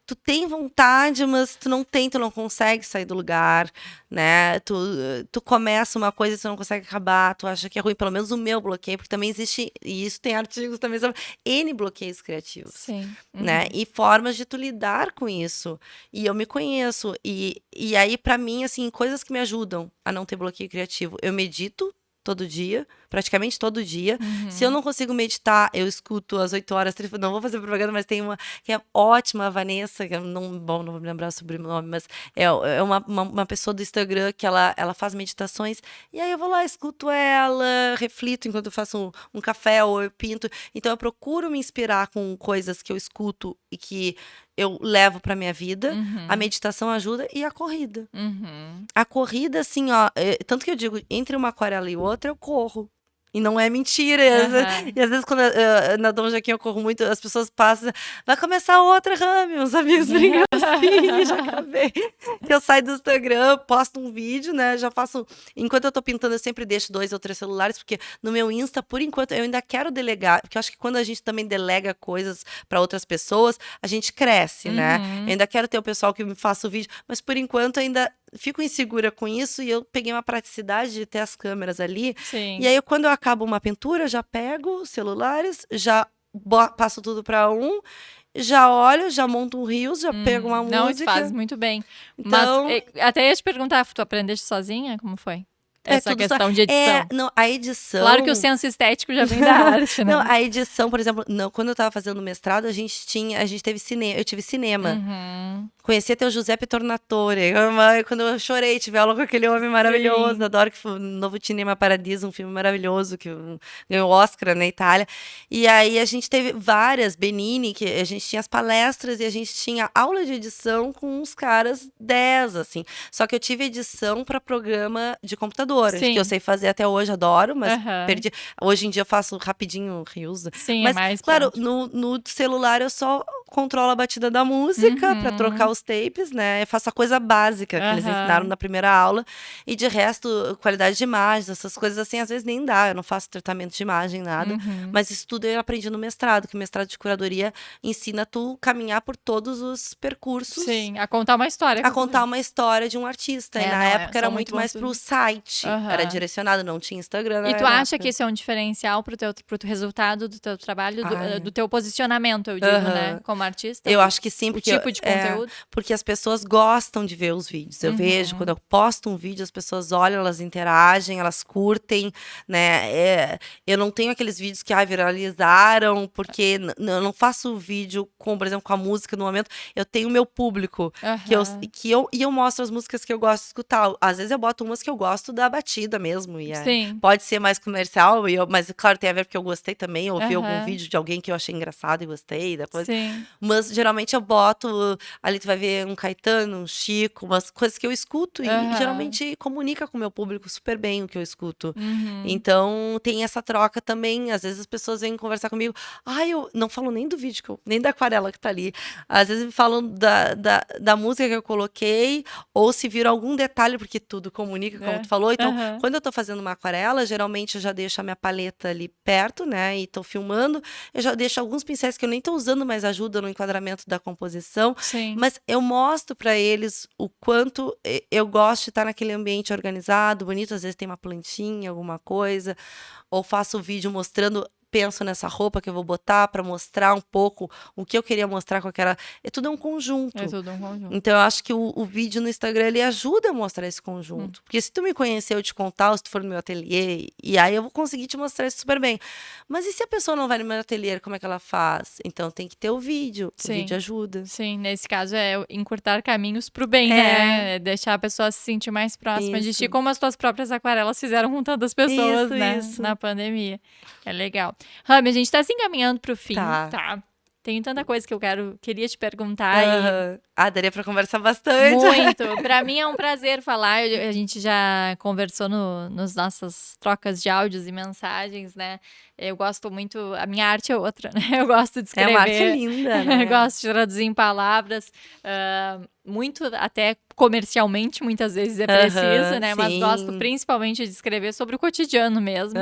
Tu tem vontade, mas tu não consegue sair do lugar, né? Tu começa uma coisa e tu não consegue acabar, tu acha que é ruim, pelo menos o meu bloqueio, porque também existe, e isso tem artigos também sobre N bloqueios criativos. Sim. Né? E formas de tu lidar com isso. E eu me conheço. E aí, pra mim, assim, coisas que me ajudam a não ter bloqueio criativo. Eu medito todo dia, praticamente todo dia. Se eu não consigo meditar, eu escuto às 8 horas, não vou fazer propaganda, mas tem uma que é ótima, a Vanessa, que eu não vou me lembrar o sobrenome, mas é uma pessoa do Instagram que ela faz meditações, e aí eu vou lá, escuto ela, reflito enquanto eu faço um café ou eu pinto. Então eu procuro me inspirar com coisas que eu escuto e que eu levo pra minha vida. A meditação ajuda e a corrida. A corrida, assim, ó, tanto que eu digo, entre uma aquarela e outra, eu corro. E não é mentira. E às vezes, quando na Dom Joaquim eu corro muito, as pessoas passam, vai começar outra, Rami, uns amigos brincam assim, já acabei. Eu saio do Instagram, posto um vídeo, né, já faço, enquanto eu tô pintando, eu sempre deixo 2 ou 3 celulares, porque no meu Insta, por enquanto, eu ainda quero delegar, porque eu acho que quando a gente também delega coisas pra outras pessoas, a gente cresce, né? Eu ainda quero ter o pessoal que me faça o vídeo, mas por enquanto ainda fico insegura com isso, e eu peguei uma praticidade de ter as câmeras ali. Sim. E aí, quando eu acabo uma pintura, já pego os celulares, já passo tudo pra já olho, já monto um reels, já pego uma Não, tu música. faz muito bem. Então, Mas até ia te perguntar, tu aprendeste sozinha? Como foi? Essa tudo questão de edição. não, a edição. Claro que o senso estético já vem da arte, né? Não, a edição, por exemplo, quando eu tava fazendo mestrado, a gente teve cinema, eu tive cinema. Conheci até o Giuseppe Tornatore. Quando eu chorei, tive aula com aquele homem maravilhoso. Sim. Adoro que foi o novo Cinema Paradiso, um filme maravilhoso que ganhou Oscar na Itália. E aí a gente teve várias, Benini, que a gente tinha as palestras e a gente tinha aula de edição com uns caras 10, assim. Só que eu tive edição para programa de computador, Sim. que eu sei fazer até hoje, adoro, mas Aham. perdi. Hoje em dia eu faço rapidinho, reels. Sim, Mas, é mais claro, prático. no celular eu só controlo a batida da música pra trocar os tapes, né? Eu faço a coisa básica que eles ensinaram na primeira aula. E de resto, qualidade de imagens, essas coisas assim, às vezes nem dá. Eu não faço tratamento de imagem, nada. Mas isso tudo eu aprendi no mestrado, que o mestrado de curadoria ensina tu caminhar por todos os percursos. Sim, a contar uma história. A contar uma história de um artista. E na época era são muito muito mais bons pro site. Era direcionado, não tinha Instagram na E tu acha época. que isso é um diferencial pro resultado do teu trabalho, do teu posicionamento, eu digo, né? Como artista? Eu acho que sim, O porque tipo de conteúdo? porque as pessoas gostam de ver os vídeos. Eu vejo, quando eu posto um vídeo, as pessoas olham, elas interagem, elas curtem, né? Eu não tenho aqueles vídeos que viralizaram, porque eu não faço vídeo com, por exemplo, com a música no momento. Eu tenho o meu público, e eu mostro as músicas que eu gosto de escutar. Às vezes eu boto umas que eu gosto da batida mesmo. E Sim. pode ser mais comercial, mas claro, tem a ver porque eu gostei também. Eu ouvi algum vídeo de alguém que eu achei engraçado e gostei. Depois. Sim. Mas geralmente eu boto, ali tu vai ver um Caetano, um Chico, umas coisas que eu escuto e geralmente comunica com o meu público super bem o que eu escuto. Então tem essa troca também. Às vezes as pessoas vêm conversar comigo. Eu não falo nem do vídeo, nem da aquarela que tá ali. Às vezes me falam da música que eu coloquei, ou se viram algum detalhe, porque tudo comunica, como tu falou. Então, quando eu tô fazendo uma aquarela, geralmente eu já deixo a minha paleta ali perto, né? E tô filmando. Eu já deixo alguns pincéis que eu nem tô usando, mas ajudam no enquadramento da composição. Sim. Mas eu mostro pra eles o quanto eu gosto de estar naquele ambiente organizado, bonito. Às vezes tem uma plantinha, alguma coisa. Ou faço o vídeo mostrando, penso nessa roupa que eu vou botar pra mostrar um pouco o que eu queria mostrar com aquela. Tudo é um conjunto. É tudo um conjunto. Então eu acho que o vídeo no Instagram, ele ajuda a mostrar esse conjunto. Porque se tu me conhecer, eu te contar, ou se tu for no meu ateliê, e aí eu vou conseguir te mostrar isso super bem. Mas e se a pessoa não vai no meu ateliê, como é que ela faz? Então tem que ter o vídeo. Sim. O vídeo ajuda. Sim, nesse caso é encurtar caminhos pro bem, né? Deixar a pessoa se sentir mais próxima de ti, como as tuas próprias aquarelas fizeram com tantas pessoas, né? Na pandemia. É legal. Rami, a gente tá se encaminhando pro fim, tá? Tem tanta coisa que eu queria te perguntar. Daria pra conversar bastante. Muito. Pra mim é um prazer falar. A gente já conversou nas nossas trocas de áudios e mensagens, né? Eu gosto muito. A minha arte é outra, né? Eu gosto de escrever. É uma arte linda, né? Eu gosto de traduzir em palavras. Muito, até comercialmente, muitas vezes é preciso, né? Sim. Mas gosto principalmente de escrever sobre o cotidiano mesmo.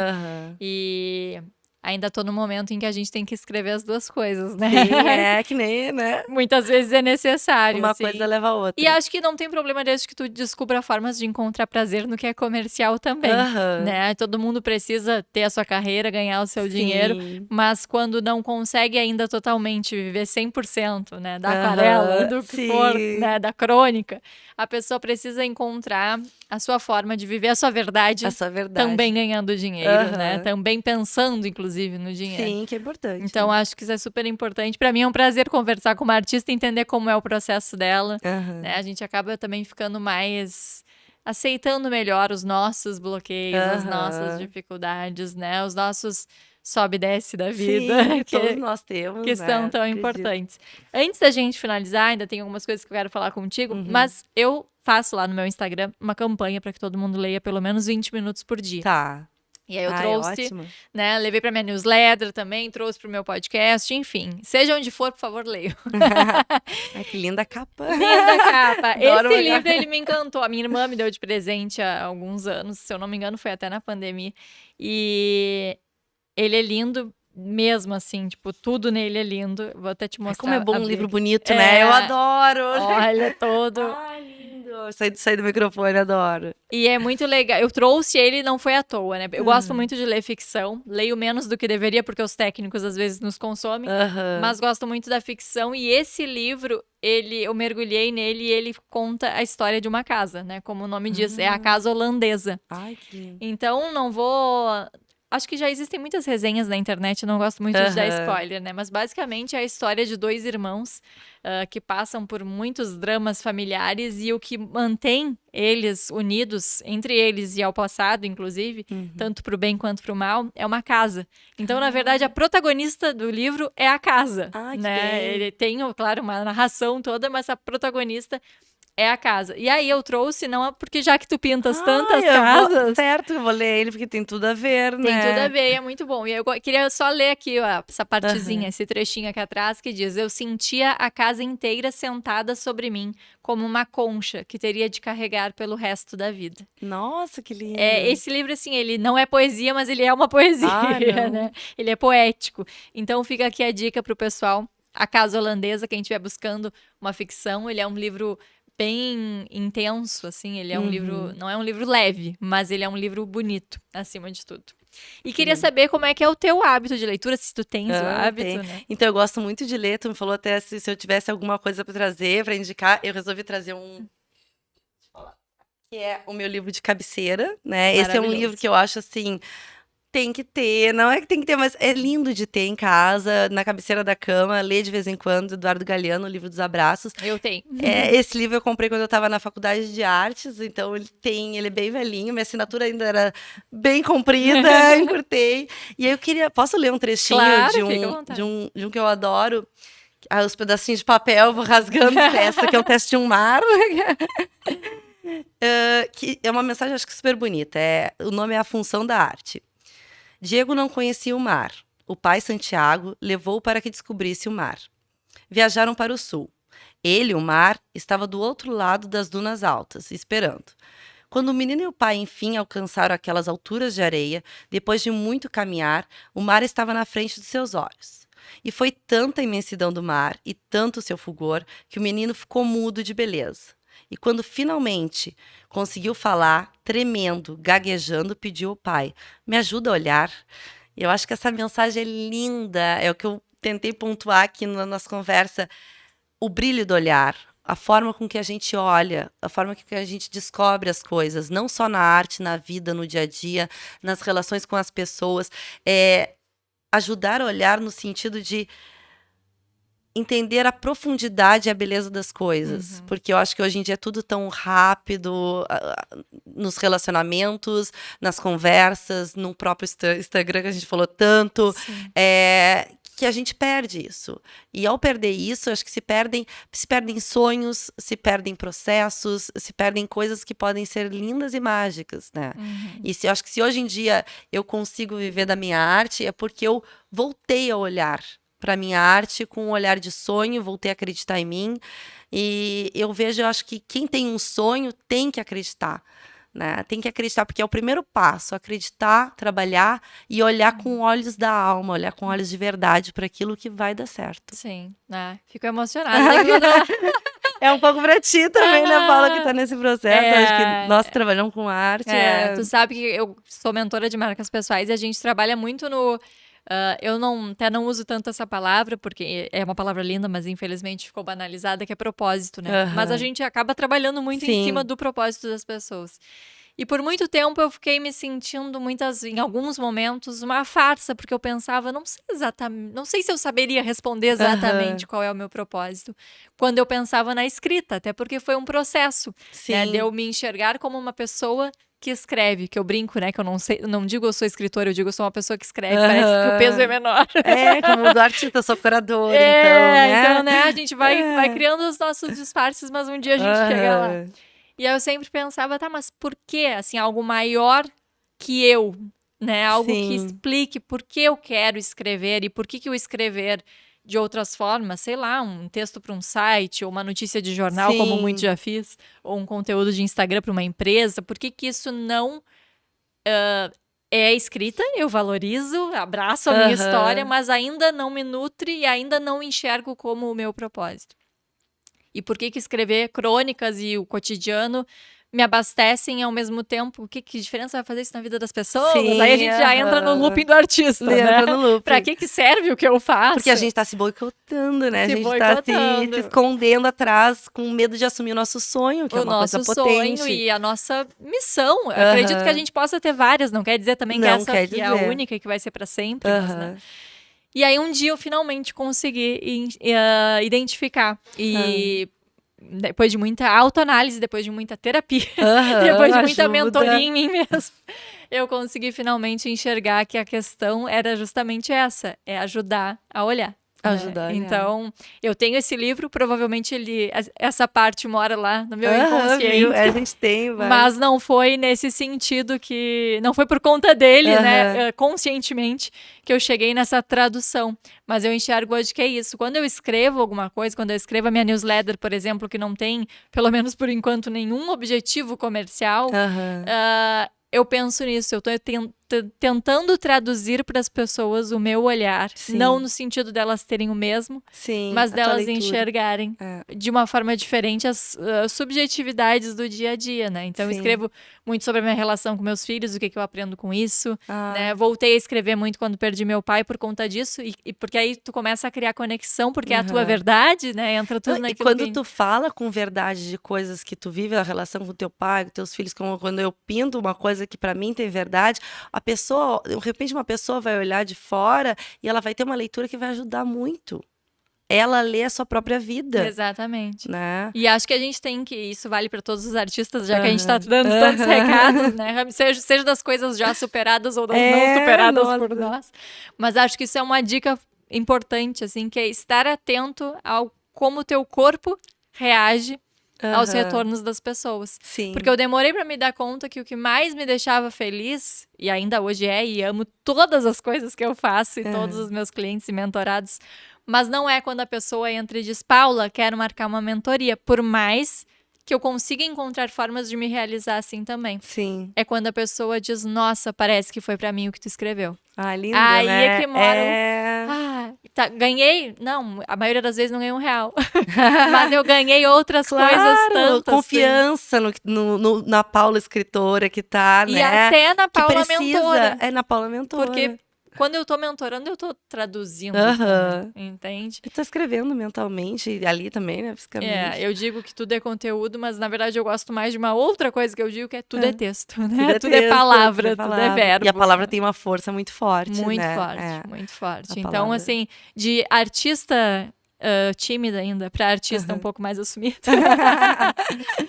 E ainda tô no momento em que a gente tem que escrever as duas coisas, né? Sim, que nem, né? Muitas vezes é necessário. Uma assim. coisa leva a outra. E acho que não tem problema desde que tu descubra formas de encontrar prazer no que é comercial também, né? Todo mundo precisa ter a sua carreira, ganhar o seu dinheiro, mas quando não consegue ainda totalmente viver 100%, né? Da aquarela, do que for, né? Da crônica, a pessoa precisa encontrar a sua forma de viver a sua verdade, também ganhando dinheiro, né? Também pensando, inclusive, no dinheiro. Sim, que é importante. Então, acho que isso é super importante. Para mim é um prazer conversar com uma artista e entender como é o processo dela. Né? A gente acaba também ficando mais aceitando melhor os nossos bloqueios, as nossas dificuldades, né? Os nossos sobe e desce da vida. Sim, que todos nós temos, que são tão importantes. Antes da gente finalizar, ainda tem algumas coisas que eu quero falar contigo, mas eu faço lá no meu Instagram uma campanha para que todo mundo leia pelo menos 20 minutos por dia. Tá. E aí eu trouxe, né, levei pra minha newsletter também, trouxe pro meu podcast, enfim. Seja onde for, por favor, leio. Ai, que linda capa. Linda capa. Esse livro, ele me encantou. A minha irmã me deu de presente há alguns anos, se eu não me engano, foi até na pandemia. E ele é lindo mesmo, assim, tipo, tudo nele é lindo. Vou até te mostrar. Como é bom um livro bonito, né? Eu adoro. Olha, todo. Ai, lindo. Sai do microfone, adoro. E é muito legal. Eu trouxe ele, não foi à toa, né? Eu gosto muito de ler ficção. Leio menos do que deveria, porque os técnicos às vezes nos consomem. Mas gosto muito da ficção. E esse livro, eu mergulhei nele e ele conta a história de uma casa, né? Como o nome diz, é a casa holandesa. Ai, que lindo. Então, não vou... Acho que já existem muitas resenhas na internet, não gosto muito de dar spoiler, né? Mas basicamente é a história de dois irmãos que passam por muitos dramas familiares e o que mantém eles unidos, entre eles e ao passado, inclusive, tanto pro bem quanto pro mal, é uma casa. Então, na verdade, a protagonista do livro é a casa, né? Ele tem, claro, uma narração toda, mas a protagonista é a casa. E aí eu trouxe, não é porque já que tu pintas tantas casas... Certo, eu vou ler ele porque tem tudo a ver, né? Tem tudo a ver e é muito bom. E eu queria só ler aqui ó, essa partezinha, esse trechinho aqui atrás que diz: eu sentia a casa inteira sentada sobre mim, como uma concha que teria de carregar pelo resto da vida. Nossa, que lindo. Esse livro, assim, ele não é poesia, mas ele é uma poesia, né? Ele é poético. Então fica aqui a dica pro pessoal. A Casa Holandesa, quem estiver buscando uma ficção, ele é um livro bem intenso, assim, ele é um livro, não é um livro leve, mas ele é um livro bonito, acima de tudo. E queria saber como é que é o teu hábito de leitura, se tu tens o hábito, né? Então, eu gosto muito de ler, tu me falou até se eu tivesse alguma coisa para trazer, para indicar, eu resolvi trazer que é o meu livro de cabeceira, né? Esse é um livro que eu acho, assim... Tem que ter, não é que tem que ter, mas é lindo de ter em casa, na cabeceira da cama, ler de vez em quando, Eduardo Galeano, o livro dos abraços. Eu tenho. Esse livro eu comprei quando eu estava na faculdade de artes, então ele é bem velhinho, minha assinatura ainda era bem comprida, encurtei. E aí posso ler um trechinho de um que eu adoro? Os pedacinhos de papel, vou rasgando essa, que é o teste de um mar. Que é uma mensagem, acho que super bonita. O nome é A Função da Arte. Diego não conhecia o mar. O pai, Santiago, levou-o para que descobrisse o mar. Viajaram para o sul. Ele, o mar, estava do outro lado das dunas altas, esperando. Quando o menino e o pai, enfim, alcançaram aquelas alturas de areia, depois de muito caminhar, o mar estava na frente dos seus olhos. E foi tanta a imensidão do mar e tanto o seu fulgor que o menino ficou mudo de beleza. E quando finalmente conseguiu falar, tremendo, gaguejando, pediu ao pai: me ajuda a olhar. E eu acho que essa mensagem é linda, é o que eu tentei pontuar aqui na nossa conversa. O brilho do olhar, a forma com que a gente olha, a forma com que a gente descobre as coisas, não só na arte, na vida, no dia a dia, nas relações com as pessoas. Ajudar a olhar no sentido de entender a profundidade e a beleza das coisas. Porque eu acho que hoje em dia é tudo tão rápido, nos relacionamentos, nas conversas, no próprio Instagram que a gente falou tanto, que a gente perde isso. E ao perder isso, acho que se perdem sonhos, se perdem processos, se perdem coisas que podem ser lindas e mágicas, né? E eu acho que se hoje em dia eu consigo viver da minha arte, é porque eu voltei a olhar para minha arte com um olhar de sonho, voltei a acreditar em mim. E eu acho que quem tem um sonho tem que acreditar, né? Tem que acreditar, porque é o primeiro passo, acreditar, trabalhar e olhar com olhos da alma, olhar com olhos de verdade para aquilo que vai dar certo. Sim, fico emocionada. É um pouco pra ti também, né, Paula, que tá nesse processo. Acho que nós trabalhamos com arte. Tu sabe que eu sou mentora de marcas pessoais e a gente trabalha muito no... eu até não uso tanto essa palavra, porque é uma palavra linda, mas infelizmente ficou banalizada, que é propósito, né? Mas a gente acaba trabalhando muito em cima do propósito das pessoas. E por muito tempo eu fiquei me sentindo em alguns momentos, uma farsa, porque eu pensava, não sei se eu saberia responder exatamente qual é o meu propósito. Quando eu pensava na escrita, até porque foi um processo, né, de eu me enxergar como uma pessoa que escreve, que eu brinco, né, que eu não digo eu sou escritora, eu digo eu sou uma pessoa que escreve, parece que o peso é menor. Como do artista, eu sou curadora, então, né, a gente vai criando os nossos disfarces, mas um dia a gente chega lá. E aí eu sempre pensava, mas por que, assim, algo maior que eu, né, algo que explique por que eu quero escrever e por que o escrever de outras formas, sei lá, um texto para um site, ou uma notícia de jornal, como muito já fiz, ou um conteúdo de Instagram para uma empresa, por que isso não é escrita, eu valorizo, abraço a minha história, mas ainda não me nutre e ainda não enxergo como o meu propósito. E por que escrever crônicas e o cotidiano me abastecem ao mesmo tempo? Que diferença vai fazer isso na vida das pessoas? Aí a gente já entra no looping do artista, né? Entra no looping. Pra que serve o que eu faço? Porque a gente tá se boicotando, né? A gente tá se escondendo atrás com medo de assumir o nosso sonho, que é uma coisa potente. O nosso sonho e a nossa missão. Eu acredito que a gente possa ter várias, não quer dizer também que essa aqui é a única e que vai ser pra sempre, mas, né? E aí um dia eu finalmente consegui identificar. E depois de muita autoanálise, depois de muita terapia, depois de muita mentoria em mim mesmo, eu consegui finalmente enxergar que a questão era justamente essa, é ajudar a olhar. Ajudar. Então, eu tenho esse livro, provavelmente essa parte mora lá no meu inconsciente. A gente tem, mas não foi nesse sentido não foi por conta dele, né, conscientemente, que eu cheguei nessa tradução. Mas eu enxergo hoje que é isso. Quando eu escrevo alguma coisa, quando eu escrevo a minha newsletter, por exemplo, que não tem, pelo menos por enquanto, nenhum objetivo comercial, eu penso nisso, eu tô tentando traduzir para as pessoas o meu olhar, não no sentido delas terem o mesmo, mas delas enxergarem de uma forma diferente as subjetividades do dia a dia, né? Então eu escrevo muito sobre a minha relação com meus filhos, o que eu aprendo com isso, né? Voltei a escrever muito quando perdi meu pai por conta disso, e porque aí tu começa a criar conexão, porque é a tua verdade, né? Entra tudo naquilo. E quando tu fala com verdade de coisas que tu vive, a relação com teu pai, com teus filhos, como quando eu pinto uma coisa que para mim tem verdade, a pessoa, de repente uma pessoa vai olhar de fora e ela vai ter uma leitura que vai ajudar muito. Ela lê a sua própria vida. Exatamente. Né? E acho que a gente tem que, isso vale para todos os artistas, já que a gente está dando tantos recados, né? Seja das coisas já superadas ou das não superadas por nós. Mas acho que isso é uma dica importante, assim, que é estar atento ao como o teu corpo reage aos retornos das pessoas. Porque eu demorei para me dar conta que o que mais me deixava feliz, e ainda hoje e amo todas as coisas que eu faço e todos os meus clientes e mentorados, mas não é quando a pessoa entra e diz, Paula, quero marcar uma mentoria, por mais que eu consiga encontrar formas de me realizar assim também. É quando a pessoa diz, nossa, parece que foi para mim o que tu escreveu. Lindo, aí né? É que mora ganhei, não, a maioria das vezes não ganhei R$1, mas eu ganhei outras coisas tantas. Confiança na Paula escritora que tá, e né? até na Paula mentora. Na Paula mentora. Porque quando eu tô mentorando, eu tô traduzindo também, entende? E tô escrevendo mentalmente, e ali também, né, fisicamente. Eu digo que tudo é conteúdo, mas na verdade eu gosto mais de uma outra coisa que eu digo, que é tudo é texto, né? Tudo é palavra, tudo é verbo. E a palavra tem uma força muito forte, muito né? forte, muito forte. Então, assim, de artista tímida ainda, para artista um pouco mais assumida.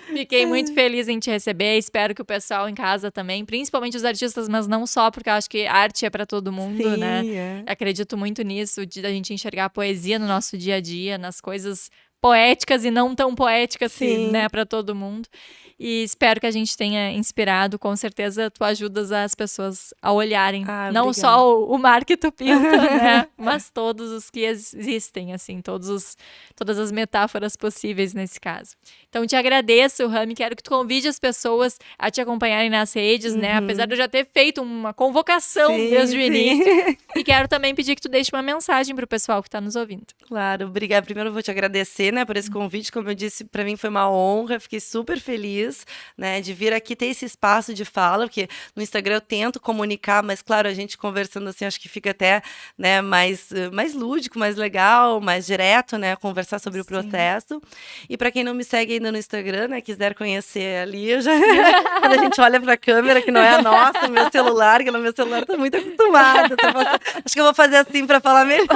Fiquei muito feliz em te receber, espero que o pessoal em casa também, principalmente os artistas, mas não só, porque eu acho que arte é para todo mundo, né? Acredito muito nisso, de a gente enxergar a poesia no nosso dia a dia, nas coisas poéticas e não tão poéticas, Sim. né, para todo mundo. E espero que a gente tenha inspirado. Com certeza, tu ajudas as pessoas a olharem não obrigada. só o mar que tu pinta, né? Mas todos os que existem, assim, todas as metáforas possíveis nesse caso. Então, te agradeço, Rami. Quero que tu convide as pessoas a te acompanharem nas redes, né? Apesar de eu já ter feito uma convocação desde o início. E quero também pedir que tu deixe uma mensagem pro pessoal que está nos ouvindo. Claro, obrigada. Primeiro eu vou te agradecer, né, por esse convite. Como eu disse, para mim foi uma honra. Fiquei super feliz, né, de vir aqui ter esse espaço de fala, porque no Instagram eu tento comunicar, mas claro, a gente conversando assim, acho que fica até, né, mais lúdico, mais legal, mais direto, né, conversar sobre o processo. E para quem não me segue ainda no Instagram, né, quiser conhecer ali, eu já quando a gente olha para a câmera que não é a nossa, meu celular, que no meu celular tô muito acostumada. Acho que eu vou fazer assim para falar melhor.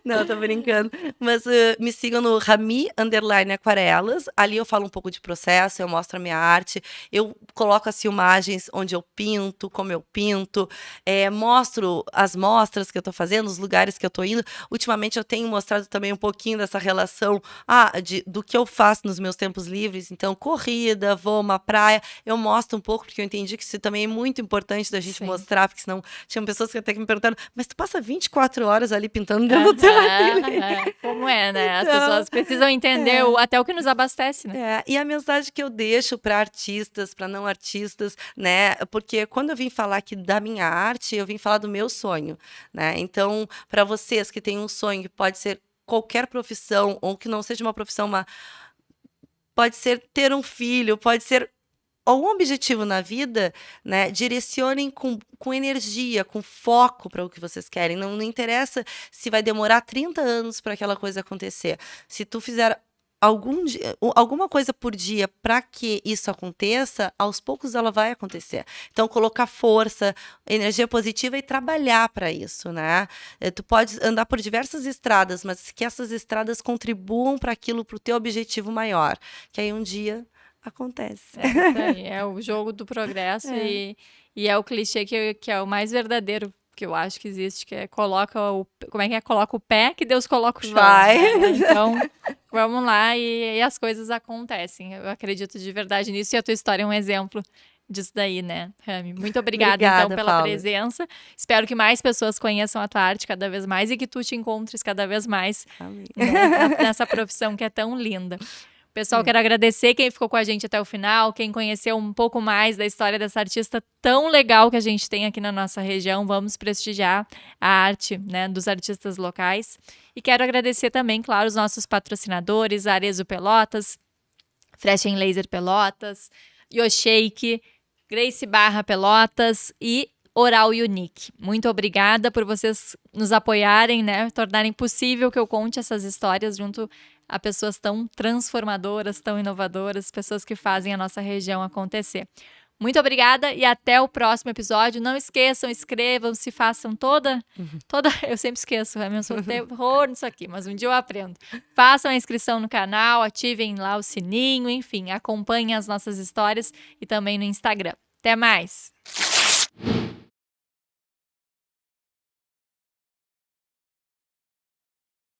Não, tô brincando. Mas me sigam no Rami_Aquarelas. Ali eu falo um pouco de processo, eu mostro a minha arte. Eu coloco as filmagens onde eu pinto, como eu pinto. Mostro as mostras que eu tô fazendo, os lugares que eu tô indo. Ultimamente eu tenho mostrado também um pouquinho dessa relação do que eu faço nos meus tempos livres. Então, corrida, vou uma praia. Eu mostro um pouco, porque eu entendi que isso também é muito importante da gente mostrar, porque senão tinham pessoas que até que me perguntaram, mas tu passa 24 horas ali pintando dentro do teu como é, né? As pessoas precisam entender até o que nos abastece, né? E a mensagem que eu deixo para artistas, para não artistas, né? Porque quando eu vim falar aqui da minha arte, eu vim falar do meu sonho, né? Então, para vocês que têm um sonho, que pode ser qualquer profissão, ou que não seja uma profissão, pode ser ter um filho, pode ser algum objetivo na vida, né, direcionem com energia, com foco para o que vocês querem. Não interessa se vai demorar 30 anos para aquela coisa acontecer. Se tu fizer alguma coisa por dia para que isso aconteça, aos poucos ela vai acontecer. Então, colocar força, energia positiva e trabalhar para isso, né? Tu pode andar por diversas estradas, mas que essas estradas contribuam para aquilo, para o teu objetivo maior. Que aí um dia acontece. É isso aí, é o jogo do progresso e é o clichê que é o mais verdadeiro que eu acho que existe, que é coloca o pé que Deus coloca o chão. Vai. Né? Então, vamos lá e as coisas acontecem. Eu acredito de verdade nisso e a tua história é um exemplo disso daí, né, Rami? Muito obrigada então, pela Paula. Presença. Espero que mais pessoas conheçam a tua arte cada vez mais e que tu te encontres cada vez mais nessa profissão que é tão linda. Pessoal, quero agradecer quem ficou com a gente até o final, quem conheceu um pouco mais da história dessa artista tão legal que a gente tem aqui na nossa região. Vamos prestigiar a arte, né, dos artistas locais. E quero agradecer também, claro, os nossos patrocinadores, Arezzo Pelotas, Fresh Laser Pelotas, Yoshake, Grace Barra Pelotas e Oral Unique. Muito obrigada por vocês nos apoiarem, né, tornarem possível que eu conte essas histórias junto a pessoas tão transformadoras, tão inovadoras, pessoas que fazem a nossa região acontecer. Muito obrigada e até o próximo episódio. Não esqueçam, inscrevam-se, façam toda... Eu sempre esqueço, eu sou terror nisso aqui, mas um dia eu aprendo. Façam a inscrição no canal, ativem lá o sininho, enfim, acompanhem as nossas histórias e também no Instagram. Até mais!